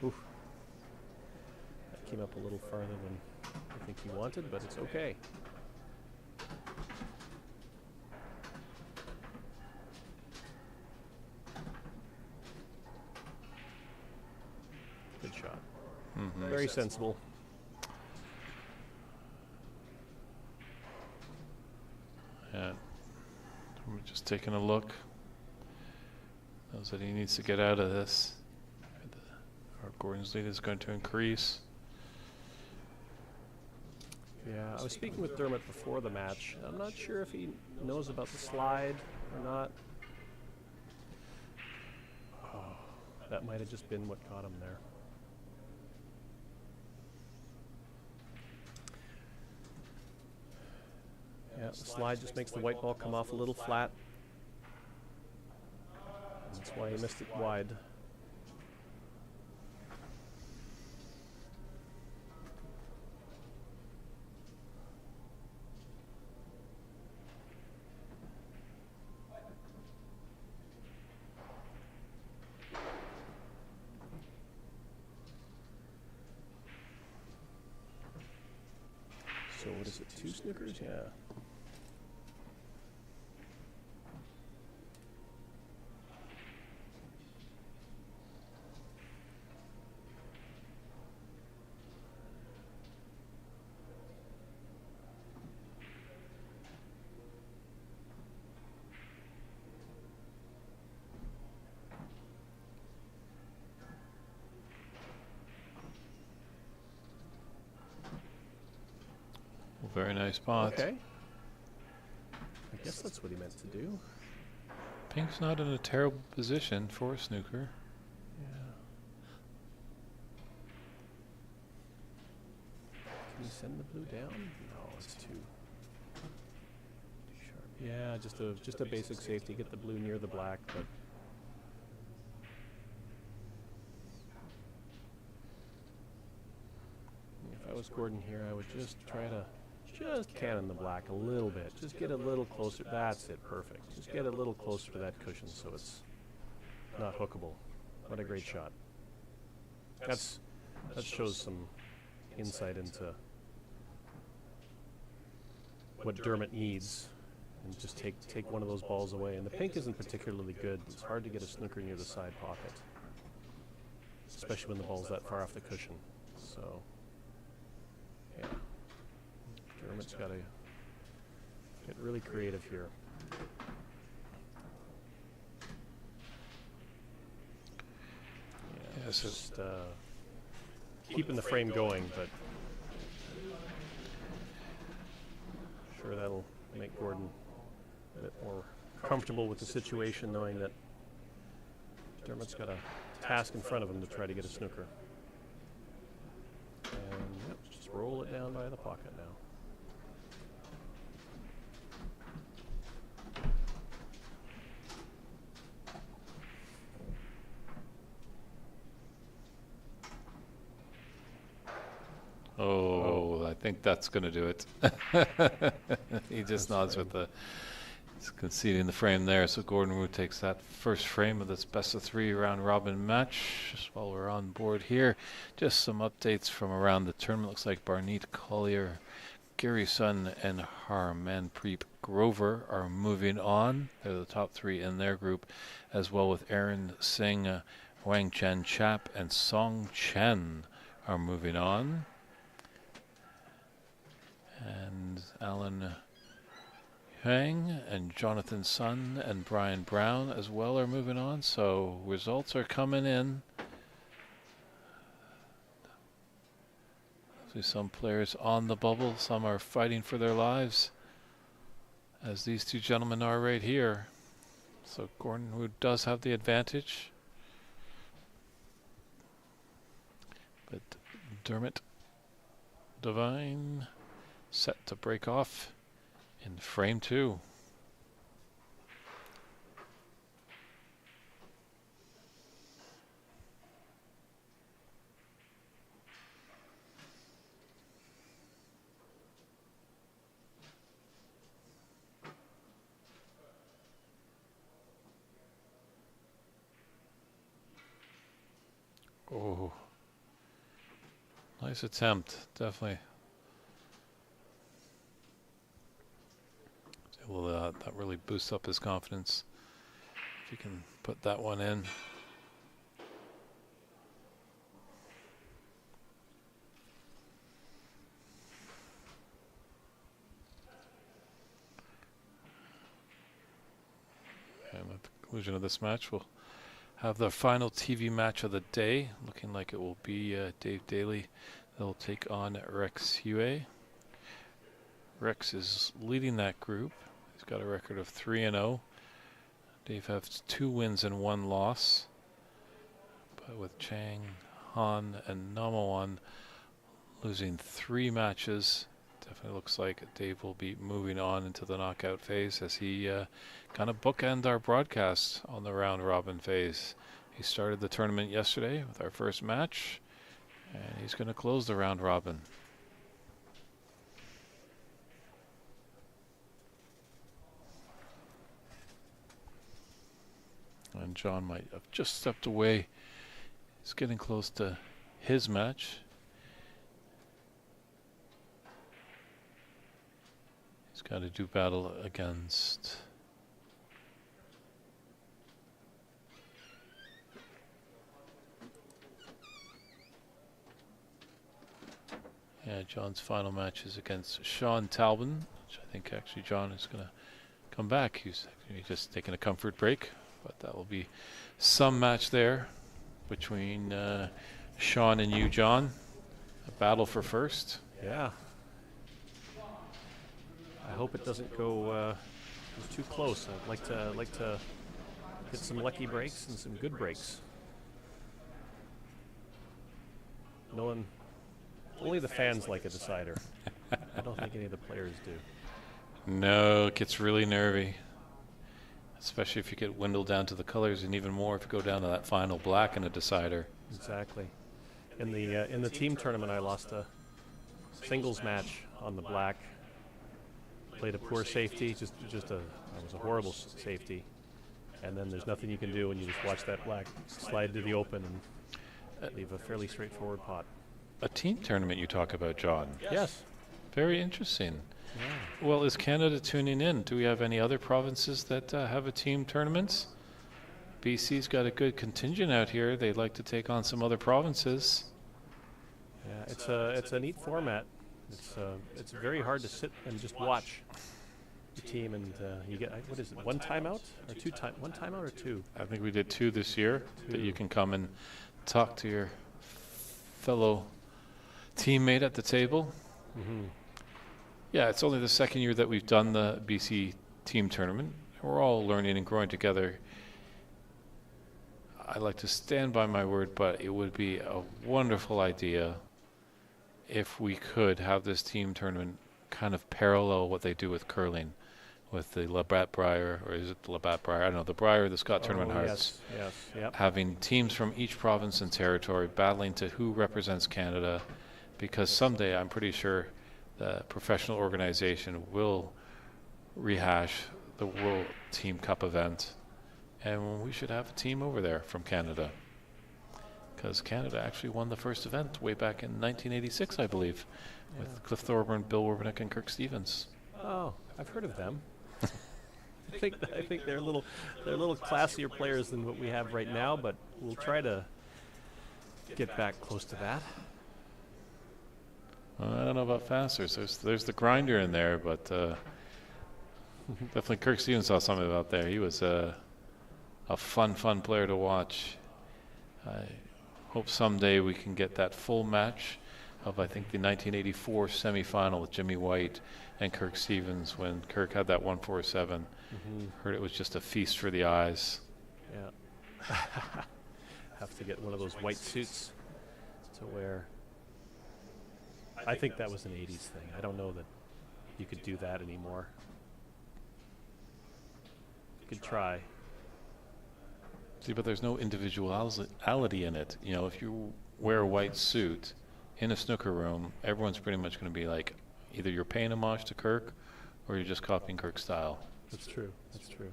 Oof. That came up a little farther than I think he wanted, but it's okay. Good shot. Very sensible. Yeah. We're just taking a look. Knows that he needs to get out of this. Or Gordon's lead is going to increase. Yeah, I was speaking with Dermot before the match. I'm not sure if he knows about the slide or not. Oh, that might have just been what got him there. Yeah, the slide just makes the white ball come off a little flat. That's why he missed it wide. So what is it, 2 snookers? Yeah. Very nice spot. Okay. I guess that's what he meant to do. Pink's not in a terrible position for a snooker. Yeah. Can you send the blue down? No, it's too sharp. Yeah, just a basic safety. Get the blue near the black, but if I was Gordon here, I would just try to cannon the black a little bit. Just get a little closer. That's it, perfect. Just get a little closer to that cushion so it's not hookable. What a great shot. That shows some insight into what Dermot needs, and just take one of those balls away. And the pink isn't particularly good. It's hard to get a snooker near the side pocket, especially when the ball's that far off the cushion. So, yeah. Dermot's got to get really creative here. Yeah, Yes, just keeping the frame going, but sure that'll make Gordon a bit more comfortable with the situation, knowing that Dermot's got a task in front of him to try to get a snooker. And yep, just roll it down by the pocket now. Oh, I think that's going to do it. He just nods with the, he's conceding the frame there. So Gordon Wu takes that first frame of this best of 3 round robin match. Just while we're on board here, just some updates from around the tournament. Looks like Barneet Collier, Gary Sun, and Harmanpreet Grover are moving on. They're the top 3 in their group, as well with Aaron Singh, Wang Chen Chap, and Song Chen are moving on. And Alan Huang and Jonathan Sun and Brian Brown as well are moving on. So results are coming in. See some players on the bubble. Some are fighting for their lives, as these 2 gentlemen are right here. So Gordon Wu does have the advantage, but Dermot, Devine set to break off in frame 2. Oh, nice attempt, definitely. Well, that really boosts up his confidence if you can put that one in. And at the conclusion of this match, we'll have the final TV match of the day. Looking like it will be Dave Daly. They'll take on Rex Hue. Rex is leading that group. He's got a record of 3-0. Dave has 2 wins and 1 loss. But with Chang, Han, and Namawan losing 3 matches, definitely looks like Dave will be moving on into the knockout phase as he kind of bookend our broadcast on the round robin phase. He started the tournament yesterday with our first match, and he's going to close the round robin. And John might have just stepped away. He's getting close to his match. He's got to do battle against John's final match is against Sean Talbot, which I think actually John is going to come back. He's just taking a comfort break. But that will be some match there between Sean and you, John. A battle for first. Yeah. I hope it doesn't go too close. I'd like to get some lucky breaks and some good breaks. No one, only the fans like a decider. I don't think any of the players do. No, it gets really nervy. Especially if you get dwindled down to the colors, and even more if you go down to that final black in a decider. Exactly. In the team tournament, I lost a singles match on the black. Played a poor safety, it was a horrible safety. And then there's nothing you can do when you just watch that black slide to the open and leave a fairly straightforward pot. A team tournament you talk about, John? Yes. Very interesting. Yeah. Well, is Canada tuning in? Do we have any other provinces that have a team tournament? BC's got a good contingent out here. They'd like to take on some other provinces. Yeah, it's a neat format. It's very hard to sit and just watch the team, and you get, what is it, one timeout or one timeout or 2? I think we did 2 this year. 2. That you can come and talk to your fellow teammate at the table. Mm-hmm. Yeah, it's only the second year that we've done the BC team tournament. We're all learning and growing together. I like to stand by my word, but it would be a wonderful idea if we could have this team tournament kind of parallel what they do with curling, with the Labatt Brier, or is it the Labatt Brier? I don't know, the Brier, the Scott Tournament Hearts. Yes, yep. Having teams from each province and territory battling to who represents Canada, because someday I'm pretty sure the professional organization will rehash the World Team Cup event, and we should have a team over there from Canada, because Canada actually won the first event way back in 1986, I believe, with Cliff Thorburn, Bill Werbeniuk, and Kirk Stevens. Oh, I've heard of them. I think they're a little classier players than what we have right now, but we'll try to get back close to that. I don't know about faster. There's the grinder in there, but definitely Kirk Stevens saw something about there. He was a fun player to watch. I hope someday we can get that full match of, I think, the 1984 semifinal with Jimmy White and Kirk Stevens when Kirk had that 147. Heard it was just a feast for the eyes. Yeah. Have to get one of those white suits to wear. I think that was an 80s thing. I don't know that you could do that anymore. You could try. See, but there's no individuality in it. You know, if you wear a white suit in a snooker room, everyone's pretty much going to be like, either you're paying homage to Kirk or you're just copying Kirk's style. That's true. That's true.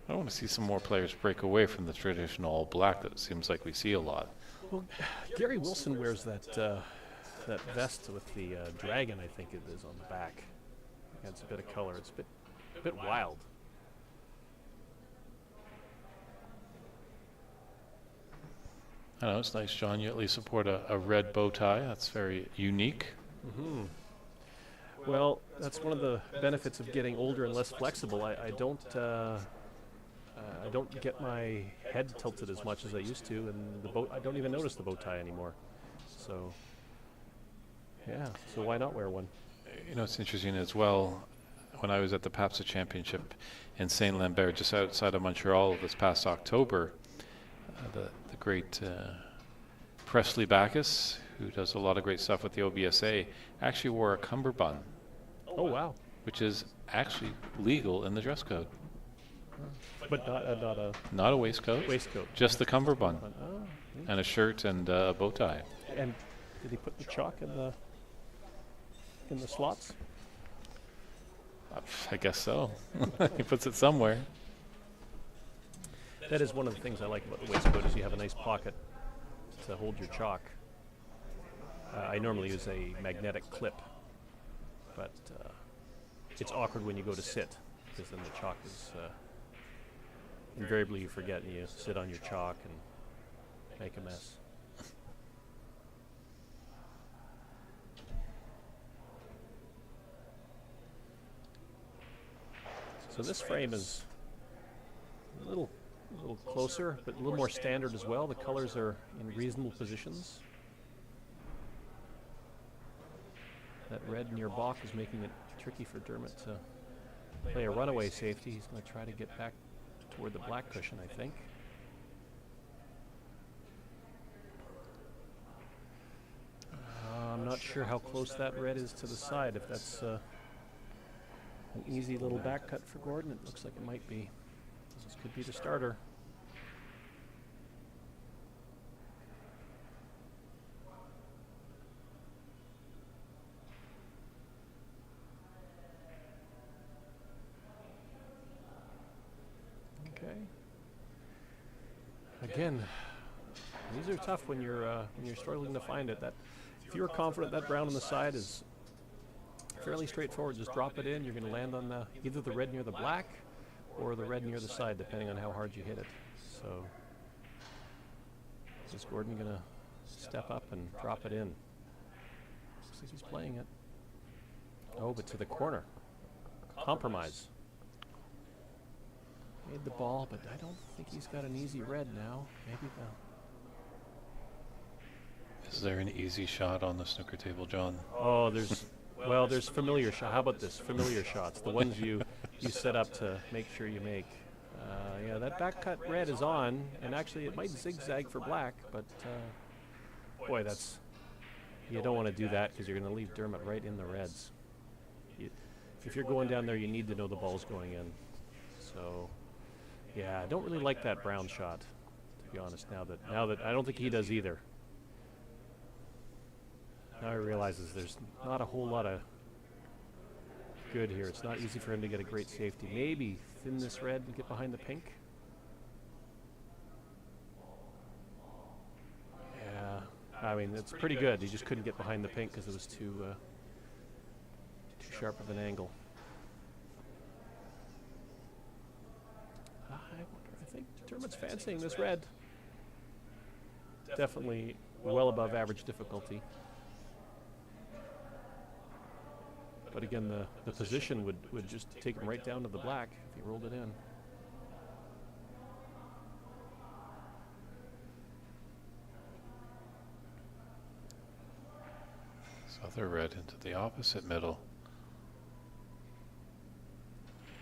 I want to see some more players break away from the traditional all black that it seems like we see a lot. Well, Gary Wilson wears that vest with the dragon, I think it is, on the back. Adds a bit of color. It's a bit wild. I know, it's nice, John. You at least support a red bow tie. That's very unique. Mm-hmm. Well, that's one of the benefits of getting older and less flexible. I don't get my head tilted as much as I used to, and I don't even notice the bow tie anymore. So, yeah. So why not wear one? You know, it's interesting as well. When I was at the PAPSA Championship in Saint Lambert, just outside of Montreal this past October, the great Presley Backus, who does a lot of great stuff with the OBSA, actually wore a cummerbund. Oh, wow. Which is actually legal in the dress code. But not a waistcoat. Waistcoat. Just the cummerbund. Oh, and a shirt and a bow tie. And did he put the chalk in the slots? I guess so. He puts it somewhere. That is one of the things I like about the waistcoat, is you have a nice pocket to hold your chalk. I normally use a magnetic clip, but it's awkward when you go to sit, because then the chalk is invariably you forget and you sit on your chalk and make a mess. So this frame is a little closer, but a little more standard as well. The colors are in reasonable positions. That red in your balk is making it tricky for Dermot to play a runaway safety. He's going to try to get back toward the black cushion, I think. I'm not sure how close that red is to the side. If that's an easy little back cut for Gordon, it looks like it might be. This could be the starter. Okay. Again, these are tough when you're struggling to find it. That if you were confident that brown on the side is fairly straightforward, just drop it in. You're going to land on either the red near the black or the red near the side, depending on how hard you hit it. So, is Gordon going to step up and drop it in? Looks like he's playing it. Oh, but to the corner. Compromise. Made the ball, but I don't think he's got an easy red now. Maybe Is there an easy shot on the snooker table, John? Oh, there's familiar shot. How about this? Familiar shots, the ones you set up to make sure you make. Yeah, that back cut red is on, and actually it might zigzag for black, but boy, you don't want to do that because you're going to leave Dermot right in the reds. If you're going down there, you need to know the ball's going in. So, yeah, I don't really like that brown shot, to be honest. Now that I don't think he does either. Now he realizes there's not a whole lot of good here. It's not easy for him to get a great safety. Maybe thin this red and get behind the pink. Yeah, I mean, it's pretty good. He just couldn't get behind the pink because it was too sharp of an angle. I think Dermot's fancying this red. Definitely well above average difficulty. But again, the position would just take him right down to the black if he rolled it in. This other red into the opposite middle.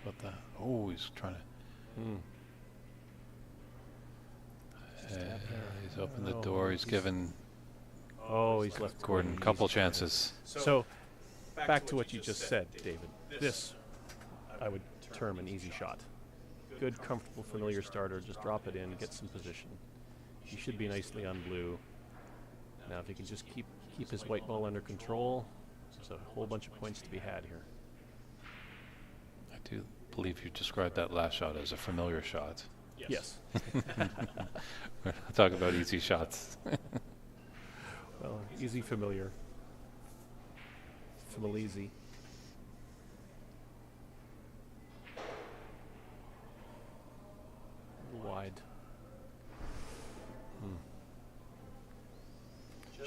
What the? Oh, he's trying to. He's opened the door. He's given. Oh, he's left Gordon a couple chances. So, back to what you just said, David. This, I would term an easy shot. Good, comfortable, familiar starter. Just drop it in, get some position. He should be nicely on blue. Now, if he can just keep his white ball under control, there's a whole bunch of points to be had here. I do believe you described that last shot as a familiar shot. Yes. We're not talking about easy shots. Well, easy, familiar. Familieasy. Wide.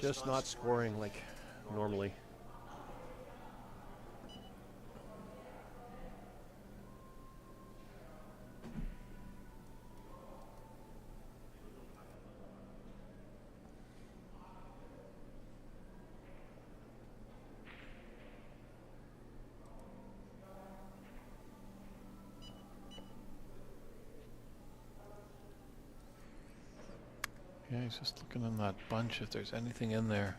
Just not scoring like normally. Yeah, he's just looking in that bunch if there's anything in there.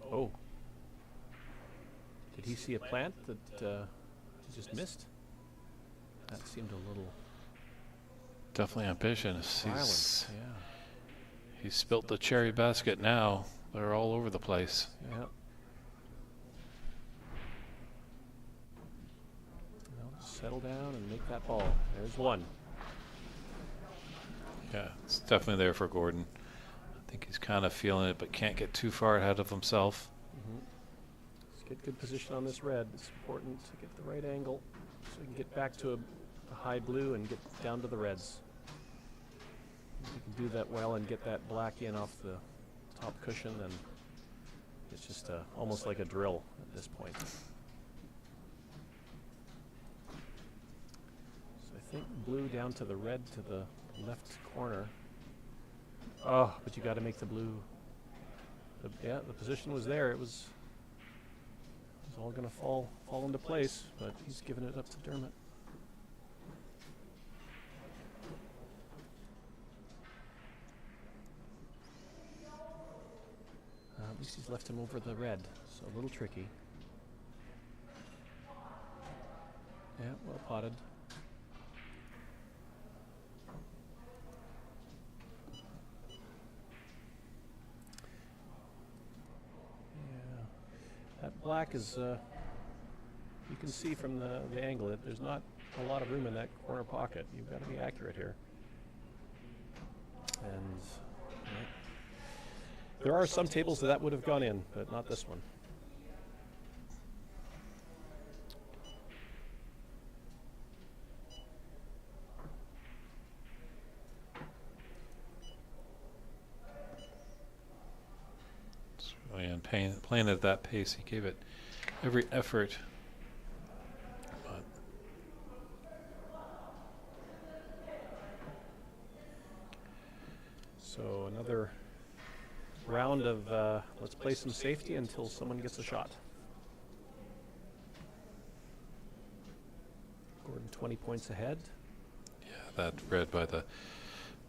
Oh. Did he see a plant that he just missed? That seemed a little Definitely ambitious. violent. Yeah. He's spilt the cherry basket now. They're all over the place. Yeah. Well, just settle down and make that ball. There's one. Yeah, it's definitely there for Gordon. I think he's kind of feeling it, but can't get too far ahead of himself. Let's get good position on this red. It's important to get the right angle so we can get back to a high blue and get down to the reds. If you can do that well and get that black in off the top cushion, then it's just almost like a drill at this point. So I think blue down to the red to the left corner. Oh, but you got to make the blue. Yeah, the position was there. It was all going to fall into place, but he's giving it up to Dermot. At least he's left him over the red, so a little tricky. Yeah, well potted. That black is, you can see from the angle that there's not a lot of room in that corner pocket. You've got to be accurate here. And there are some tables that would have gone in, but not this one. And playing at that pace, he gave it every effort another round of let's play some safety until someone gets a shot. Gordon 20 points ahead. Yeah, that red by the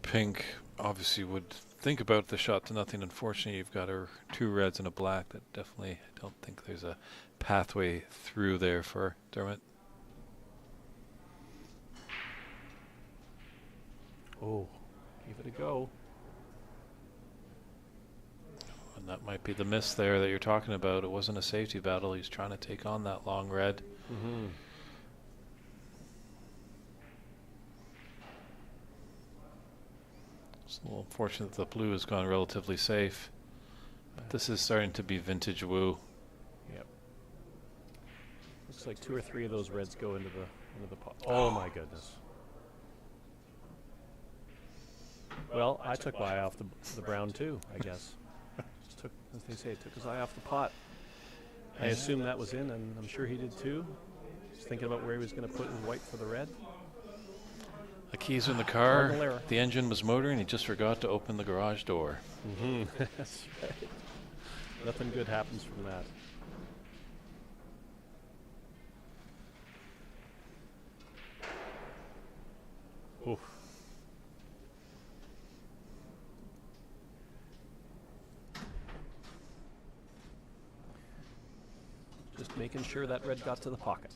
pink obviously would think about the shot to nothing. Unfortunately, you've got two reds and a black. That definitely, I don't think there's a pathway through there for Dermot. Oh, give it a go. And that might be the miss there that you're talking about. It wasn't a safety battle. He's trying to take on that long red. Mm-hmm. It's a little unfortunate that the blue has gone relatively safe. But this is starting to be vintage woo. Yep. Looks like 2 or 3 of those reds go into the pot. Oh my goodness. Well, I took my eye off the brown too, I guess. Just took, as they say, took his eye off the pot. I assume that was in, and I'm sure he did too. Just thinking about where he was going to put his white for the red. The keys in the car, Cardinal error. the engine was motoring, he just forgot to open the garage door. Mm-hmm. That's right. Nothing good happens from that. Oof. Just making sure that red got to the pocket.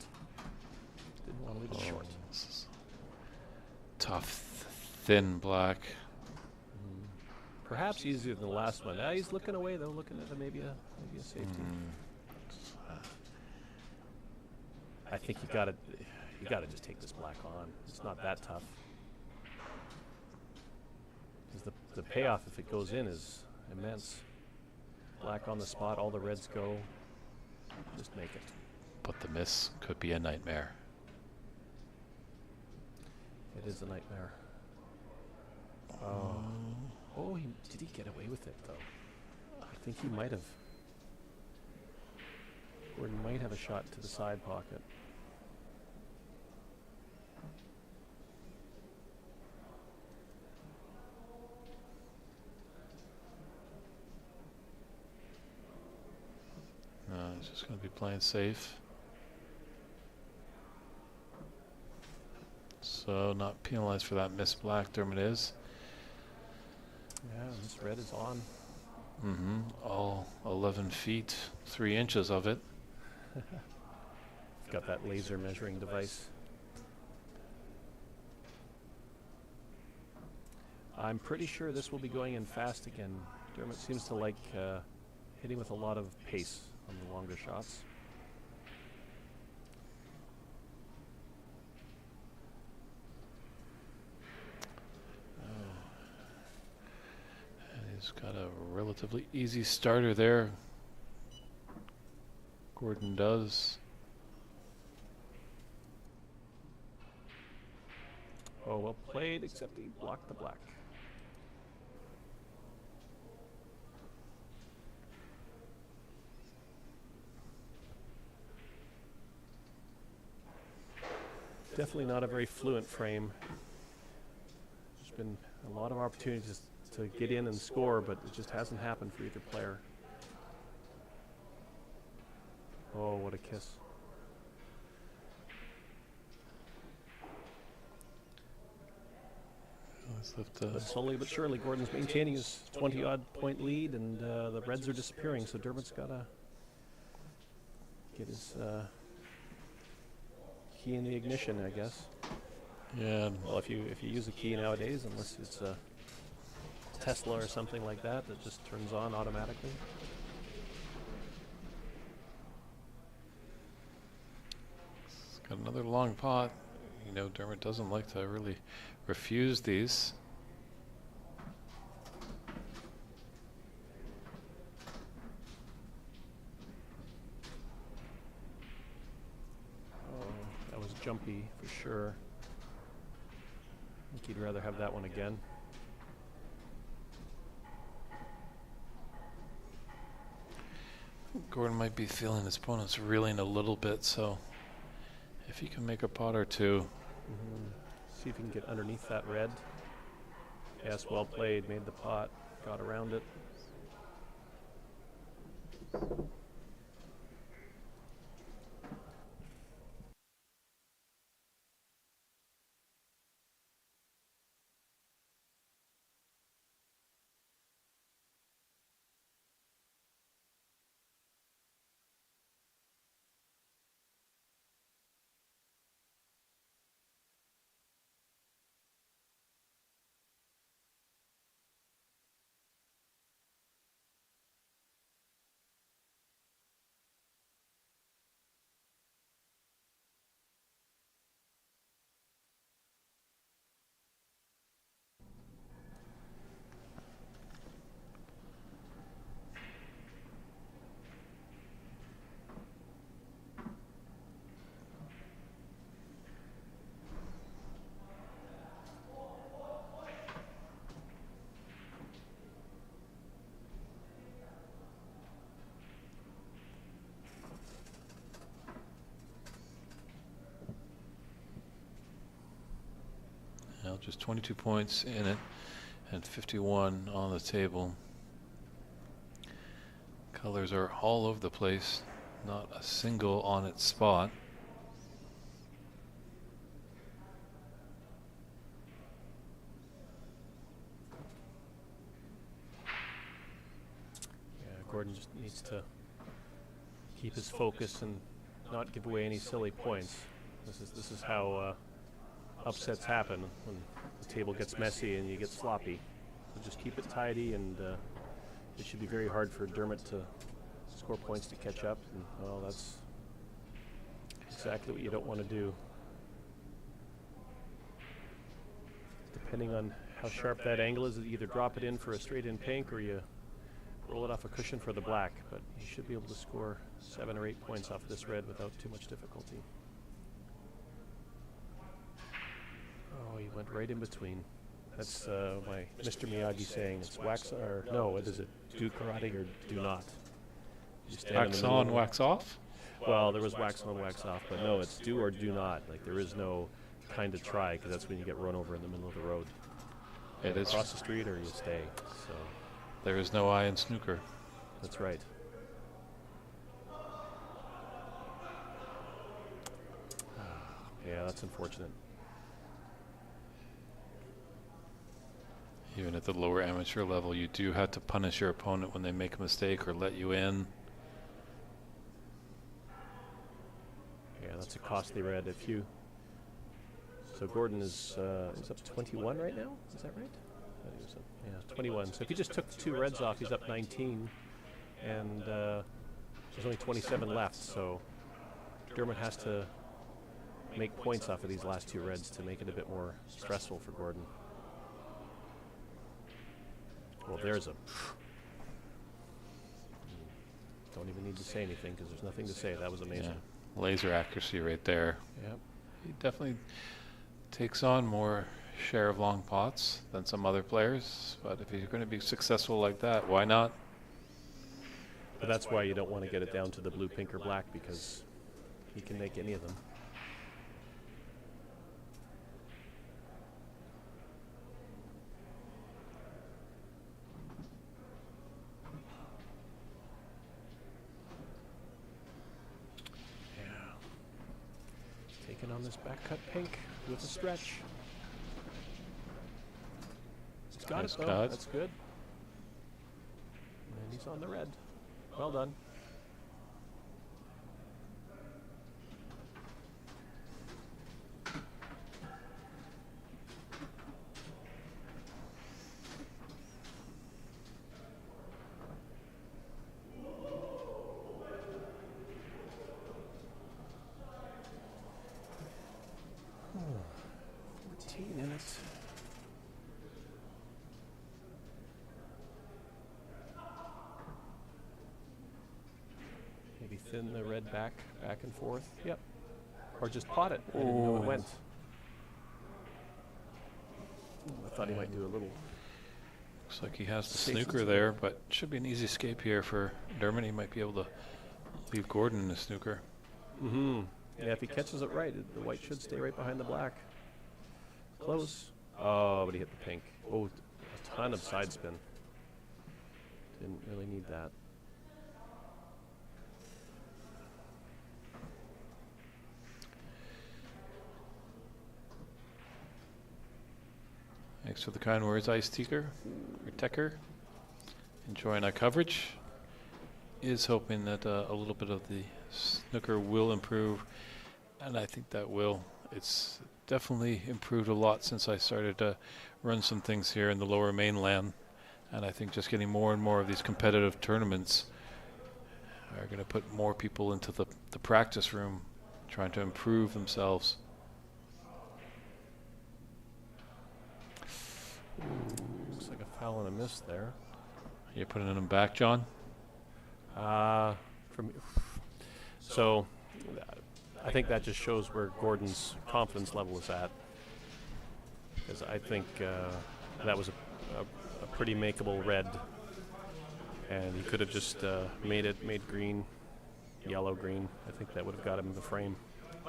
Didn't want to leave it short. This is tough, thin black. Perhaps easier than the last one. He's looking away though, looking at maybe a safety. I think you gotta just take this black on. It's not that tough. Because the payoff if it goes in is immense. Black on the spot, all the reds go. Just make it. But the miss could be a nightmare. It is a nightmare. Oh, did he get away with it though? I think he might have. Gordon might have a shot to the side pocket. No, he's just going to be playing safe. So not penalized for that miss black, Dermot is. Yeah, this red is on. All 11 feet, 3 inches of it. Got that laser measuring device. I'm pretty sure this will be going in fast again. Dermot seems to like hitting with a lot of pace on the longer shots. And he's got a relatively easy starter there. Gordon does. Oh, well played, except he blocked the black. Definitely not a very fluent frame. There's been a lot of opportunities to get in and score, but it just hasn't happened for either player. Oh, what a kiss. But slowly but surely, Gordon's maintaining his 20-odd point lead, and the reds are disappearing, so Dermot's got to get his key in the ignition, I guess. Yeah. Well, if you use a key nowadays, unless it's a Tesla or something like that, that just turns on automatically. It's got another long pot. You know, Dermot doesn't like to really refuse these. Oh, that was jumpy for sure. I think he'd rather have that one again. Gordon might be feeling his opponent's reeling a little bit, so if he can make a pot or two. See if he can get underneath that red. Yes, well played, made the pot. got around it. Well, just 22 points in it and 51 on the table. Colors are all over the place, not a single on its spot. Yeah, Gordon just needs to keep his focus and not give away any silly points. This is how upsets happen, when the table gets messy and you get sloppy. So just keep it tidy, and it should be very hard for Dermot to score points to catch up. And, well, that's exactly what you don't want to do. Depending on how sharp that angle is, you either drop it in for a straight-in pink or you roll it off a cushion for the black. But you should be able to score 7 or 8 points off this red without too much difficulty. Oh, he went right in between. That's my Mr. Miyagi saying. It's wax, or no, what is it? Do karate or do not. You stand in the Wax middle on, of wax off? Well, there was wax on, wax off, but no, it's do or do not. Like, there is no kind of try, because that's when you get run over in the middle of the road. It is. Cross the street or you stay. So There is no I in snooker. that's right. Yeah, that's unfortunate. Even at the lower amateur level, you do have to punish your opponent when they make a mistake or let you in. Yeah, that's a costly red. If you so Gordon is he's up 21 right now. Is that right? I think he was up, yeah, 21. So if he just took the 2 reds off, he's up 19, and there's only 27 left. So Dermot has to make points off of these last 2 reds to make it a bit more stressful for Gordon. Well, there's a... Don't even need to say anything, because there's nothing to say. That was amazing. Yeah. Laser accuracy right there. Yep. He definitely takes on more share of long pots than some other players, but if you're going to be successful like that, why not? But that's why you don't want to get it down to the blue, pink, or black, because he can make any of them. Taking on this back cut pink with a stretch. He's got Nice it though. cut. That's good. And he's on the red. Well done. In it. Maybe thin the red back and forth. Yep. Or just pot it. I didn't know it went. I thought he might do a little. Looks like he has the snooker there, but should be an easy escape here for Dermot. He might be able to leave Gordon in the snooker. Mm-hmm. Yeah, if he catches it right, the white should stay right behind the black. Close. Oh, but he hit the pink. Oh, a ton of side spin. Didn't really need that. Thanks for the kind words, Ice Teaker, or Tecker. Enjoying our coverage. Is hoping that a little bit of the snooker will improve, and I think that will. It's definitely improved a lot since I started to run some things here in the lower mainland, and I think just getting more and more of these competitive tournaments are going to put more people into the practice room trying to improve themselves. Looks like a foul and a miss there. You're putting them back, John? So I think that just shows where Gordon's confidence level is at. Because I think that was a pretty makeable red. And he could have just made green, yellow, green. I think that would have got him in the frame.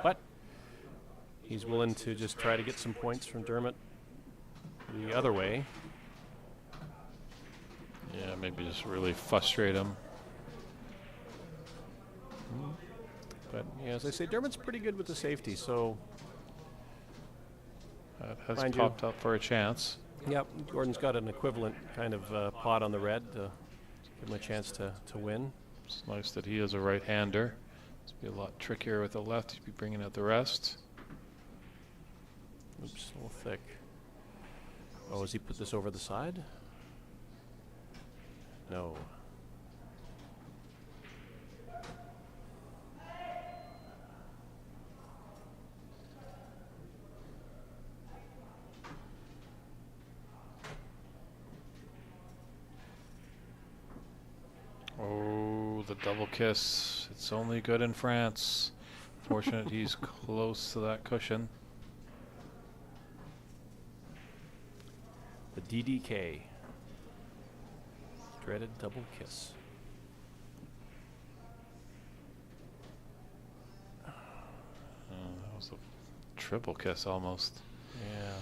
But he's willing to just try to get some points from Dermot the other way. Yeah, maybe just really frustrate him. But yeah, as I say, Dermot's pretty good with the safety, so That has popped up for a chance. yep, Gordon's got an equivalent kind of pot on the red to give him a chance to win. It's nice that he is a right-hander. It's be a lot trickier with the left. He'd be bringing out the rest. Oops, a little thick. Oh, has he put this over the side? No. Oh, the double kiss. It's only good in France. Fortunate he's close to that cushion. The DDK. Dreaded double kiss. That was a triple kiss almost. Yeah.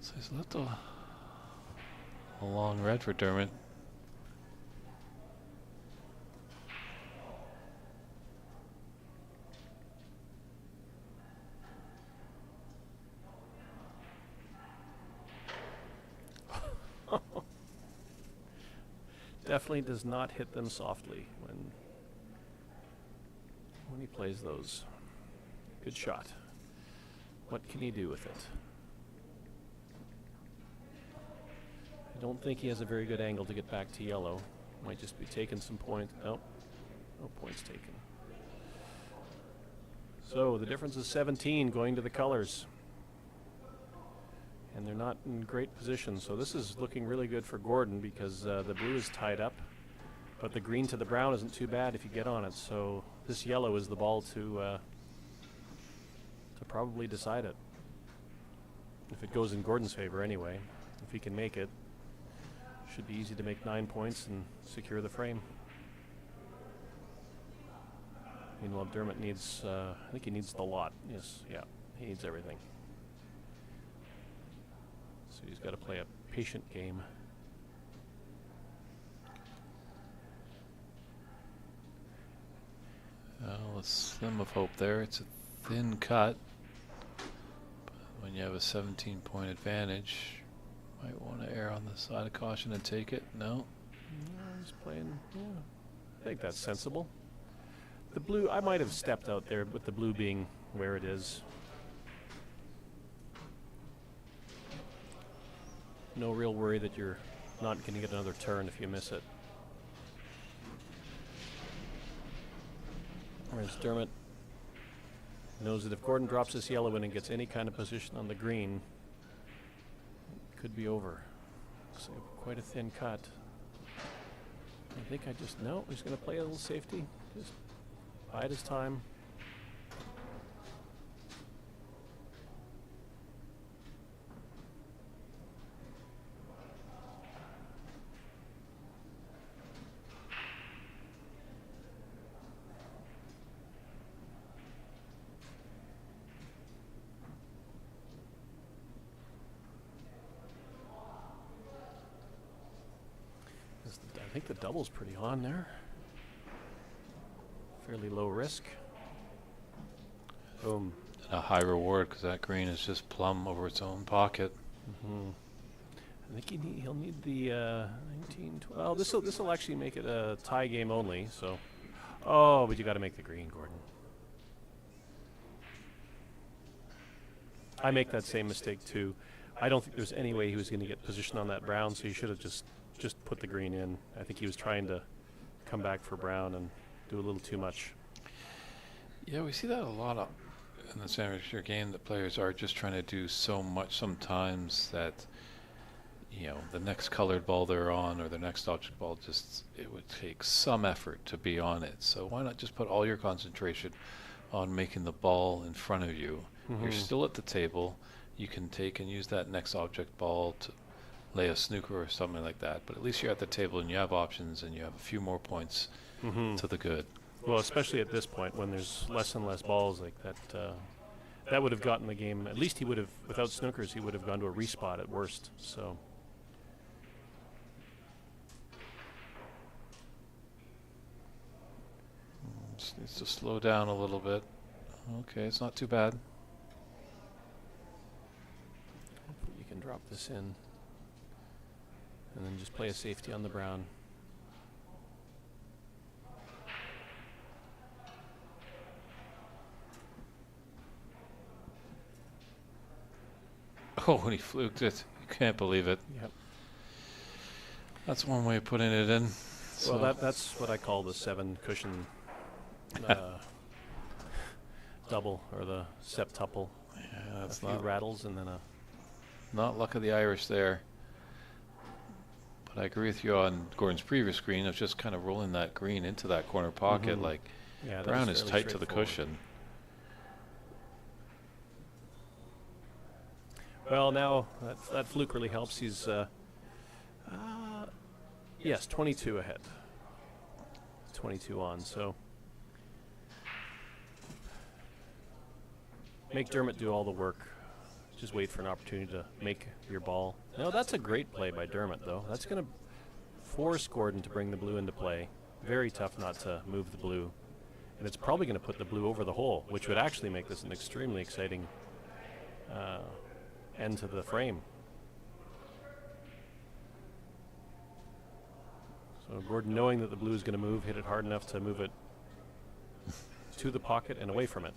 So he's left a long red for Dermot. Definitely does not hit them softly when he plays those. Good shot. What can he do with it? I don't think he has a very good angle to get back to yellow. Might just be taking some points. Nope. No points taken. So the difference is 17 going to the colors. And they're not in great position. So this is looking really good for Gordon because the blue is tied up. But the green to the brown isn't too bad if you get on it. So this yellow is the ball to probably decide it. If it goes in Gordon's favor anyway. If he can make it, should be easy to make 9 points and secure the frame. Meanwhile, Dermot needs, I think he needs the lot. Yes, yeah, he needs everything. So he's got to play a patient game. Well, a slim of hope there. It's a thin cut. But when you have a 17-point advantage, might want to err on the side of caution and take it. No? No, he's playing, yeah. I think that's sensible. The blue, I might have stepped out there with the blue being where it is. No real worry that you're not going to get another turn if you miss it. Whereas Dermot knows that if Gordon drops this yellow in and gets any kind of position on the green, it could be over. So quite a thin cut. I think no, he's going to play a little safety. Just bide his time. I think the double's pretty on there. Fairly low risk. Boom. A high reward because that green is just plumb over its own pocket. Mm-hmm. I think he'll need the 19, 12. Well, this will actually make it a tie game only. So, oh, but you got to make the green, Gordon. I make that same mistake too. I don't think there's any way he was going to get position on that brown, so he should have just put the green in. I think he was trying to come back for brown and do a little too much. Yeah, we see that a lot in the amateur game, that players are just trying to do so much sometimes that, you know, the next colored ball they're on or the next object ball, just, it would take some effort to be on it. So why not just put all your concentration on making the ball in front of you? Mm-hmm. You're still at the table. You can take and use that next object ball to lay a snooker or something like that. But at least you're at the table and you have options and you have a few more points to the good. Well, especially at this point when there's less and less balls like that. That would have gotten the game. At least he would have, without snookers, he would have gone to a respot at worst. So. Just needs to slow down a little bit. Okay, it's not too bad. You can drop this in and then just play a safety on the brown. Oh, when he fluked it. You can't believe it. Yep. That's one way of putting it in. Well, that's what I call the 7 cushion double, or the septuple. Yeah, that's a few not rattles and then a... Not luck of the Irish there. But I agree with you on Gordon's previous green of just kind of rolling that green into that corner pocket. Like, yeah, brown is tight to the cushion. Well, now that fluke really helps. He's, yes, 22 ahead. 22 on, so. Make Dermot do all the work. Just wait for an opportunity to make your ball. No, that's a great play by Dermot, though. That's going to force Gordon to bring the blue into play. Very tough not to move the blue. And it's probably going to put the blue over the hole, which would actually make this an extremely exciting end to the frame. So Gordon, knowing that the blue is going to move, hit it hard enough to move it to the pocket and away from it.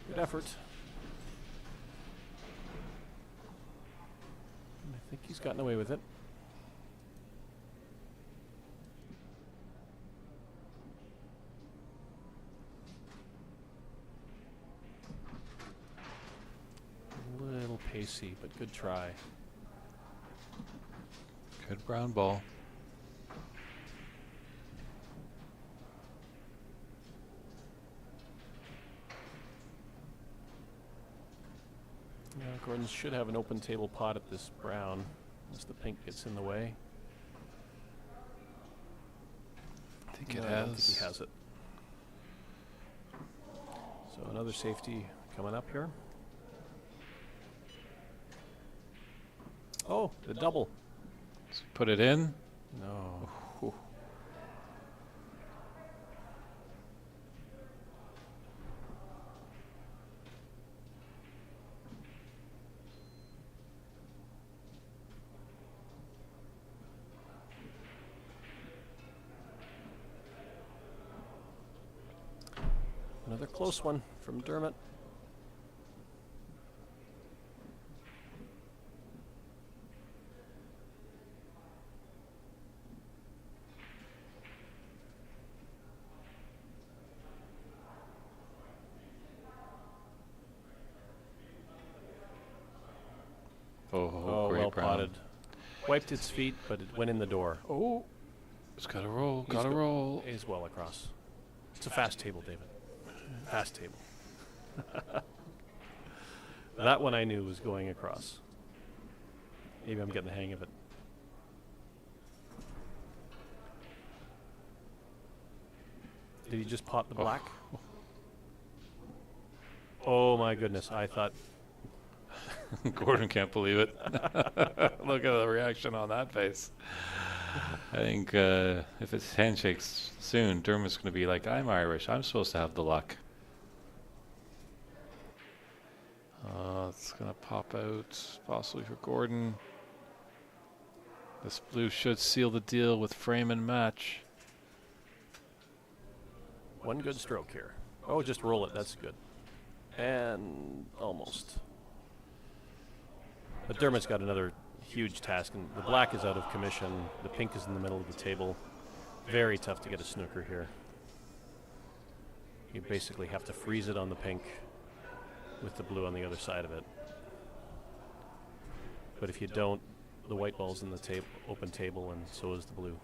Good effort. And I think he's gotten away with it. A little pacey, but good try. Good brown ball. Yeah, Gordon should have an open table pot at this brown, unless the pink gets in the way. I think it I has. don't think he has it. So another safety coming up here. Oh, the double. Let's put it in. No. Ooh. Another close one from Dermot. Oh, great well brown. potted. Wiped its feet, but it went in the door. Oh, it's got to roll. He's Got to roll. Is well across. It's a fast table, David. Fast table. That one I knew was going across. Maybe I'm getting the hang of it. Did he just pot the black? Oh my goodness, I thought... Gordon can't believe it. Look at the reaction on that face. I think if it's handshakes soon, Dermot's going to be like, I'm Irish. I'm supposed to have the luck. It's going to pop out, possibly for Gordon. This blue should seal the deal with frame and match. One good stroke here. Oh, just roll it. That's good. And almost. But Dermot's got another huge task, and the black is out of commission. The pink is in the middle of the table. Very tough to get a snooker here. You basically have to freeze it on the pink with the blue on the other side of it. But if you don't, the white ball's in the open table, and so is the blue.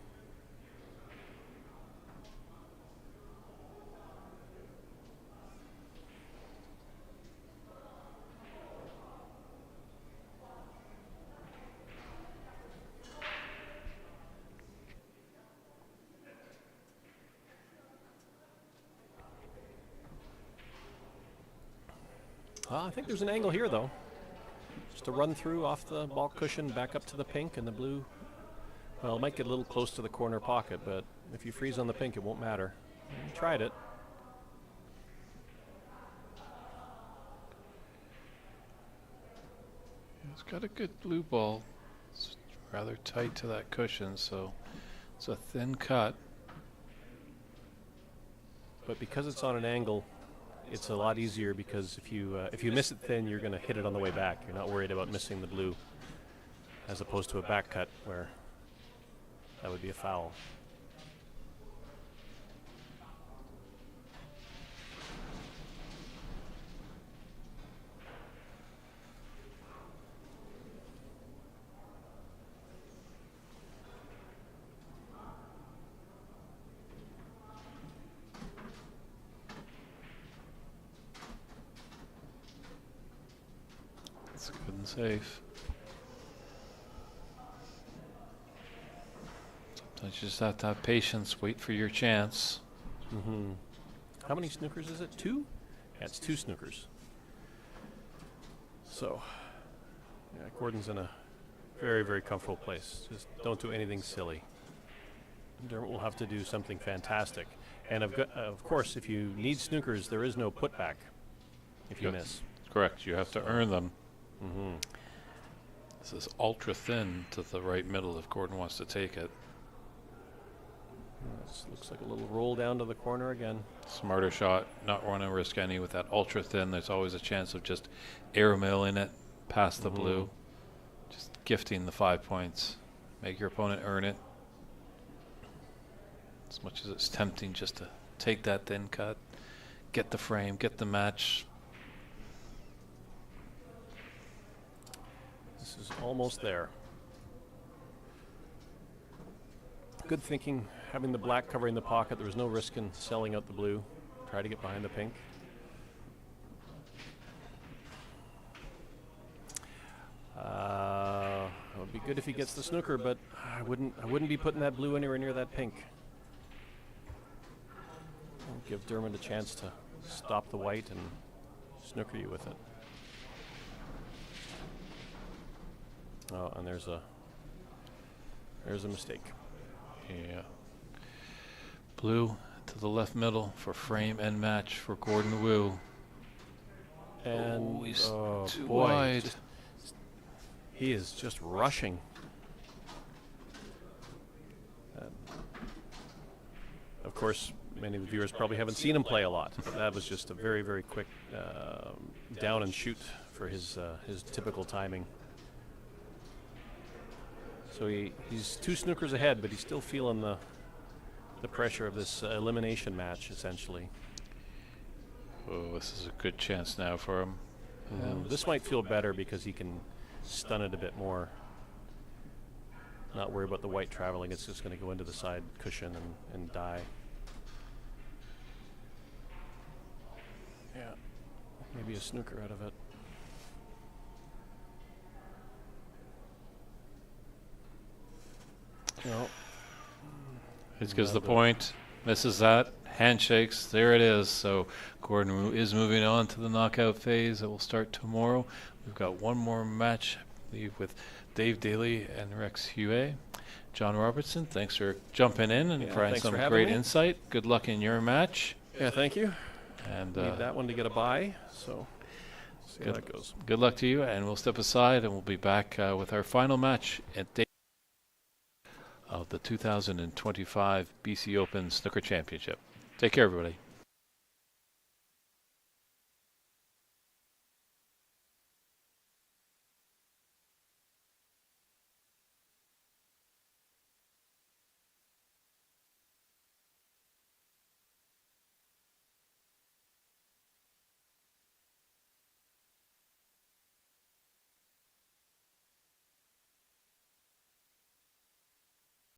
I think there's an angle here, though. Just a run through off the ball cushion, back up to the pink, and the blue. Well, it might get a little close to the corner pocket, but if you freeze on the pink, it won't matter. You tried it. It's got a good blue ball. It's rather tight to that cushion, so it's a thin cut. But because it's on an angle, it's a lot easier, because if you miss it thin, you're going to hit it on the way back. You're not worried about missing the blue, as opposed to a back cut where that would be a foul. It's good and safe. Sometimes you just have to have patience, wait for your chance. Mm-hmm. How many snookers is it? 2? Yeah, it's 2 snookers. So, yeah, Gordon's in a very, very comfortable place. Just don't do anything silly. Dermot will have to do something fantastic. And of course, if you need snookers, there is no putback if you miss. Correct. You have to earn them. Mm-hmm. This is ultra thin to the right middle if Gordon wants to take it. This looks like a little roll down to the corner again. Smarter shot, not want to risk any with that ultra thin. There's always a chance of just airmailing it past the blue. Just gifting the 5 points. Make your opponent earn it. As much as it's tempting just to take that thin cut, get the frame, get the match. This is almost there. Good thinking, having the black covering the pocket. There was no risk in selling out the blue. Try to get behind the pink. It would be good if he gets the snooker, but I wouldn't be putting that blue anywhere near that pink. I'll give Dermot a chance to stop the white and snooker you with it. Oh, and there's a mistake. Yeah. Blue to the left middle for frame and match for Gordon Wu. And he's too boy, wide. He is just rushing. Of course, many of the viewers probably haven't seen him play a lot, but that was just a very, very quick down and shoot for his typical timing. So he's 2 snookers ahead, but he's still feeling the pressure of this elimination match, essentially. Oh, this is a good chance now for him. This might feel better because he can stun it a bit more. Not worry about the white traveling. It's just going to go into the side cushion and die. Yeah, maybe a snooker out of it. No. It gives the point, misses that, handshakes, there it is. So Gordon is moving on to the knockout phase. It will start tomorrow. We've got one more match, I believe, with Dave Daly and Rex Huey. John Robertson, thanks for jumping in and providing some great insight. Good luck in your match. Yeah, thank you. And need that one to get a bye, so see how that goes. Good luck to you, and we'll step aside and we'll be back with our final match at day of the 2025 BC Open Snooker Championship. Take care, everybody.